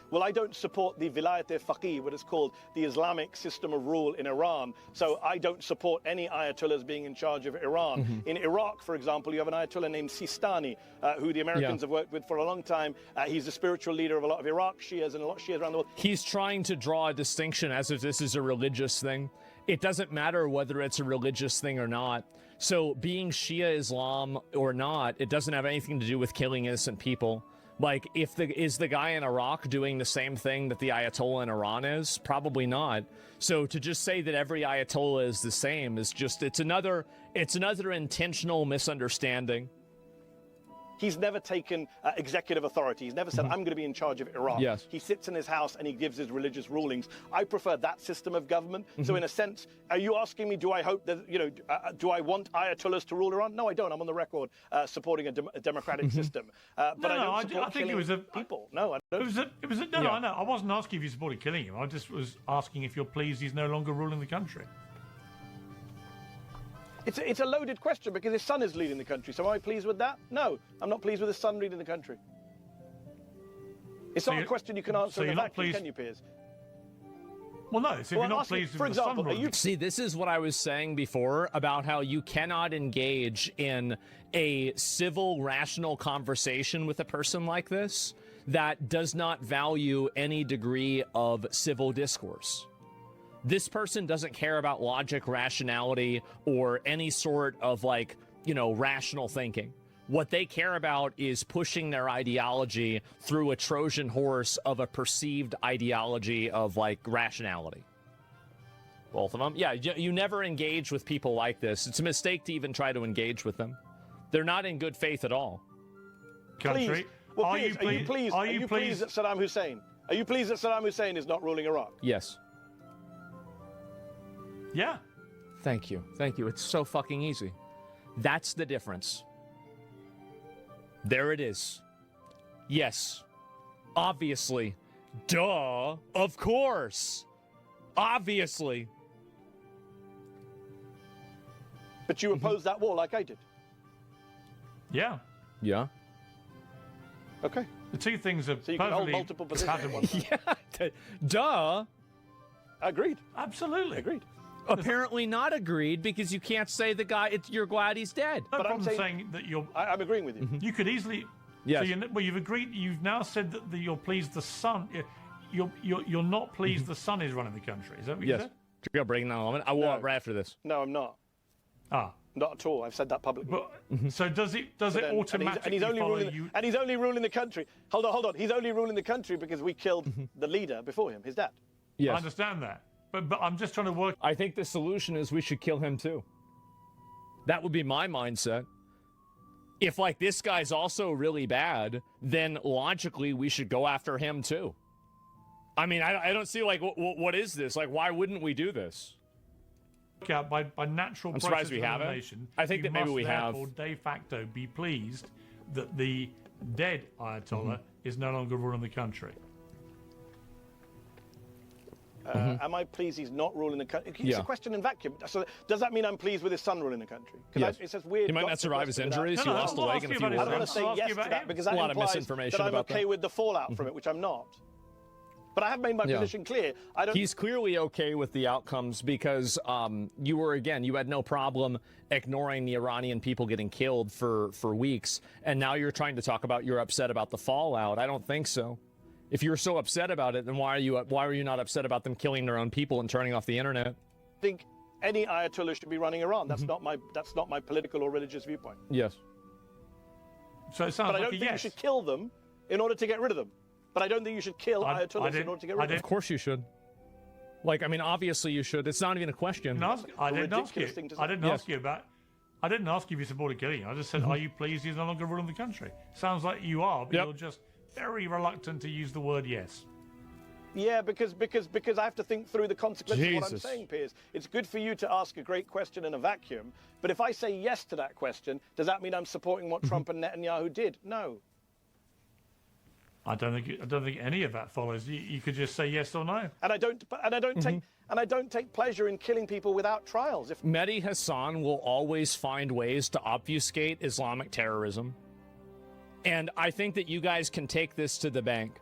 Speaker 13: Well, I don't support the Vilayat-e-Faqih, what is called the Islamic system of rule in Iran. So I don't support any ayatollahs being in charge of Iran. In Iraq, for example, you have an ayatollah named Sistani, who the Americans have worked with for a long time. He's the spiritual leader of a lot of Iraq Shias and a lot of Shias around the world.
Speaker 3: He's trying to draw a distinction as if this is a religious thing. It doesn't matter whether it's a religious thing or not. So being Shia Islam or not, it doesn't have anything to do with killing innocent people. Like, is the guy in Iraq doing the same thing that the Ayatollah in Iran is? Probably not. So to just say that every Ayatollah is the same is just, it's another intentional misunderstanding.
Speaker 13: He's never taken executive authority. He's never said, I'm going to be in charge of Iraq.
Speaker 3: Yes.
Speaker 13: He sits in his house and he gives his religious rulings. I prefer that system of government. So in a sense, are you asking me, do I hope that, you know, do I want ayatollahs to rule Iran? No, I don't. I'm on the record supporting a democratic system. But I don't support killing people. No, I don't.
Speaker 9: No, I know. I wasn't asking if you supported killing him. I just was asking if you're pleased he's no longer ruling the country.
Speaker 13: It's a loaded question because his son is leading the country. So am I pleased with that? No, I'm not pleased with his son leading the country. It's not a question you can answer in a vacuum, can you, Piers?
Speaker 9: Well, no. So if you're not pleased with the son,
Speaker 3: See, this is what I was saying before about how you cannot engage in a civil, rational conversation with a person like this that does not value any degree of civil discourse. This person doesn't care about logic, rationality, or any sort of, like, you know, rational thinking. What they care about is pushing their ideology through a Trojan horse of a perceived ideology of, like, rationality. Both of them. Yeah, you never engage with people like this. It's a mistake to even try to engage with them. They're not in good faith at all.
Speaker 13: Country. Well, are you pleased that Saddam Hussein? Are you pleased that Saddam Hussein is not ruling Iraq?
Speaker 3: Yes.
Speaker 9: Yeah.
Speaker 3: Thank you. Thank you. It's so fucking easy. That's the difference. There it is. Yes. Obviously. Duh. Of course. Obviously.
Speaker 13: But you oppose that war like I did.
Speaker 9: Yeah.
Speaker 3: Yeah.
Speaker 13: Okay.
Speaker 9: The two things are
Speaker 13: so you can hold multiple positions.
Speaker 3: Yeah. Duh.
Speaker 13: Agreed.
Speaker 9: Absolutely.
Speaker 13: Agreed.
Speaker 3: Apparently not agreed because you can't say the guy. You're glad he's dead.
Speaker 9: No, but I'm saying that you're.
Speaker 13: I'm agreeing with you.
Speaker 9: You could easily.
Speaker 3: Yes.
Speaker 9: So well, you've agreed. You've now said that you're pleased the son. You're not pleased the son is running the country. Is that what you said?
Speaker 3: You're breaking down a moment. I will right after this.
Speaker 13: No, I'm not.
Speaker 9: Ah.
Speaker 13: Not at all. I've said that publicly.
Speaker 9: But, so does it automatically follow you?
Speaker 13: And he's only ruling the country. Hold on. He's only ruling the country because we killed the leader before him, his dad.
Speaker 3: Yes.
Speaker 9: I understand that. But I'm just trying to work.
Speaker 3: I think the solution is we should kill him too. That would be my mindset. If, like, this guy's also really bad, then logically we should go after him too. I mean, I don't see, like, what is this? Like, why wouldn't we do this?
Speaker 9: Out by natural process
Speaker 3: surprised we
Speaker 9: of
Speaker 3: haven't.
Speaker 9: elimination,
Speaker 3: I think that maybe we have.
Speaker 9: You must therefore de facto be pleased that the dead Ayatollah is no longer ruling the country.
Speaker 13: Am I pleased he's not ruling the country? It's a question in vacuum. So does that mean I'm pleased with his son ruling the country?
Speaker 3: Yes.
Speaker 13: It's just weird.
Speaker 3: He might not survive his injuries. He lost a leg in a few
Speaker 13: I don't want to say yes to that because that implies that I'm okay with the fallout from it, which I'm not. But I have made my position clear.
Speaker 3: He's clearly okay with the outcomes because you had no problem ignoring the Iranian people getting killed for weeks, and now you're trying to talk about you're upset about the fallout. I don't think so. If you're so upset about it, then why are you not upset about them killing their own people and turning off the internet?
Speaker 13: I think any Ayatollah should be running Iran. That's not my political or religious viewpoint.
Speaker 3: Yes.
Speaker 9: So it sounds
Speaker 13: but I don't think you should kill them in order to get rid of them. But I don't think you should kill Ayatollahs in order to get rid of them.
Speaker 3: Of course you should. Like, I mean, obviously you should. It's not even a question.
Speaker 9: I didn't ask you if you supported killing. I just said, are you pleased he's no longer ruling the country? Sounds like you are, but you're just very reluctant to use the word yes.
Speaker 13: Yeah, because I have to think through the consequences of what I'm
Speaker 3: Jesus.
Speaker 13: saying, Piers. It's good for you to ask a great question in a vacuum, but if I say yes to that question, does that mean I'm supporting what Trump and Netanyahu did? No.
Speaker 9: I don't think any of that follows. You could just say yes or no.
Speaker 13: And I don't take pleasure in killing people without trials. If
Speaker 3: Mehdi Hassan will always find ways to obfuscate Islamic terrorism. And I think that you guys can take this to the bank.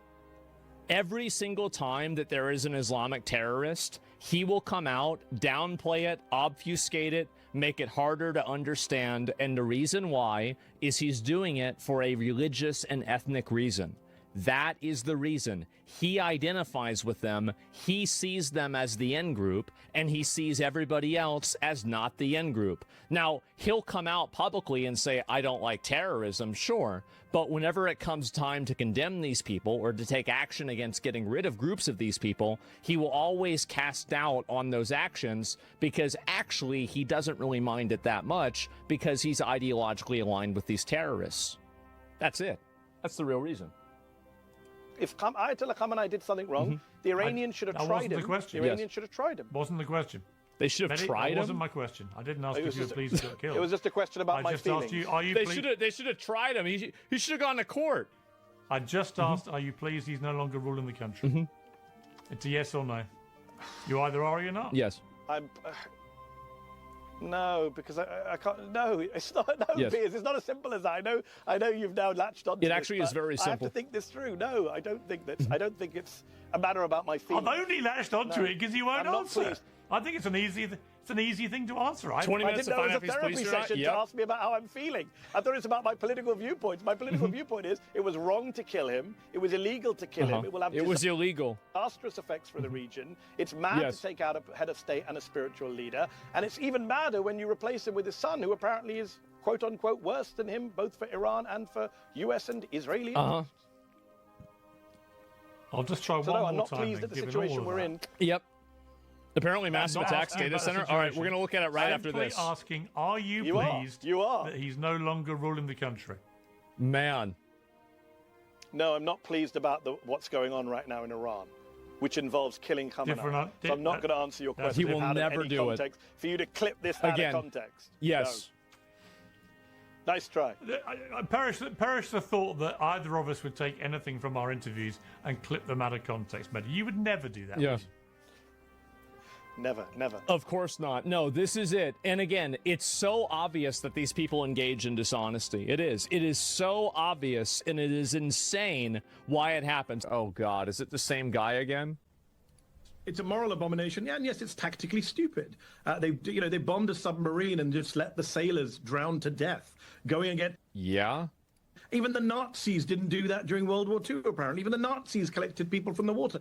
Speaker 3: Every single time that there is an Islamic terrorist, he will come out, downplay it, obfuscate it, make it harder to understand. And the reason why is he's doing it for a religious and ethnic reason. That is the reason. He identifies with them, he sees them as the end group, and he sees everybody else as not the end group. Now, he'll come out publicly and say, I don't like terrorism, sure, but whenever it comes time to condemn these people or to take action against getting rid of groups of these people, he will always cast doubt on those actions because actually he doesn't really mind it that much because he's ideologically aligned with these terrorists. That's it. That's the real reason.
Speaker 13: If Ayatollah Khamenei did something wrong, the Iranians should have tried him. The Iranians should have tried him.
Speaker 9: Wasn't the question.
Speaker 3: They should have tried him?
Speaker 9: That wasn't my question. I didn't ask if you were pleased to get killed.
Speaker 13: It was just a question about my feelings.
Speaker 9: Asked you, are you pleased?
Speaker 3: They should have tried him. He should have gone to court.
Speaker 9: I just asked, are you pleased he's no longer ruling the country? It's a yes or no. You either are or you're not.
Speaker 3: Yes.
Speaker 13: I'm... no, because I can't. No, it's not. No,
Speaker 3: Yes.
Speaker 13: Piers, it's not as simple as that. I know you've now latched on.
Speaker 3: It actually is very
Speaker 13: I have to
Speaker 3: simple.
Speaker 13: think this through. No, I don't think that. I don't think it's a matter about my feelings.
Speaker 9: I've only latched onto it because you won't
Speaker 13: I'm not
Speaker 9: answer.
Speaker 13: pleased.
Speaker 9: I think it's an easy thing to answer.
Speaker 3: 20
Speaker 13: I
Speaker 3: minutes
Speaker 13: didn't
Speaker 3: to
Speaker 13: know
Speaker 3: find
Speaker 13: it was
Speaker 3: out
Speaker 13: a
Speaker 3: if he's
Speaker 13: therapy
Speaker 3: pleased or not.
Speaker 13: session to ask me about how I'm feeling. I thought it was about my political viewpoints. My political viewpoint is it was wrong to kill him. It was illegal to kill him. It will have
Speaker 3: It was illegal.
Speaker 13: disastrous effects for the region. It's mad
Speaker 3: Yes.
Speaker 13: to take out a head of state and a spiritual leader. And it's even madder when you replace him with his son, who apparently is, quote unquote, worse than him, both for Iran and for US and Israeli.
Speaker 3: Uh-huh.
Speaker 9: I'll just try
Speaker 13: So
Speaker 9: one
Speaker 13: no, I'm
Speaker 9: more
Speaker 13: not
Speaker 9: time.
Speaker 13: pleased at the situation we're in.
Speaker 3: Yep. Apparently massive
Speaker 9: not
Speaker 3: attacks
Speaker 9: asking
Speaker 3: data
Speaker 9: about the
Speaker 3: center. All right, we're going to look at it right
Speaker 9: I'm
Speaker 3: after this.
Speaker 9: asking, are you
Speaker 13: You are.
Speaker 9: pleased
Speaker 13: You are.
Speaker 9: that he's no longer ruling the country?
Speaker 3: Man.
Speaker 13: No, I'm not pleased about what's going on right now in Iran, which involves killing Khamenei. So I'm not going to answer your question.
Speaker 3: He will
Speaker 13: out of
Speaker 3: never
Speaker 13: any
Speaker 3: do
Speaker 13: context, for you to clip this out
Speaker 3: Again,
Speaker 13: of context.
Speaker 3: Yes.
Speaker 13: No. Nice try.
Speaker 9: I perish the thought that either of us would take anything from our interviews and clip them out of context, Mehdi. You would never do that.
Speaker 3: Yeah.
Speaker 9: would you?
Speaker 13: Never, never.
Speaker 3: Of course not. No, this is it. And again, it's so obvious that these people engage in dishonesty. It is. It is so obvious, and it is insane why it happens. Oh, God. Is it the same guy again?
Speaker 1: It's a moral abomination, and yes, it's tactically stupid. They bombed a submarine and just let the sailors drown to death, going against.
Speaker 3: Yeah.
Speaker 1: Even the Nazis didn't do that during World War II. Apparently, even the Nazis collected people from the water.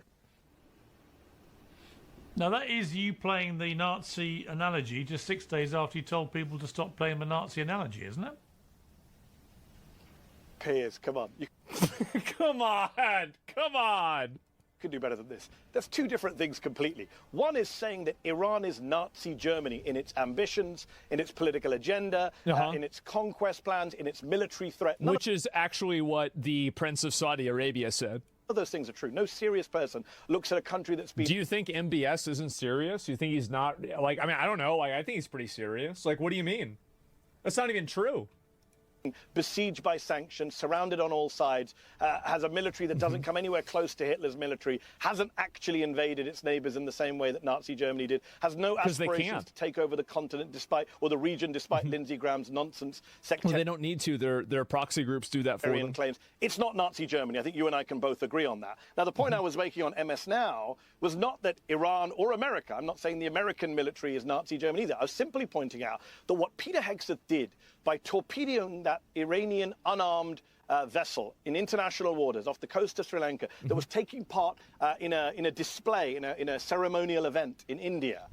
Speaker 9: Now, that is you playing the Nazi analogy just 6 days after you told people to stop playing the Nazi analogy, isn't it?
Speaker 13: Piers, come on. You
Speaker 3: Come on. Come on.
Speaker 13: can do better than this. There's two different things completely. One is saying that Iran is Nazi Germany in its ambitions, in its political agenda, in its conquest plans, in its military threat.
Speaker 3: Which is actually what the Prince of Saudi Arabia said.
Speaker 13: Of those things are true. No serious person looks at a country that's been...
Speaker 3: Do you think MBS isn't serious? Do you think he's not... Like, I mean, I don't know. Like, I think he's pretty serious. Like, what do you mean? That's not even true.
Speaker 13: Besieged by sanctions, surrounded on all sides, has a military that doesn't come anywhere close to Hitler's military, hasn't actually invaded its neighbors in the same way that Nazi Germany did, has no aspirations to take over the continent or the region despite Lindsey Graham's nonsense
Speaker 3: Well, they don't need to. Their proxy groups do that for them.
Speaker 13: claims. It's not Nazi Germany. I think you and I can both agree on that. Now, the point I was making on MS Now was not that Iran or America, I'm not saying the American military is Nazi Germany either. I was simply pointing out that what Peter Hegseth did by torpedoing that Iranian unarmed vessel in international waters off the coast of Sri Lanka that was taking part in a display, in a ceremonial event in India.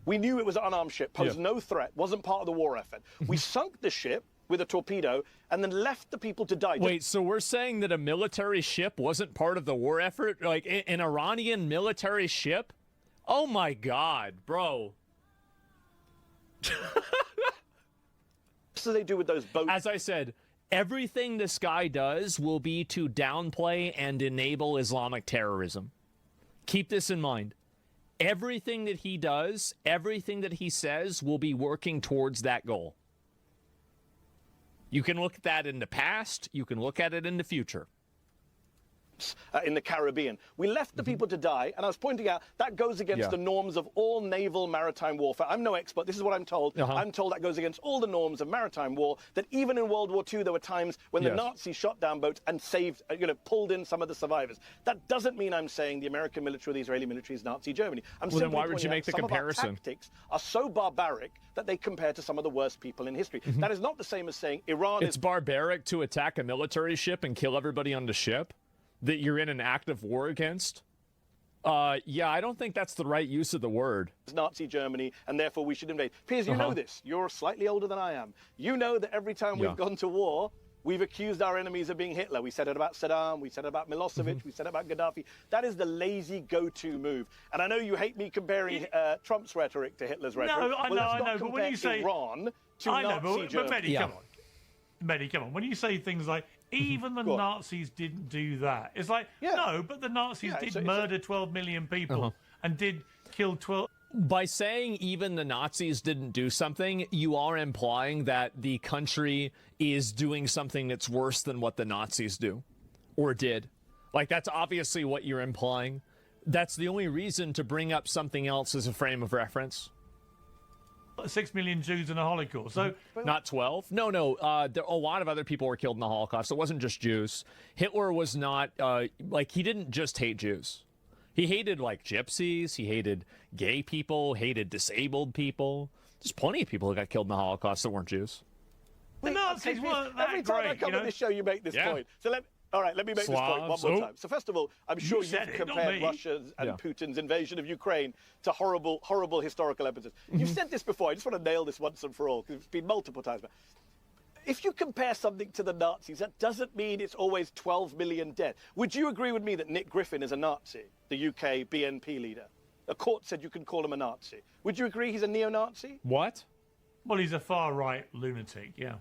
Speaker 13: We knew it was an unarmed ship, posed no threat, wasn't part of the war effort. We sunk the ship with a torpedo and then left the people to die.
Speaker 3: Wait, so we're saying that a military ship wasn't part of the war effort? Like an Iranian military ship? Oh my God, bro.
Speaker 13: So they do with those boats.
Speaker 3: As I said, everything this guy does will be to downplay and enable Islamic terrorism. Keep this in mind. Everything that he does, everything that he says will be working towards that goal. You can look at that in the past. You can look at it in the future.
Speaker 13: In the Caribbean. We left the people to die, and I was pointing out that goes against the norms of all naval maritime warfare. I'm no expert. This is what I'm told. I'm told that goes against all the norms of maritime war, that even in World War II, there were times when the Nazis shot down boats and saved, pulled in some of the survivors. That doesn't mean I'm saying the American military or the Israeli military is Nazi Germany. I'm
Speaker 3: then why would you make the comparison?
Speaker 13: Some of our tactics are so barbaric that they compare to some of the worst people in history. That is not the same as saying Iran
Speaker 3: It's barbaric to attack a military ship and kill everybody on the ship that you're in an active war against? Yeah, I don't think that's the right use of the word.
Speaker 13: It's Nazi Germany, and therefore we should invade. Piers, you know this. You're slightly older than I am. You know that every time we've gone to war, we've accused our enemies of being Hitler. We said it about Saddam. We said it about Milosevic. We said it about Gaddafi. That is the lazy go-to move. And I know you hate me comparing Trump's rhetoric to Hitler's rhetoric.
Speaker 9: No, I know. But when you say
Speaker 13: Iran to Nazi Germany,
Speaker 9: come on. Mehdi, come on. When you say things like, even the Nazis didn't do that, it's like, no, but the Nazis did murder 12 million people and did kill 12.
Speaker 3: By saying even the Nazis didn't do something, you are implying that the country is doing something that's worse than what the Nazis do or did. Like, that's obviously what you're implying. That's the only reason to bring up something else as a frame of reference.
Speaker 9: 6 million Jews in the Holocaust. So
Speaker 3: not 12. No. There, a lot of other people were killed in the Holocaust. It wasn't just Jews. Hitler was not he didn't just hate Jews. He hated like gypsies. He hated gay people. Hated disabled people. There's plenty of people who got killed in the Holocaust that weren't Jews.
Speaker 9: The Nazis weren't that
Speaker 13: every time
Speaker 9: great,
Speaker 13: I come on this show, you make this point. So all right, let me make this point one more time. So first of all, I'm sure you've compared Russia's and Putin's invasion of Ukraine to horrible, horrible historical episodes. You've said this before. I just want to nail this once and for all, because it's been multiple times. If you compare something to the Nazis, that doesn't mean it's always 12 million dead. Would you agree with me that Nick Griffin is a Nazi, the UK BNP leader? A court said you can call him a Nazi. Would you agree he's a neo-Nazi?
Speaker 3: What?
Speaker 9: Well, he's a far-right lunatic, yeah.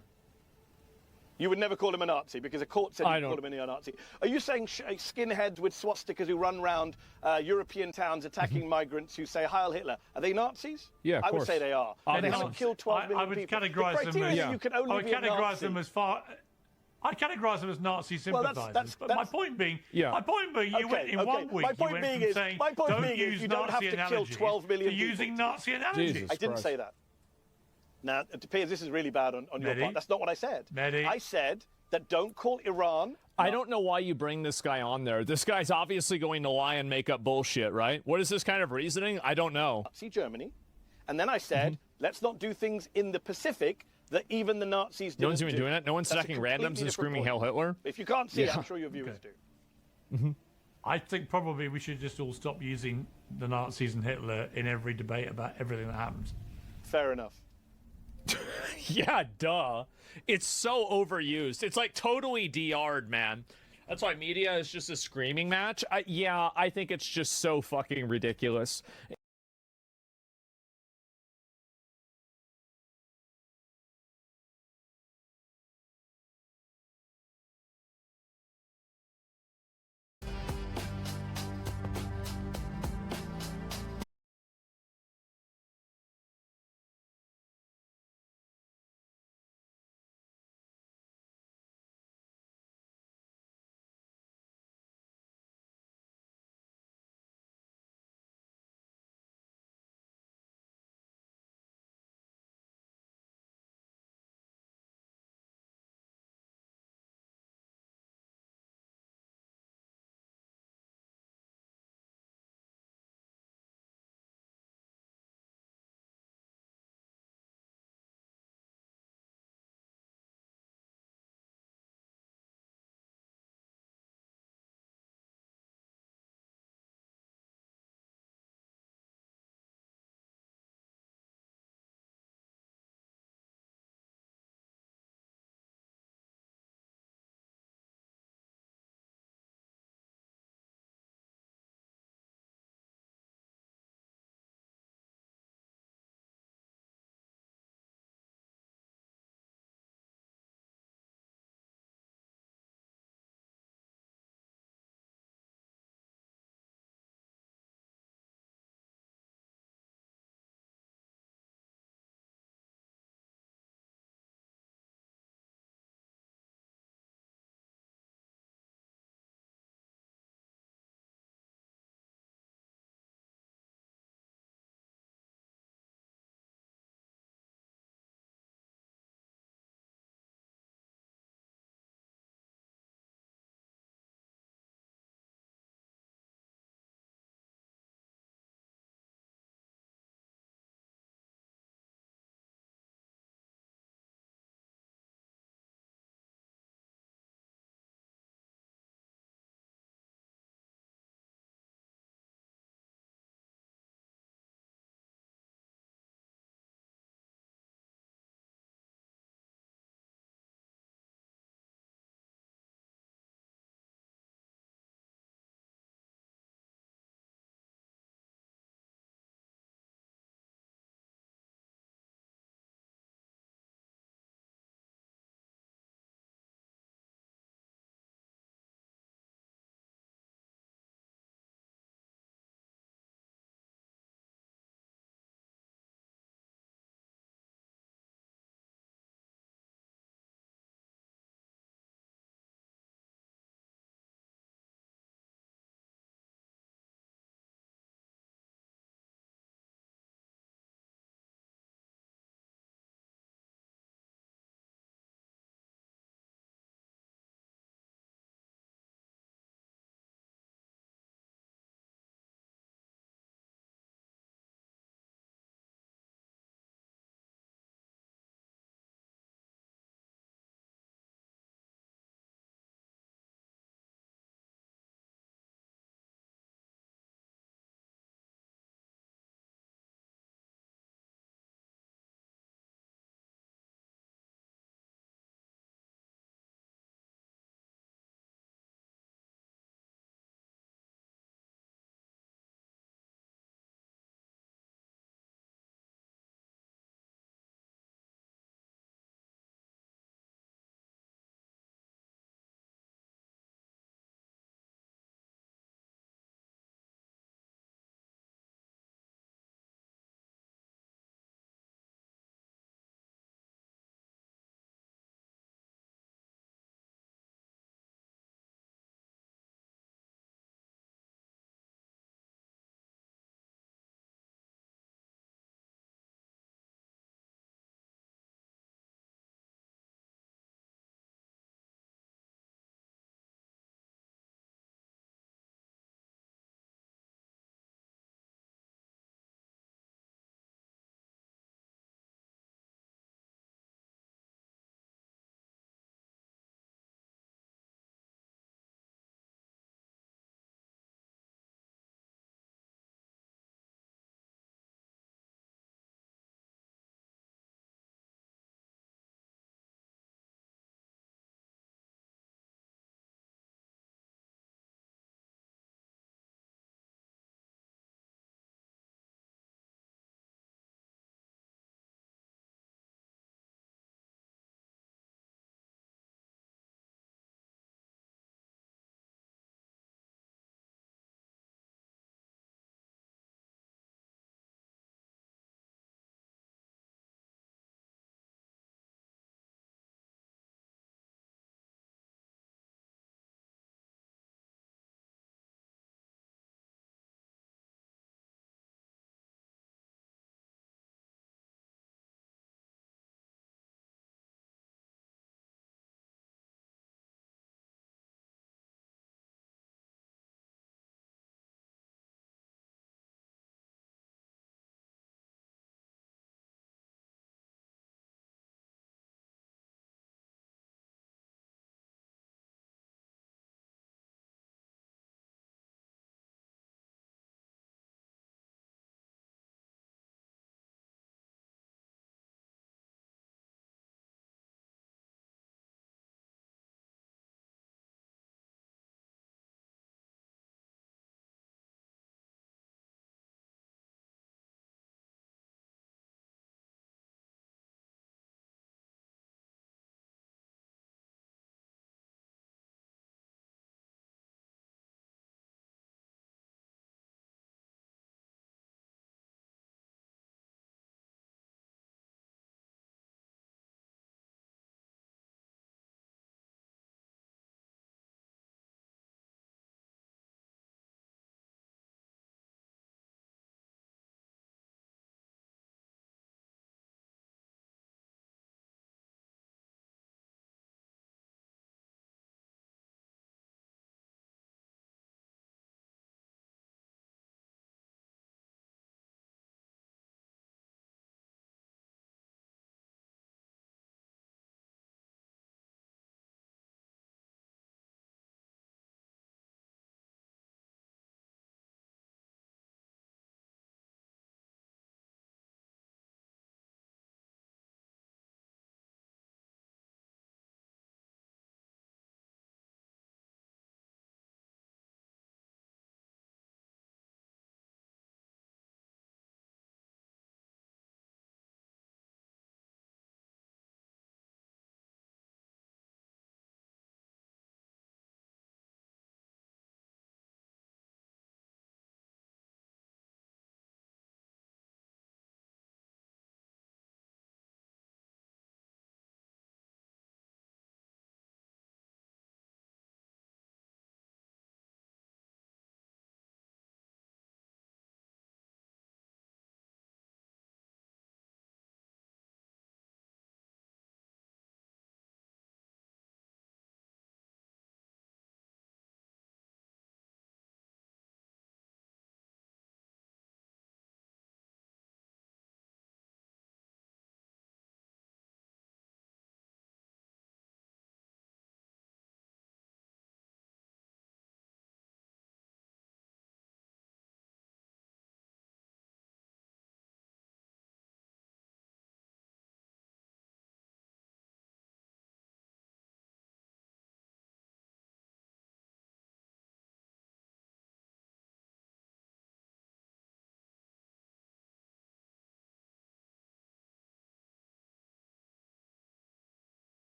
Speaker 13: You would never call him a Nazi because a court said you could call him a neo-Nazi. Are you saying skinheads with swastikas who run around European towns attacking migrants who say Heil Hitler, are they Nazis?
Speaker 3: Yeah, of
Speaker 13: I would
Speaker 3: course.
Speaker 13: say they are. And they haven't killed 12 million
Speaker 9: I would
Speaker 13: people.
Speaker 9: categorise them as
Speaker 13: you can only be a Nazi.
Speaker 9: I categorise them as Nazi sympathisers. But my point being, you went in 1 week.
Speaker 13: My point being is, you don't have to kill 12 million people.
Speaker 9: Using Nazi analogies.
Speaker 13: I didn't say that. Now, Piers, this is really bad on your part. That's not what I said. I said that don't call Iran.
Speaker 3: I don't know why you bring this guy on there. This guy's obviously going to lie and make up bullshit, right? What is this kind of reasoning? I don't know.
Speaker 13: See Germany. And then I said, let's not do things in the Pacific that even the Nazis didn't do.
Speaker 3: No one's even doing it? No one's stacking randoms and screaming Hail Hitler?
Speaker 13: If you can't see it, I'm sure your viewers do.
Speaker 9: I think probably we should just all stop using the Nazis and Hitler in every debate about everything that happens.
Speaker 13: Fair enough.
Speaker 3: Yeah, duh. It's so overused. It's like totally DR'd, man. That's why media is just a screaming match. I think it's just so fucking ridiculous.